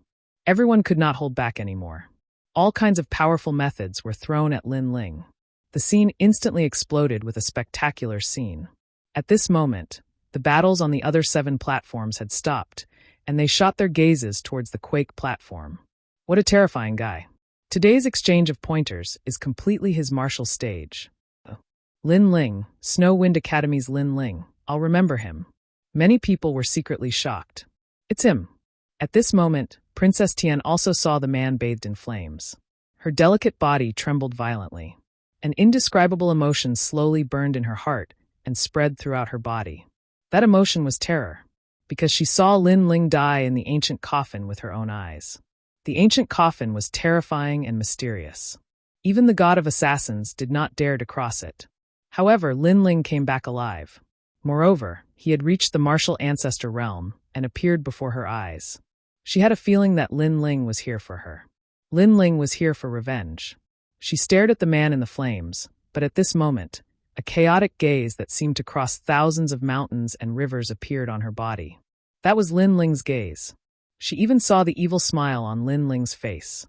Speaker 1: Everyone could not hold back anymore. All kinds of powerful methods were thrown at Lin Ling. The scene instantly exploded with a spectacular scene. At this moment, the battles on the other 7 platforms had stopped, and they shot their gazes towards the Quake platform. What a terrifying guy. Today's exchange of pointers is completely his martial stage. Lin Ling, Snow Wind Academy's Lin Ling. I'll remember him. Many people were secretly shocked. It's him. At this moment, Princess Tian also saw the man bathed in flames. Her delicate body trembled violently. An indescribable emotion slowly burned in her heart and spread throughout her body. That emotion was terror, because she saw Lin Ling die in the ancient coffin with her own eyes. The ancient coffin was terrifying and mysterious. Even the god of assassins did not dare to cross it. However, Lin Ling came back alive. Moreover, he had reached the martial ancestor realm and appeared before her eyes. She had a feeling that Lin Ling was here for her. Lin Ling was here for revenge. She stared at the man in the flames, but at this moment, a chaotic gaze that seemed to cross thousands of mountains and rivers appeared on her body. That was Lin Ling's gaze. She even saw the evil smile on Lin Ling's face.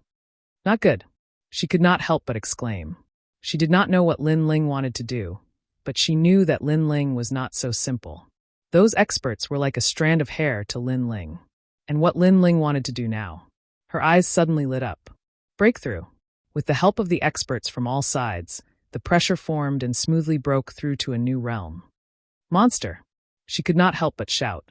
Speaker 1: Not good. She could not help but exclaim. She did not know what Lin Ling wanted to do, but she knew that Lin Ling was not so simple. Those experts were like a strand of hair to Lin Ling. And what Lin Ling wanted to do now? Her eyes suddenly lit up. Breakthrough. With the help of the experts from all sides, the pressure formed and smoothly broke through to a new realm. Monster! She could not help but shout.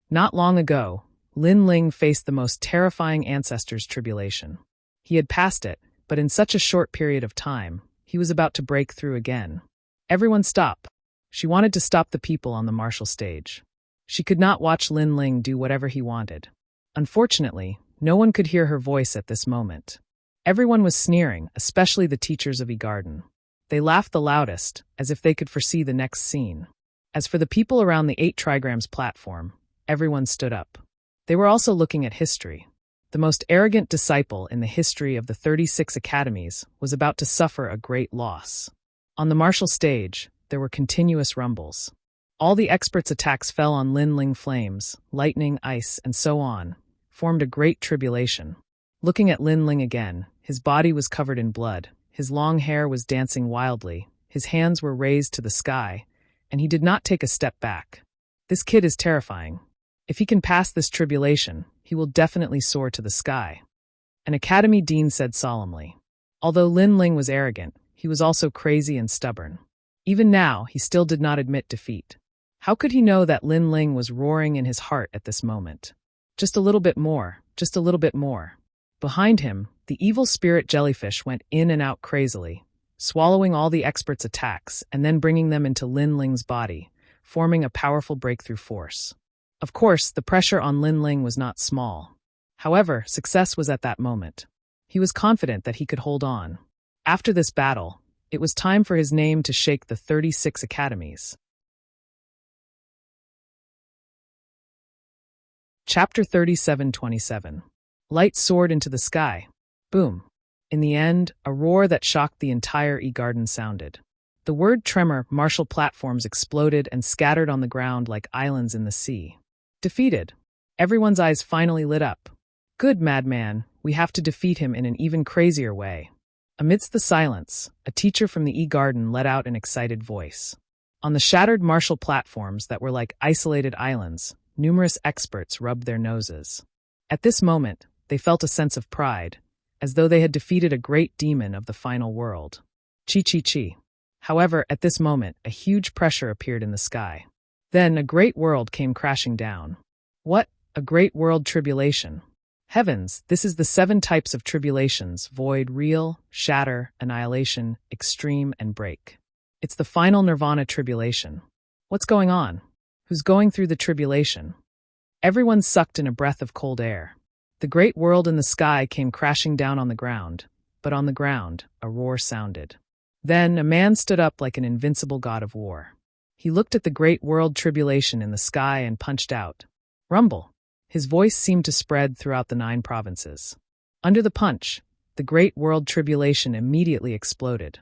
Speaker 1: Not long ago, Lin Ling faced the most terrifying ancestor's tribulation. He had passed it, but in such a short period of time, he was about to break through again. Everyone stop. She wanted to stop the people on the martial stage. She could not watch Lin Ling do whatever he wanted. Unfortunately, no one could hear her voice at this moment. Everyone was sneering, especially the teachers of E-Garden. They laughed the loudest, as if they could foresee the next scene. As for the people around the 8 trigrams platform, everyone stood up. They were also looking at history. The most arrogant disciple in the history of the 36 academies was about to suffer a great loss. On the martial stage, there were continuous rumbles. All the experts' attacks fell on Lin Ling flames, lightning, ice, and so on, formed a great tribulation. Looking at Lin Ling again, his body was covered in blood, his long hair was dancing wildly, his hands were raised to the sky, and he did not take a step back. This kid is terrifying. If he can pass this tribulation, he will definitely soar to the sky. An academy dean said solemnly. Although Lin Ling was arrogant, he was also crazy and stubborn. Even now, he still did not admit defeat. How could he know that Lin Ling was roaring in his heart at this moment? Just a little bit more, just a little bit more. Behind him, the evil spirit jellyfish went in and out crazily, swallowing all the experts' attacks and then bringing them into Lin Ling's body, forming a powerful breakthrough force. Of course, the pressure on Lin Ling was not small. However, success was at that moment. He was confident that he could hold on. After this battle, it was time for his name to shake the 36 academies. Chapter 37:27. Light soared into the sky. Boom. In the end, a roar that shocked the entire E-Garden sounded. The word tremor Marshall platforms exploded and scattered on the ground like islands in the sea. Defeated. Everyone's eyes finally lit up. Good, madman, we have to defeat him in an even crazier way. Amidst the silence, a teacher from the E-Garden let out an excited voice. On the shattered Marshall platforms that were like isolated islands, numerous experts rubbed their noses. At this moment, they felt a sense of pride, as though they had defeated a great demon of the final world. Chi. However, at this moment, a huge pressure appeared in the sky. Then a great world came crashing down. What? A great world tribulation. Heavens, this is the 7 types of tribulations: void, real, shatter, annihilation, extreme, and break. It's the final nirvana tribulation. What's going on? Who's going through the tribulation? Everyone sucked in a breath of cold air. The great world in the sky came crashing down on the ground, but on the ground, a roar sounded. Then a man stood up like an invincible god of war. He looked at the great world tribulation in the sky and punched out. Rumble. His voice seemed to spread throughout the 9 provinces. Under the punch, the great world tribulation immediately exploded.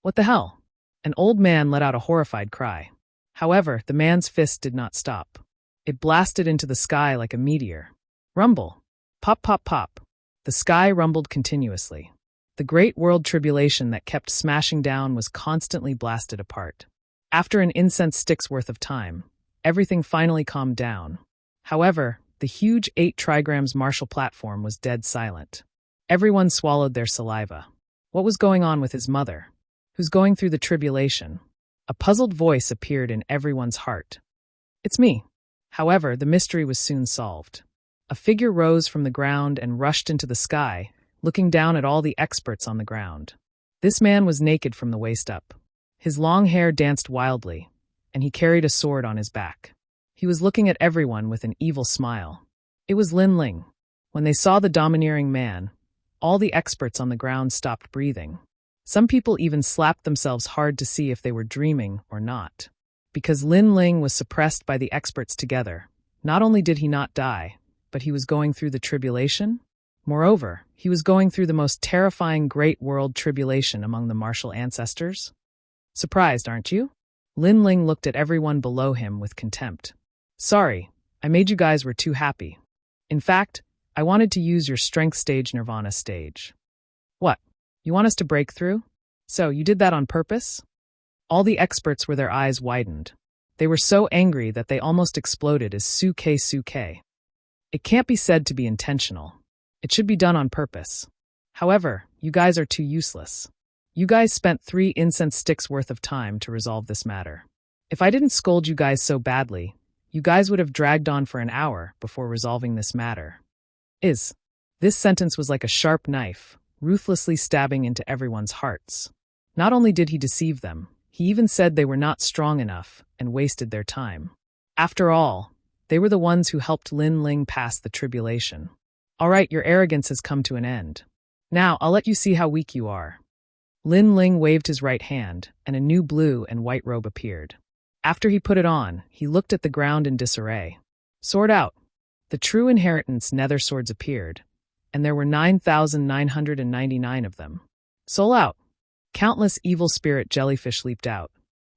Speaker 1: What the hell? An old man let out a horrified cry. However, the man's fist did not stop. It blasted into the sky like a meteor. Rumble. Pop, pop, pop. The sky rumbled continuously. The great world tribulation that kept smashing down was constantly blasted apart. After an incense stick's worth of time, everything finally calmed down. However, the huge 8 trigrams Marshall platform was dead silent. Everyone swallowed their saliva. What was going on with his mother? Who's going through the tribulation? A puzzled voice appeared in everyone's heart. It's me. However, the mystery was soon solved. A figure rose from the ground and rushed into the sky, looking down at all the experts on the ground. This man was naked from the waist up. His long hair danced wildly, and he carried a sword on his back. He was looking at everyone with an evil smile. It was Lin Ling. When they saw the domineering man, all the experts on the ground stopped breathing. Some people even slapped themselves hard to see if they were dreaming or not. Because Lin Ling was suppressed by the experts together, not only did he not die, but he was going through the tribulation. Moreover, he was going through the most terrifying great world tribulation among the Marshall ancestors. Surprised, aren't you? Lin Ling looked at everyone below him with contempt. Sorry, I made you guys were too happy. In fact, I wanted to use your strength stage nirvana stage. What? You want us to break through? So, you did that on purpose? All the experts were their eyes widened. They were so angry that they almost exploded as suke. It can't be said to be intentional. It should be done on purpose. However, you guys are too useless. You guys spent 3 incense sticks worth of time to resolve this matter. If I didn't scold you guys so badly, you guys would have dragged on for an hour before resolving this matter. This sentence was like a sharp knife, ruthlessly stabbing into everyone's hearts. Not only did he deceive them, he even said they were not strong enough and wasted their time. After all, they were the ones who helped Lin Ling pass the tribulation. All right, your arrogance has come to an end. Now, I'll let you see how weak you are. Lin Ling waved his right hand, and a new blue and white robe appeared. After he put it on, he looked at the ground in disarray. Sword out. The true inheritance nether swords appeared, and there were 9,999 of them. Soul out. Countless evil spirit jellyfish leaped out.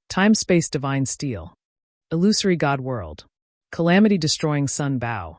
Speaker 1: Time-space divine steel. Illusory god world. Calamity-destroying sun bow.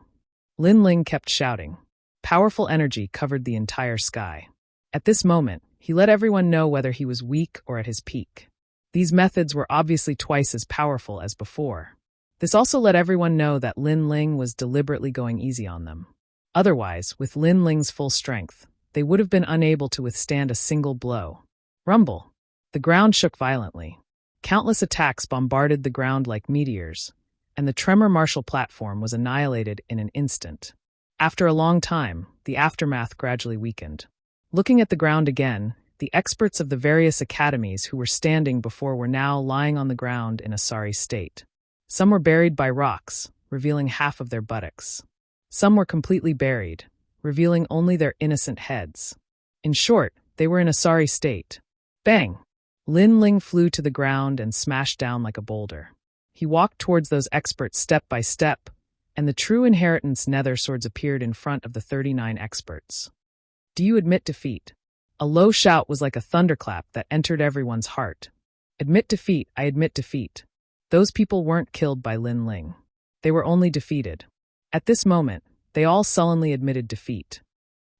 Speaker 1: Lin Ling kept shouting. Powerful energy covered the entire sky. At this moment, he let everyone know whether he was weak or at his peak. These methods were obviously twice as powerful as before. This also let everyone know that Lin Ling was deliberately going easy on them. Otherwise, with Lin Ling's full strength, they would have been unable to withstand a single blow. Rumble. The ground shook violently. Countless attacks bombarded the ground like meteors, and the tremor Marshall platform was annihilated in an instant. After a long time, the aftermath gradually weakened. Looking at the ground again, the experts of the various academies who were standing before were now lying on the ground in a sorry state. Some were buried by rocks, revealing half of their buttocks. Some were completely buried, revealing only their innocent heads. In short, they were in a sorry state. Bang! Lin Ling flew to the ground and smashed down like a boulder. He walked towards those experts step by step, and the true inheritance nether swords appeared in front of the 39 experts. Do you admit defeat? A low shout was like a thunderclap that entered everyone's heart. Admit defeat, I admit defeat. Those people weren't killed by Lin Ling. They were only defeated. At this moment, they all sullenly admitted defeat.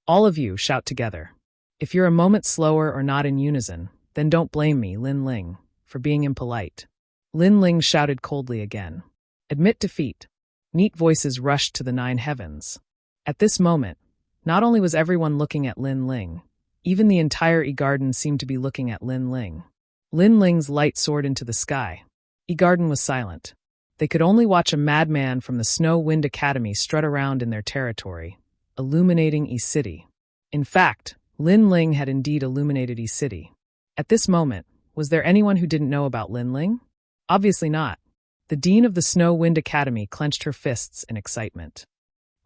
Speaker 1: All of you shout together. If you're a moment slower or not in unison, then don't blame me, Lin Ling, for being impolite. Lin Ling shouted coldly again. Admit defeat. Neat voices rushed to the 9 heavens. At this moment, not only was everyone looking at Lin Ling, even the entire E-Garden seemed to be looking at Lin Ling. Lin Ling's light soared into the sky. E-Garden was silent. They could only watch a madman from the Snow Wind Academy strut around in their territory, illuminating E-City. In fact, Lin Ling had indeed illuminated E-City. At this moment, was there anyone who didn't know about Lin Ling? Obviously not. The dean of the Snow Wind Academy clenched her fists in excitement.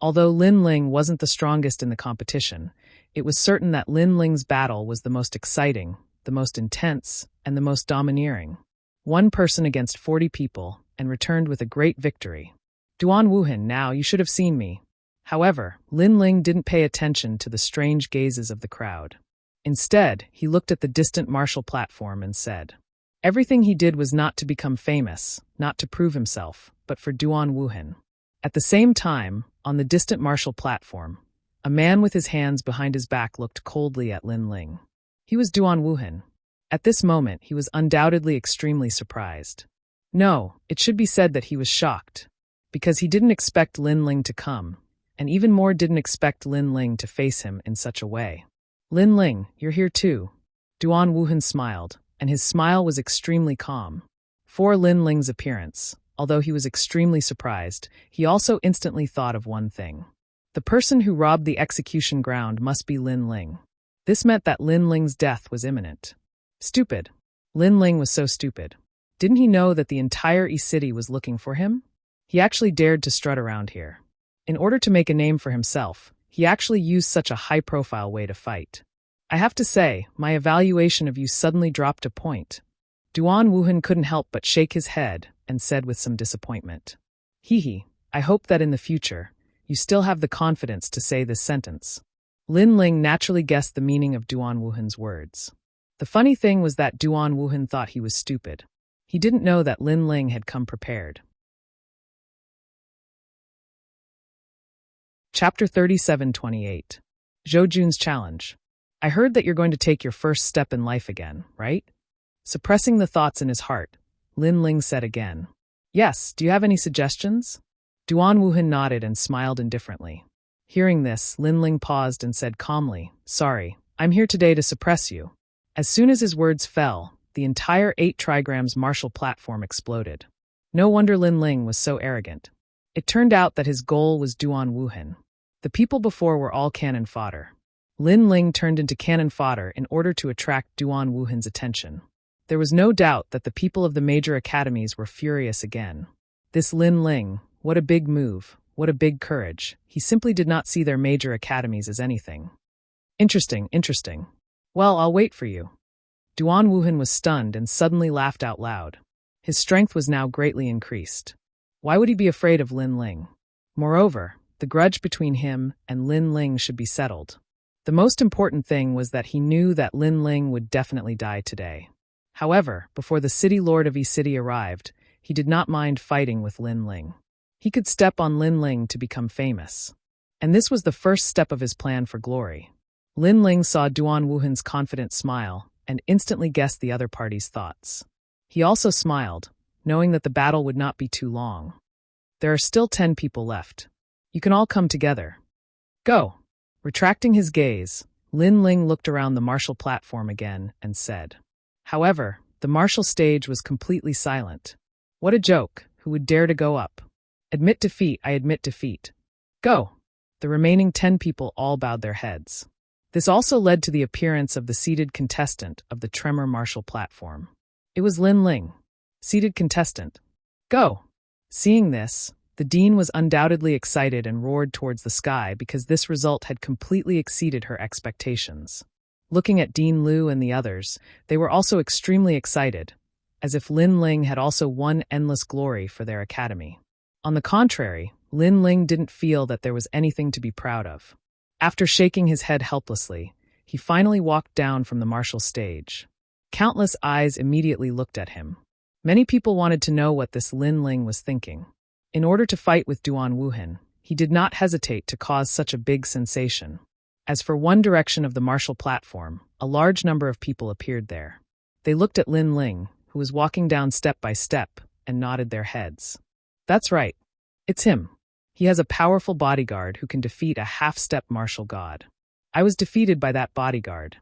Speaker 1: Although Lin Ling wasn't the strongest in the competition, it was certain that Lin Ling's battle was the most exciting, the most intense, and the most domineering. One person against 40 people, and returned with a great victory. Duan Wuhan, now you should have seen me. However, Lin Ling didn't pay attention to the strange gazes of the crowd. Instead, he looked at the distant Marshall platform and said, everything he did was not to become famous, not to prove himself, but for Duan Wuhan. At the same time, on the distant Marshall platform, a man with his hands behind his back looked coldly at Lin Ling. He was Duan Wuhan. At this moment, he was undoubtedly extremely surprised. No, it should be said that he was shocked, because he didn't expect Lin Ling to come, and even more didn't expect Lin Ling to face him in such a way. Lin Ling, you're here too. Duan Wuhan smiled, and his smile was extremely calm. For Lin Ling's appearance, although he was extremely surprised, he also instantly thought of one thing. The person who robbed the execution ground must be Lin Ling. This meant that Lin Ling's death was imminent. Stupid. Lin Ling was so stupid. Didn't he know that the entire E-City was looking for him? He actually dared to strut around here. In order to make a name for himself, he actually used such a high-profile way to fight. I have to say, my evaluation of you suddenly dropped a point. Duan Wuhan couldn't help but shake his head and said with some disappointment. Hee, I hope that in the future, you still have the confidence to say this sentence. Lin Ling naturally guessed the meaning of Duan Wuhan's words. The funny thing was that Duan Wuhan thought he was stupid. He didn't know that Lin Ling had come prepared. Chapter 37:28. Zhou Jun's Challenge. I heard that you're going to take your first step in life again, right? Suppressing the thoughts in his heart, Lin Ling said again. Yes, do you have any suggestions? Duan Wuhan nodded and smiled indifferently. Hearing this, Lin Ling paused and said calmly, sorry, I'm here today to suppress you. As soon as his words fell, the entire 8 trigrams Marshall platform exploded. No wonder Lin Ling was so arrogant. It turned out that his goal was Duan Wuhan. The people before were all cannon fodder. Lin Ling turned into cannon fodder in order to attract Duan Wuhan's attention. There was no doubt that the people of the major academies were furious again. This Lin Ling, what a big move, what a big courage. He simply did not see their major academies as anything. Interesting. Well, I'll wait for you. Duan Wuhan was stunned and suddenly laughed out loud. His strength was now greatly increased. Why would he be afraid of Lin Ling? Moreover, the grudge between him and Lin Ling should be settled. The most important thing was that he knew that Lin Ling would definitely die today. However, before the city lord of E-City arrived, he did not mind fighting with Lin Ling. He could step on Lin Ling to become famous. And this was the first step of his plan for glory. Lin Ling saw Duan Wuhan's confident smile and instantly guessed the other party's thoughts. He also smiled, knowing that the battle would not be too long. There are still 10 people left. You can all come together. Go. Retracting his gaze, Lin Ling looked around the martial platform again and said. However, the martial stage was completely silent. What a joke, who would dare to go up? Admit defeat, I admit defeat. Go. The remaining 10 people all bowed their heads. This also led to the appearance of the seated contestant of the Tremor martial platform. It was Lin Ling. Seated contestant. Go. Seeing this, the dean was undoubtedly excited and roared towards the sky because this result had completely exceeded her expectations. Looking at Dean Liu and the others, they were also extremely excited, as if Lin Ling had also won endless glory for their academy. On the contrary, Lin Ling didn't feel that there was anything to be proud of. After shaking his head helplessly, he finally walked down from the martial stage. Countless eyes immediately looked at him. Many people wanted to know what this Lin Ling was thinking. In order to fight with Duan Wuhan, he did not hesitate to cause such a big sensation. As for one direction of the martial platform, a large number of people appeared there. They looked at Lin Ling, who was walking down step by step, and nodded their heads. That's right. It's him. He has a powerful bodyguard who can defeat a half-step martial god. I was defeated by that bodyguard.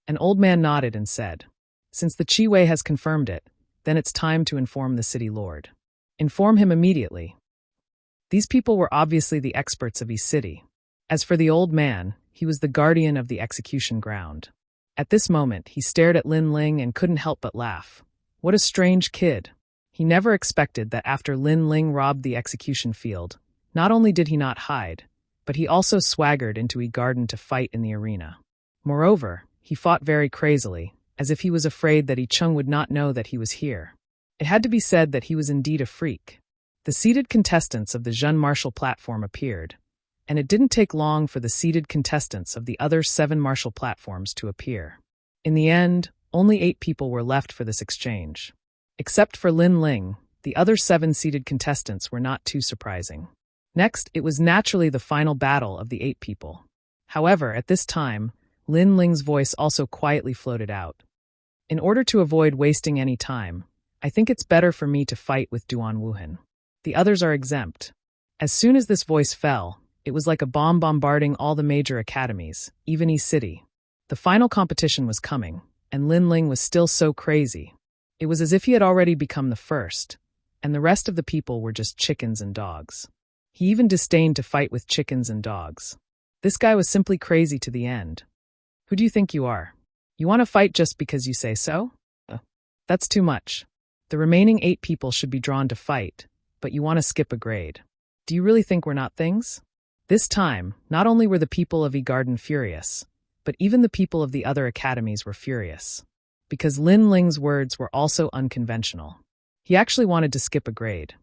Speaker 1: An old man nodded and said, Since the Chi Wei has confirmed it, then it's time to inform the city lord. Inform him immediately. These people were obviously the experts of each city. As for the old man, he was the guardian of the execution ground. At this moment, he stared at Lin Ling and couldn't help but laugh. What a strange kid. He never expected that after Lin Ling robbed the execution field, not only did he not hide, but he also swaggered into a garden to fight in the arena. Moreover, he fought very crazily, as if he was afraid that Yi Cheng would not know that he was here. It had to be said that he was indeed a freak. The seated contestants of the Zhen martial platform appeared, and it didn't take long for the seated contestants of the other 7 martial platforms to appear. In the end, only 8 people were left for this exchange. Except for Lin Ling, the other 7 seated contestants were not too surprising. Next, it was naturally the final battle of the 8 people. However, at this time, Lin Ling's voice also quietly floated out. In order to avoid wasting any time, I think it's better for me to fight with Duan Wuhan. The others are exempt. As soon as this voice fell, it was like a bomb bombarding all the major academies, even Yi City. The final competition was coming, and Lin Ling was still so crazy. It was as if he had already become the first, and the rest of the people were just chickens and dogs. He even disdained to fight with chickens and dogs. This guy was simply crazy to the end. Who do you think you are? You want to fight just because you say so? That's too much. The remaining 8 people should be drawn to fight, but you want to skip a grade. Do you really think we're not things? This time, not only were the people of Garden furious, but even the people of the other academies were furious. Because Lin Ling's words were also unconventional. He actually wanted to skip a grade.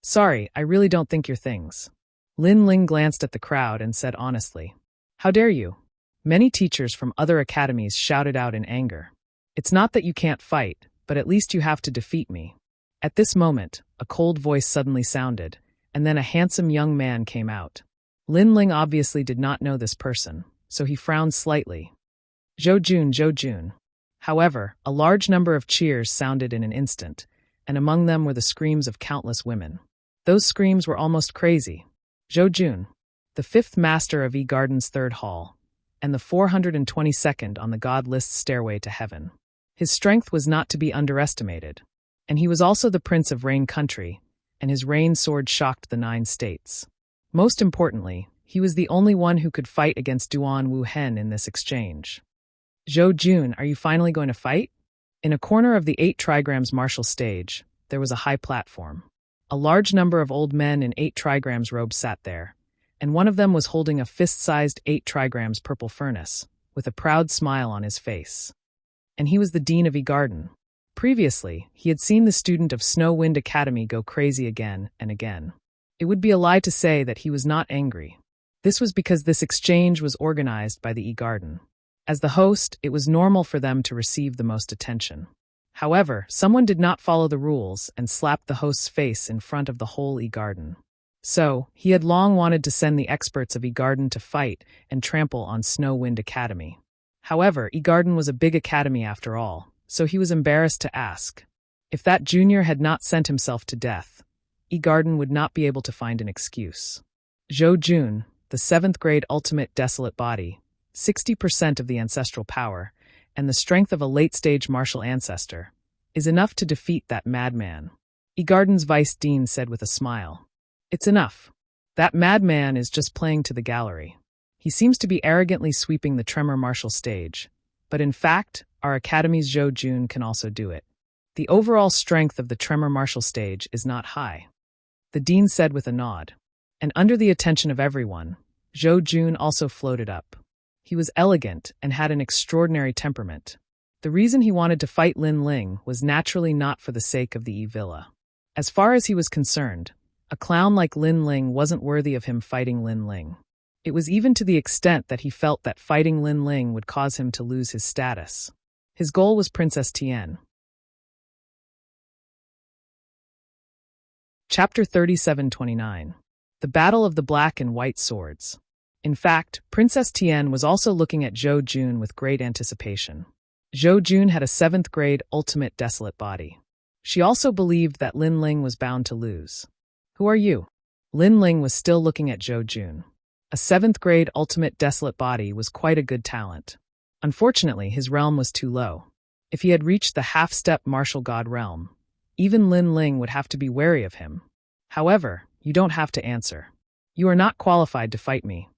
Speaker 1: Sorry, I really don't think you're things. Lin Ling glanced at the crowd and said honestly, How dare you? Many teachers from other academies shouted out in anger. It's not that you can't fight, but at least you have to defeat me. At this moment, a cold voice suddenly sounded, and then a handsome young man came out. Lin Ling obviously did not know this person, so he frowned slightly. Zhou Jun. However, a large number of cheers sounded in an instant, and among them were the screams of countless women. Those screams were almost crazy. Zhou Jun, the 5th master of Garden's 3rd hall, and the 422nd on the god list's stairway to heaven. His strength was not to be underestimated, and he was also the prince of Rain Country, and his rain sword shocked the 9 states. Most importantly, he was the only one who could fight against Duan Wuhan in this exchange. Zhou Jun, are you finally going to fight? In a corner of the 8 trigrams martial stage, there was a high platform. A large number of old men in 8 trigrams robes sat there, and one of them was holding a fist-sized 8 trigrams purple furnace, with a proud smile on his face. And he was the dean of Garden. Previously, he had seen the student of Snow Wind Academy go crazy again and again. It would be a lie to say that he was not angry. This was because this exchange was organized by the Garden. As the host, it was normal for them to receive the most attention. However, someone did not follow the rules and slapped the host's face in front of the whole Garden. So, he had long wanted to send the experts of Garden to fight and trample on Snow Wind Academy. However, Garden was a big academy after all, so he was embarrassed to ask. If that junior had not sent himself to death, Garden would not be able to find an excuse. Zhou Jun, the 7th grade ultimate desolate body, 60% of the ancestral power, and the strength of a late-stage martial ancestor, is enough to defeat that madman. Garden's vice dean said with a smile. It's enough. That madman is just playing to the gallery. He seems to be arrogantly sweeping the tremor martial stage, but in fact, our academy's Zhou Jun can also do it. The overall strength of the tremor martial stage is not high. The dean said with a nod. And under the attention of everyone, Zhou Jun also floated up. He was elegant and had an extraordinary temperament. The reason he wanted to fight Lin Ling was naturally not for the sake of the villa. As far as he was concerned, a clown like Lin Ling wasn't worthy of him fighting Lin Ling. It was even to the extent that he felt that fighting Lin Ling would cause him to lose his status. His goal was Princess Tian. Chapter 3729. The Battle of the Black and White Swords. In fact, Princess Tian was also looking at Zhou Jun with great anticipation. Zhou Jun had a 7th grade ultimate desolate body. She also believed that Lin Ling was bound to lose. Who are you? Lin Ling was still looking at Zhou Jun. A 7th grade ultimate desolate body was quite a good talent. Unfortunately, his realm was too low. If he had reached the half-step martial god realm, even Lin Ling would have to be wary of him. However, you don't have to answer. You are not qualified to fight me.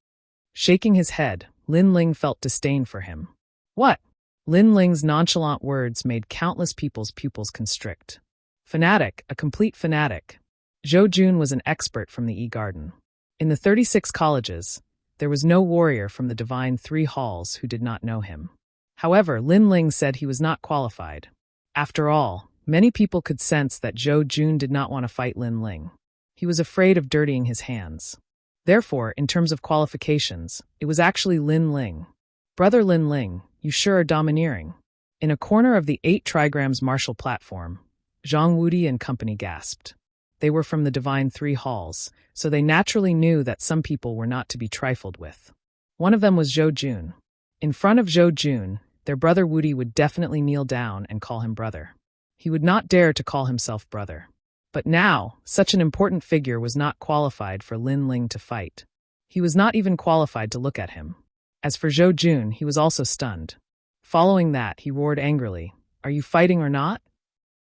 Speaker 1: Shaking his head, Lin Ling felt disdain for him. What? Lin Ling's nonchalant words made countless people's pupils constrict. Fanatic, a complete fanatic. Zhou Jun was an expert from the Garden. In the 36 colleges, there was no warrior from the Divine 3 halls who did not know him. However, Lin Ling said he was not qualified. After all, many people could sense that Zhou Jun did not want to fight Lin Ling. He was afraid of dirtying his hands. Therefore, in terms of qualifications, it was actually Lin Ling. Brother Lin Ling, you sure are domineering. In a corner of the 8 trigrams martial platform, Zhang Wudi and company gasped. They were from the Divine 3 halls, so they naturally knew that some people were not to be trifled with. One of them was Zhou Jun. In front of Zhou Jun, their brother Wudi would definitely kneel down and call him brother. He would not dare to call himself brother. But now, such an important figure was not qualified for Lin Ling to fight. He was not even qualified to look at him. As for Zhou Jun, he was also stunned. Following that, he roared angrily, "Are you fighting or not?"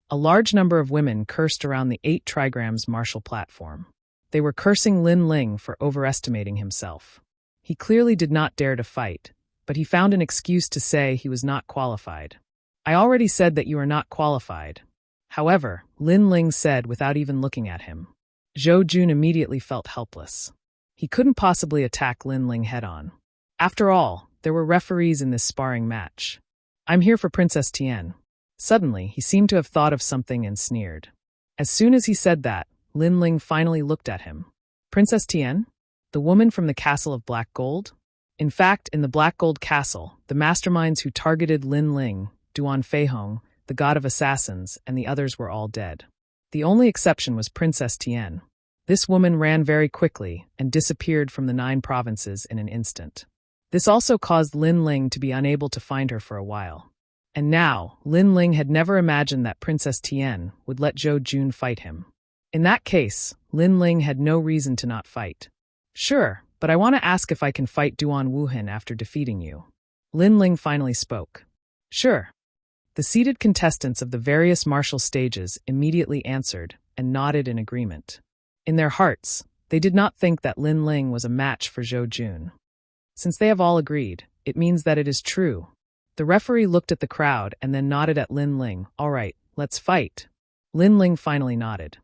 Speaker 1: A large number of women cursed around the 8 trigrams martial platform. They were cursing Lin Ling for overestimating himself. He clearly did not dare to fight, but he found an excuse to say he was not qualified. I already said that you are not qualified. However, Lin Ling said without even looking at him. Zhou Jun immediately felt helpless. He couldn't possibly attack Lin Ling head-on. After all, there were referees in this sparring match. I'm here for Princess Tian. Suddenly, he seemed to have thought of something and sneered. As soon as he said that, Lin Ling finally looked at him. Princess Tian? The woman from the Castle of Black Gold? In fact, in the Black Gold Castle, the masterminds who targeted Lin Ling, Duan Feihong, the god of assassins, and the others were all dead. The only exception was Princess Tian. This woman ran very quickly and disappeared from the 9 provinces in an instant. This also caused Lin Ling to be unable to find her for a while. And now, Lin Ling had never imagined that Princess Tian would let Zhou Jun fight him. In that case, Lin Ling had no reason to not fight. Sure, but I want to ask if I can fight Duan Wuhan after defeating you. Lin Ling finally spoke. Sure. The seated contestants of the various martial stages immediately answered and nodded in agreement. In their hearts, they did not think that Lin Ling was a match for Zhou Jun. Since they have all agreed, it means that it is true. The referee looked at the crowd and then nodded at Lin Ling. All right, let's fight. Lin Ling finally nodded.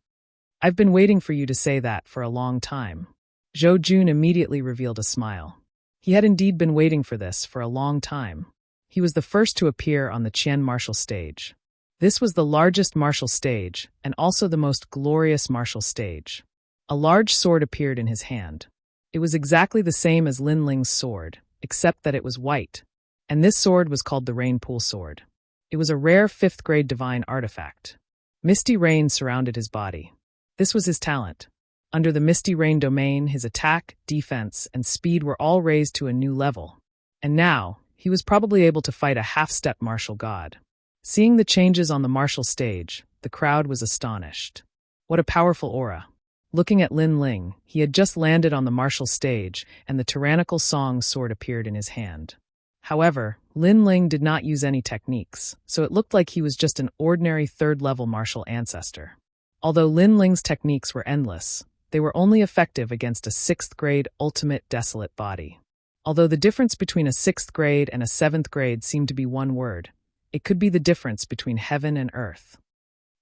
Speaker 1: I've been waiting for you to say that for a long time. Zhou Jun immediately revealed a smile. He had indeed been waiting for this for a long time. He was the first to appear on the Qian martial stage. This was the largest martial stage and also the most glorious martial stage. A large sword appeared in his hand. It was exactly the same as Lin Ling's sword, except that it was white. And this sword was called the Rain Pool Sword. It was a rare 5th grade divine artifact. Misty rain surrounded his body. This was his talent. Under the Misty Rain domain, his attack, defense, and speed were all raised to a new level. And now, he was probably able to fight a half-step martial god. Seeing the changes on the martial stage, the crowd was astonished. What a powerful aura. Looking at Lin Ling, he had just landed on the martial stage, and the tyrannical Song sword appeared in his hand. However, Lin Ling did not use any techniques, so it looked like he was just an ordinary third-level martial ancestor. Although Lin Ling's techniques were endless, they were only effective against a 6th-grade ultimate desolate body. Although the difference between a 6th grade and a 7th grade seemed to be one word, it could be the difference between heaven and earth.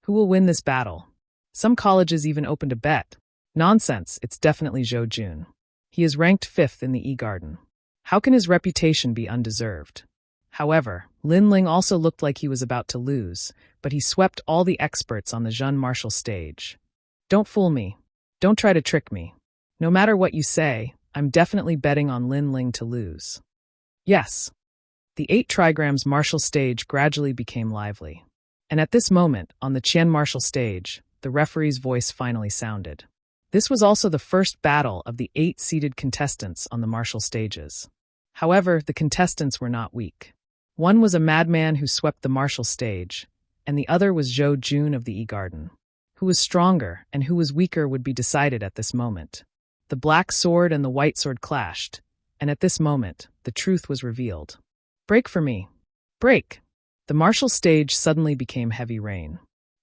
Speaker 1: Who will win this battle? Some colleges even opened a bet. Nonsense, it's definitely Zhou Jun. He is ranked 5th in the E-Garden. How can his reputation be undeserved? However, Lin Ling also looked like he was about to lose, but he swept all the experts on the Zhun martial stage. Don't fool me. Don't try to trick me. No matter what you say, I'm definitely betting on Lin Ling to lose. Yes. The 8 trigrams martial stage gradually became lively. And at this moment, on the Qian martial stage, the referee's voice finally sounded. This was also the first battle of the 8 seeded contestants on the martial stages. However, the contestants were not weak. One was a madman who swept the martial stage, and the other was Zhou Jun of the E-Garden. Who was stronger and who was weaker would be decided at this moment. The black sword and the white sword clashed, and at this moment, the truth was revealed. Break for me. Break! The martial stage suddenly became heavy rain.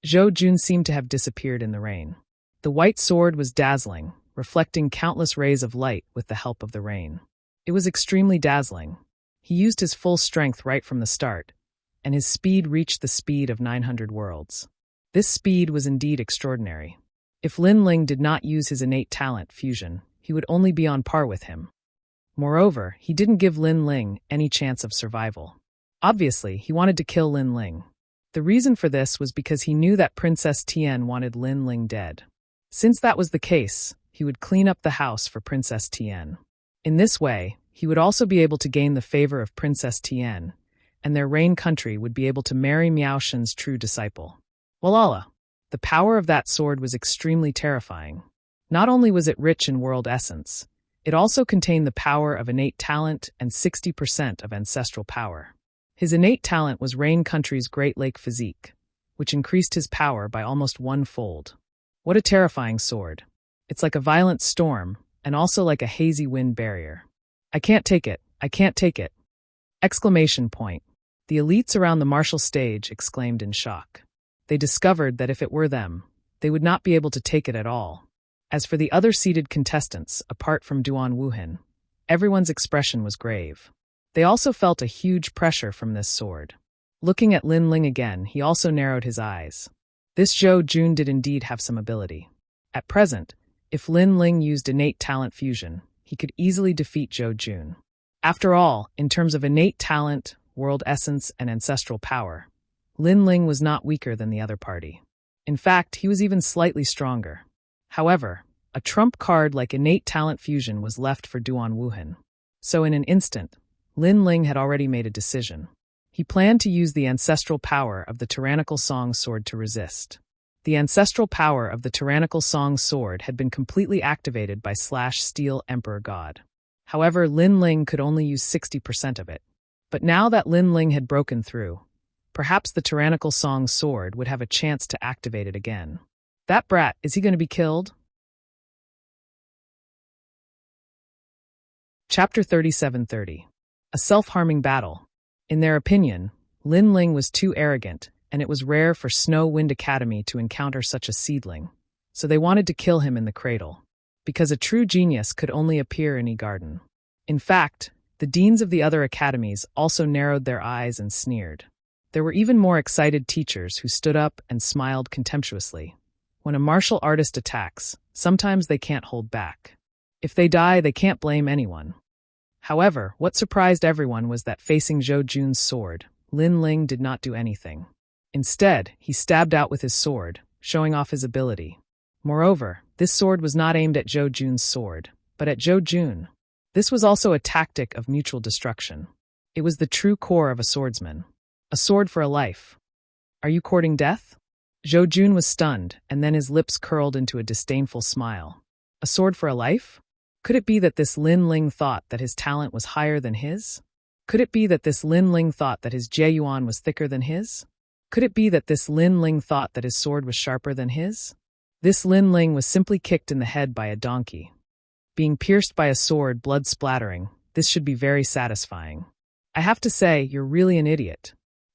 Speaker 1: Zhou Jun seemed to have disappeared in the rain. The white sword was dazzling, reflecting countless rays of light with the help of the rain. It was extremely dazzling. He used his full strength right from the start, and his speed reached the speed of 900 worlds. This speed was indeed extraordinary. If Lin Ling did not use his innate talent, fusion, he would only be on par with him. Moreover, he didn't give Lin Ling any chance of survival. Obviously, he wanted to kill Lin Ling. The reason for this was because he knew that Princess Tian wanted Lin Ling dead. Since that was the case, he would clean up the house for Princess Tian. In this way, he would also be able to gain the favor of Princess Tian, and their reign country would be able to marry Miao Shen's true disciple. Walala! The power of that sword was extremely terrifying. Not only was it rich in world essence, it also contained the power of innate talent and 60% of ancestral power. His innate talent was Rain Country's Great Lake physique, which increased his power by almost 1-fold. What a terrifying sword. It's like a violent storm, and also like a hazy wind barrier. I can't take it. I can't take it. Exclamation point. The elites around the martial stage exclaimed in shock. They discovered that if it were them, they would not be able to take it at all. As for the other seated contestants, apart from Duan Wuhan, everyone's expression was grave. They also felt a huge pressure from this sword. Looking at Lin Ling again, he also narrowed his eyes. This Zhou Jun did indeed have some ability. At present, if Lin Ling used innate talent fusion, he could easily defeat Zhou Jun. After all, in terms of innate talent, world essence, and ancestral power, Lin Ling was not weaker than the other party. In fact, he was even slightly stronger. However, a trump card like innate talent fusion was left for Duan Wuhan. So in an instant, Lin Ling had already made a decision. He planned to use the ancestral power of the tyrannical Song sword to resist. The ancestral power of the tyrannical Song sword had been completely activated by Steel Emperor God. However, Lin Ling could only use 60% of it. But now that Lin Ling had broken through, perhaps the tyrannical Song sword would have a chance to activate it again. That brat, is he going to be killed? Chapter 3730. A self-harming battle. In their opinion, Lin Ling was too arrogant, and it was rare for Snow Wind Academy to encounter such a seedling, so they wanted to kill him in the cradle, because a true genius could only appear in E-Garden. In fact, the deans of the other academies also narrowed their eyes and sneered. There were even more excited teachers who stood up and smiled contemptuously. When a martial artist attacks, sometimes they can't hold back. If they die, they can't blame anyone. However, what surprised everyone was that facing Zhou Jun's sword, Lin Ling did not do anything. Instead, he stabbed out with his sword, showing off his ability. Moreover, this sword was not aimed at Zhou Jun's sword, but at Zhou Jun. This was also a tactic of mutual destruction. It was the true core of a swordsman. A sword for a life. Are you courting death? Zhou Jun was stunned, and then his lips curled into a disdainful smile. A sword for a life? Could it be that this Lin Ling thought that his talent was higher than his? Could it be that this Lin Ling thought that his Jie Yuan was thicker than his? Could it be that this Lin Ling thought that his sword was sharper than his? This Lin Ling was simply kicked in the head by a donkey. Being pierced by a sword, blood splattering, this should be very satisfying. I have to say, you're really an idiot.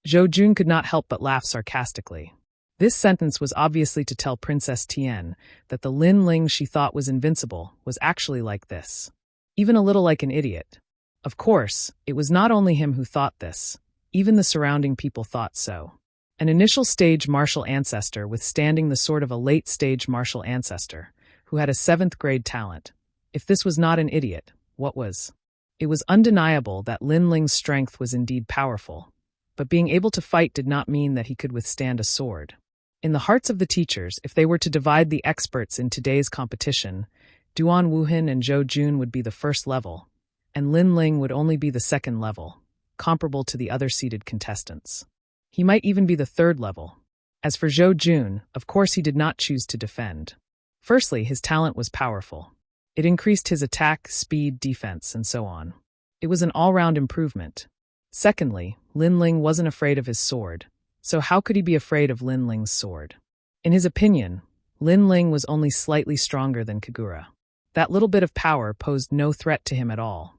Speaker 1: Zhou Jun could not help but laugh sarcastically. This sentence was obviously to tell Princess Tian that the Lin Ling she thought was invincible was actually like this. Even a little like an idiot. Of course, it was not only him who thought this. Even the surrounding people thought so. An initial stage martial ancestor withstanding the sword of a late stage martial ancestor, who had a 7th grade talent. If this was not an idiot, what was? It was undeniable that Lin Ling's strength was indeed powerful, but being able to fight did not mean that he could withstand a sword. In the hearts of the teachers, if they were to divide the experts in today's competition, Duan Wuhan and Zhou Jun would be the first level, and Lin Ling would only be the 2nd level, comparable to the other seeded contestants. He might even be the 3rd level. As for Zhou Jun, of course he did not choose to defend. Firstly, his talent was powerful. It increased his attack, speed, defense, and so on. It was an all-round improvement. Secondly, Lin Ling wasn't afraid of his sword, so how could he be afraid of Lin Ling's sword? In his opinion, Lin Ling was only slightly stronger than Kagura. That little bit of power posed no threat to him at all.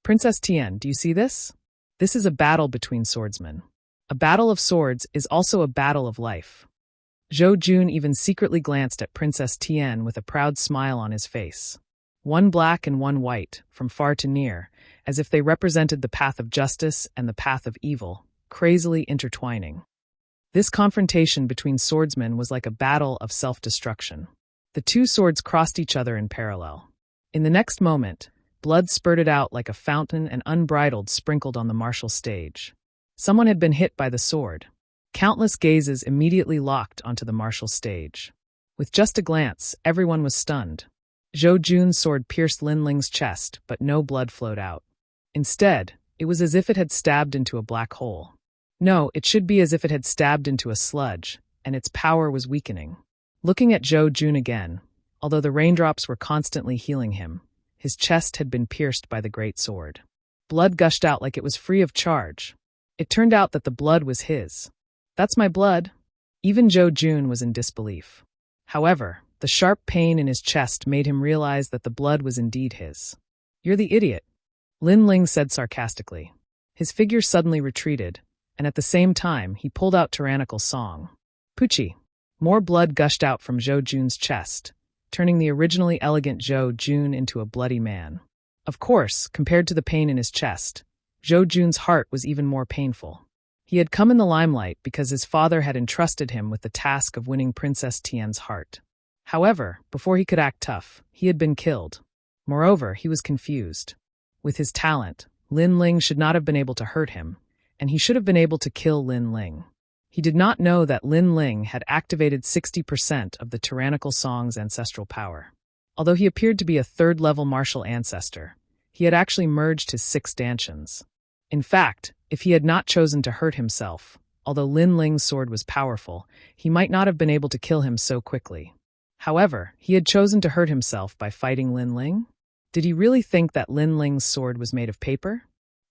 Speaker 1: Princess Tian, do you see this? This is a battle between swordsmen. A battle of swords is also a battle of life. Zhou Jun even secretly glanced at Princess Tian with a proud smile on his face. One black and one white, from far to near, as if they represented the path of justice and the path of evil, crazily intertwining. This confrontation between swordsmen was like a battle of self-destruction. The two swords crossed each other in parallel. In the next moment, blood spurted out like a fountain and unbridled sprinkled on the martial stage. Someone had been hit by the sword. Countless gazes immediately locked onto the martial stage. With just a glance, everyone was stunned. Zhou Jun's sword pierced Lin Ling's chest, but no blood flowed out. Instead, it was as if it had stabbed into a black hole. No, it should be as if it had stabbed into a sludge, and its power was weakening. Looking at Zhou Jun again, although the raindrops were constantly healing him, his chest had been pierced by the great sword. Blood gushed out like it was free of charge. It turned out that the blood was his. That's my blood. Even Zhou Jun was in disbelief. However, the sharp pain in his chest made him realize that the blood was indeed his. You're the idiot, Lin Ling said sarcastically. His figure suddenly retreated, and at the same time he pulled out tyrannical song. Pucci. More blood gushed out from Zhou Jun's chest, turning the originally elegant Zhou Jun into a bloody man. Of course, compared to the pain in his chest, Zhou Jun's heart was even more painful. He had come in the limelight because his father had entrusted him with the task of winning Princess Tian's heart. However, before he could act tough, he had been killed. Moreover, he was confused. With his talent, Lin Ling should not have been able to hurt him, and he should have been able to kill Lin Ling. He did not know that Lin Ling had activated 60% of the tyrannical song's ancestral power. Although he appeared to be a 3rd-level martial ancestor, he had actually merged his 6 stanchions. In fact, if he had not chosen to hurt himself, although Lin Ling's sword was powerful, he might not have been able to kill him so quickly. However, he had chosen to hurt himself by fighting Lin Ling? Did he really think that Lin Ling's sword was made of paper?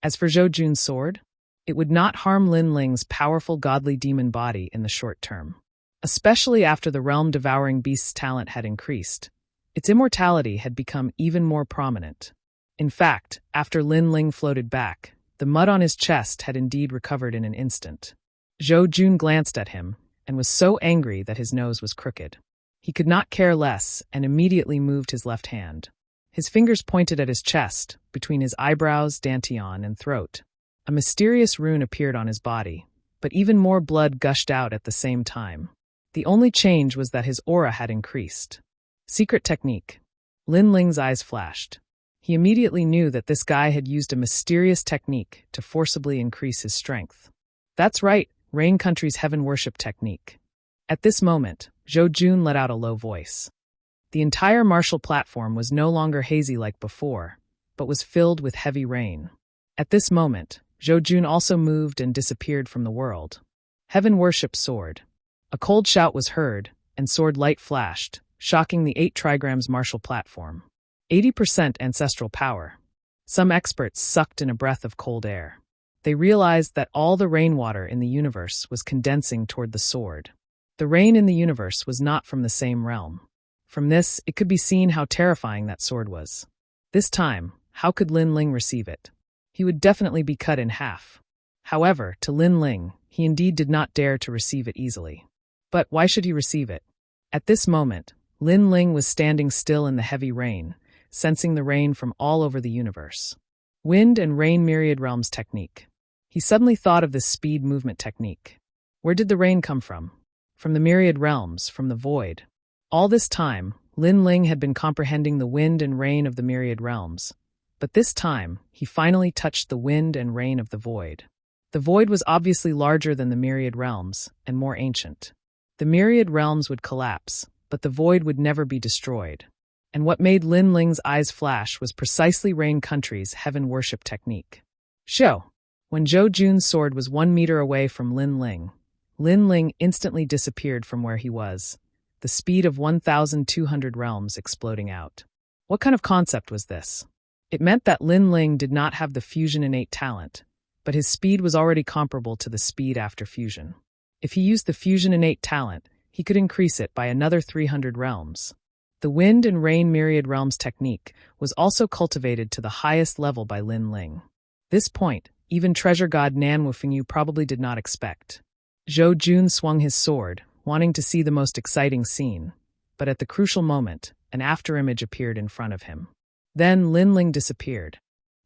Speaker 1: As for Zhou Jun's sword, it would not harm Lin Ling's powerful godly demon body in the short term. Especially after the realm-devouring beast's talent had increased, its immortality had become even more prominent. In fact, after Lin Ling floated back, the mud on his chest had indeed recovered in an instant. Zhou Jun glanced at him, and was so angry that his nose was crooked. He could not care less, and immediately moved his left hand. His fingers pointed at his chest, between his eyebrows, dantian, and throat. A mysterious rune appeared on his body, but even more blood gushed out at the same time. The only change was that his aura had increased. Secret technique. Lin Ling's eyes flashed. He immediately knew that this guy had used a mysterious technique to forcibly increase his strength. That's right, Rain Country's heaven worship technique. At this moment, Zhou Jun let out a low voice. The entire martial platform was no longer hazy like before, but was filled with heavy rain. At this moment, Zhou Jun also moved and disappeared from the world. Heaven worship sword. A cold shout was heard, and sword light flashed, shocking the 8 trigrams martial platform. 80% ancestral power. Some experts sucked in a breath of cold air. They realized that all the rainwater in the universe was condensing toward the sword. The rain in the universe was not from the same realm. From this, it could be seen how terrifying that sword was. This time, how could Lin Ling receive it? He would definitely be cut in half. However, to Lin Ling, he indeed did not dare to receive it easily. But why should he receive it? At this moment, Lin Ling was standing still in the heavy rain, sensing the rain from all over the universe. Wind and rain myriad realms technique. He suddenly thought of this speed movement technique. Where did the rain come from? From the myriad realms, from the void. All this time, Lin Ling had been comprehending the wind and rain of the myriad realms. But this time, he finally touched the wind and rain of the void. The void was obviously larger than the myriad realms, and more ancient. The myriad realms would collapse, but the void would never be destroyed. And what made Lin Ling's eyes flash was precisely Rain Country's heaven worship technique. Show! When Zhou Jun's sword was 1 meter away from Lin Ling instantly disappeared from where he was, the speed of 1,200 realms exploding out. What kind of concept was this? It meant that Lin Ling did not have the fusion innate talent, but his speed was already comparable to the speed after fusion. If he used the fusion innate talent, he could increase it by another 300 realms. The wind and rain myriad realms technique was also cultivated to the highest level by Lin Ling. This point, even treasure god Nan Wufingyu probably did not expect. Zhou Jun swung his sword, wanting to see the most exciting scene, but at the crucial moment, an afterimage appeared in front of him. Then Lin Ling disappeared.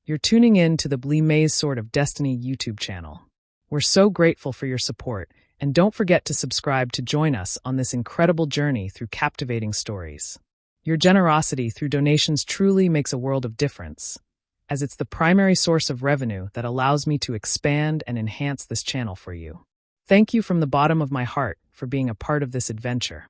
Speaker 1: You're tuning in to the Bli Mei's Sword of Destiny YouTube channel. We're so grateful for your support, and don't forget to subscribe to join us on this incredible journey through captivating stories. Your generosity through donations truly makes a world of difference, as it's the primary source of revenue that allows me to expand and enhance this channel for you. Thank you from the bottom of my heart for being a part of this adventure.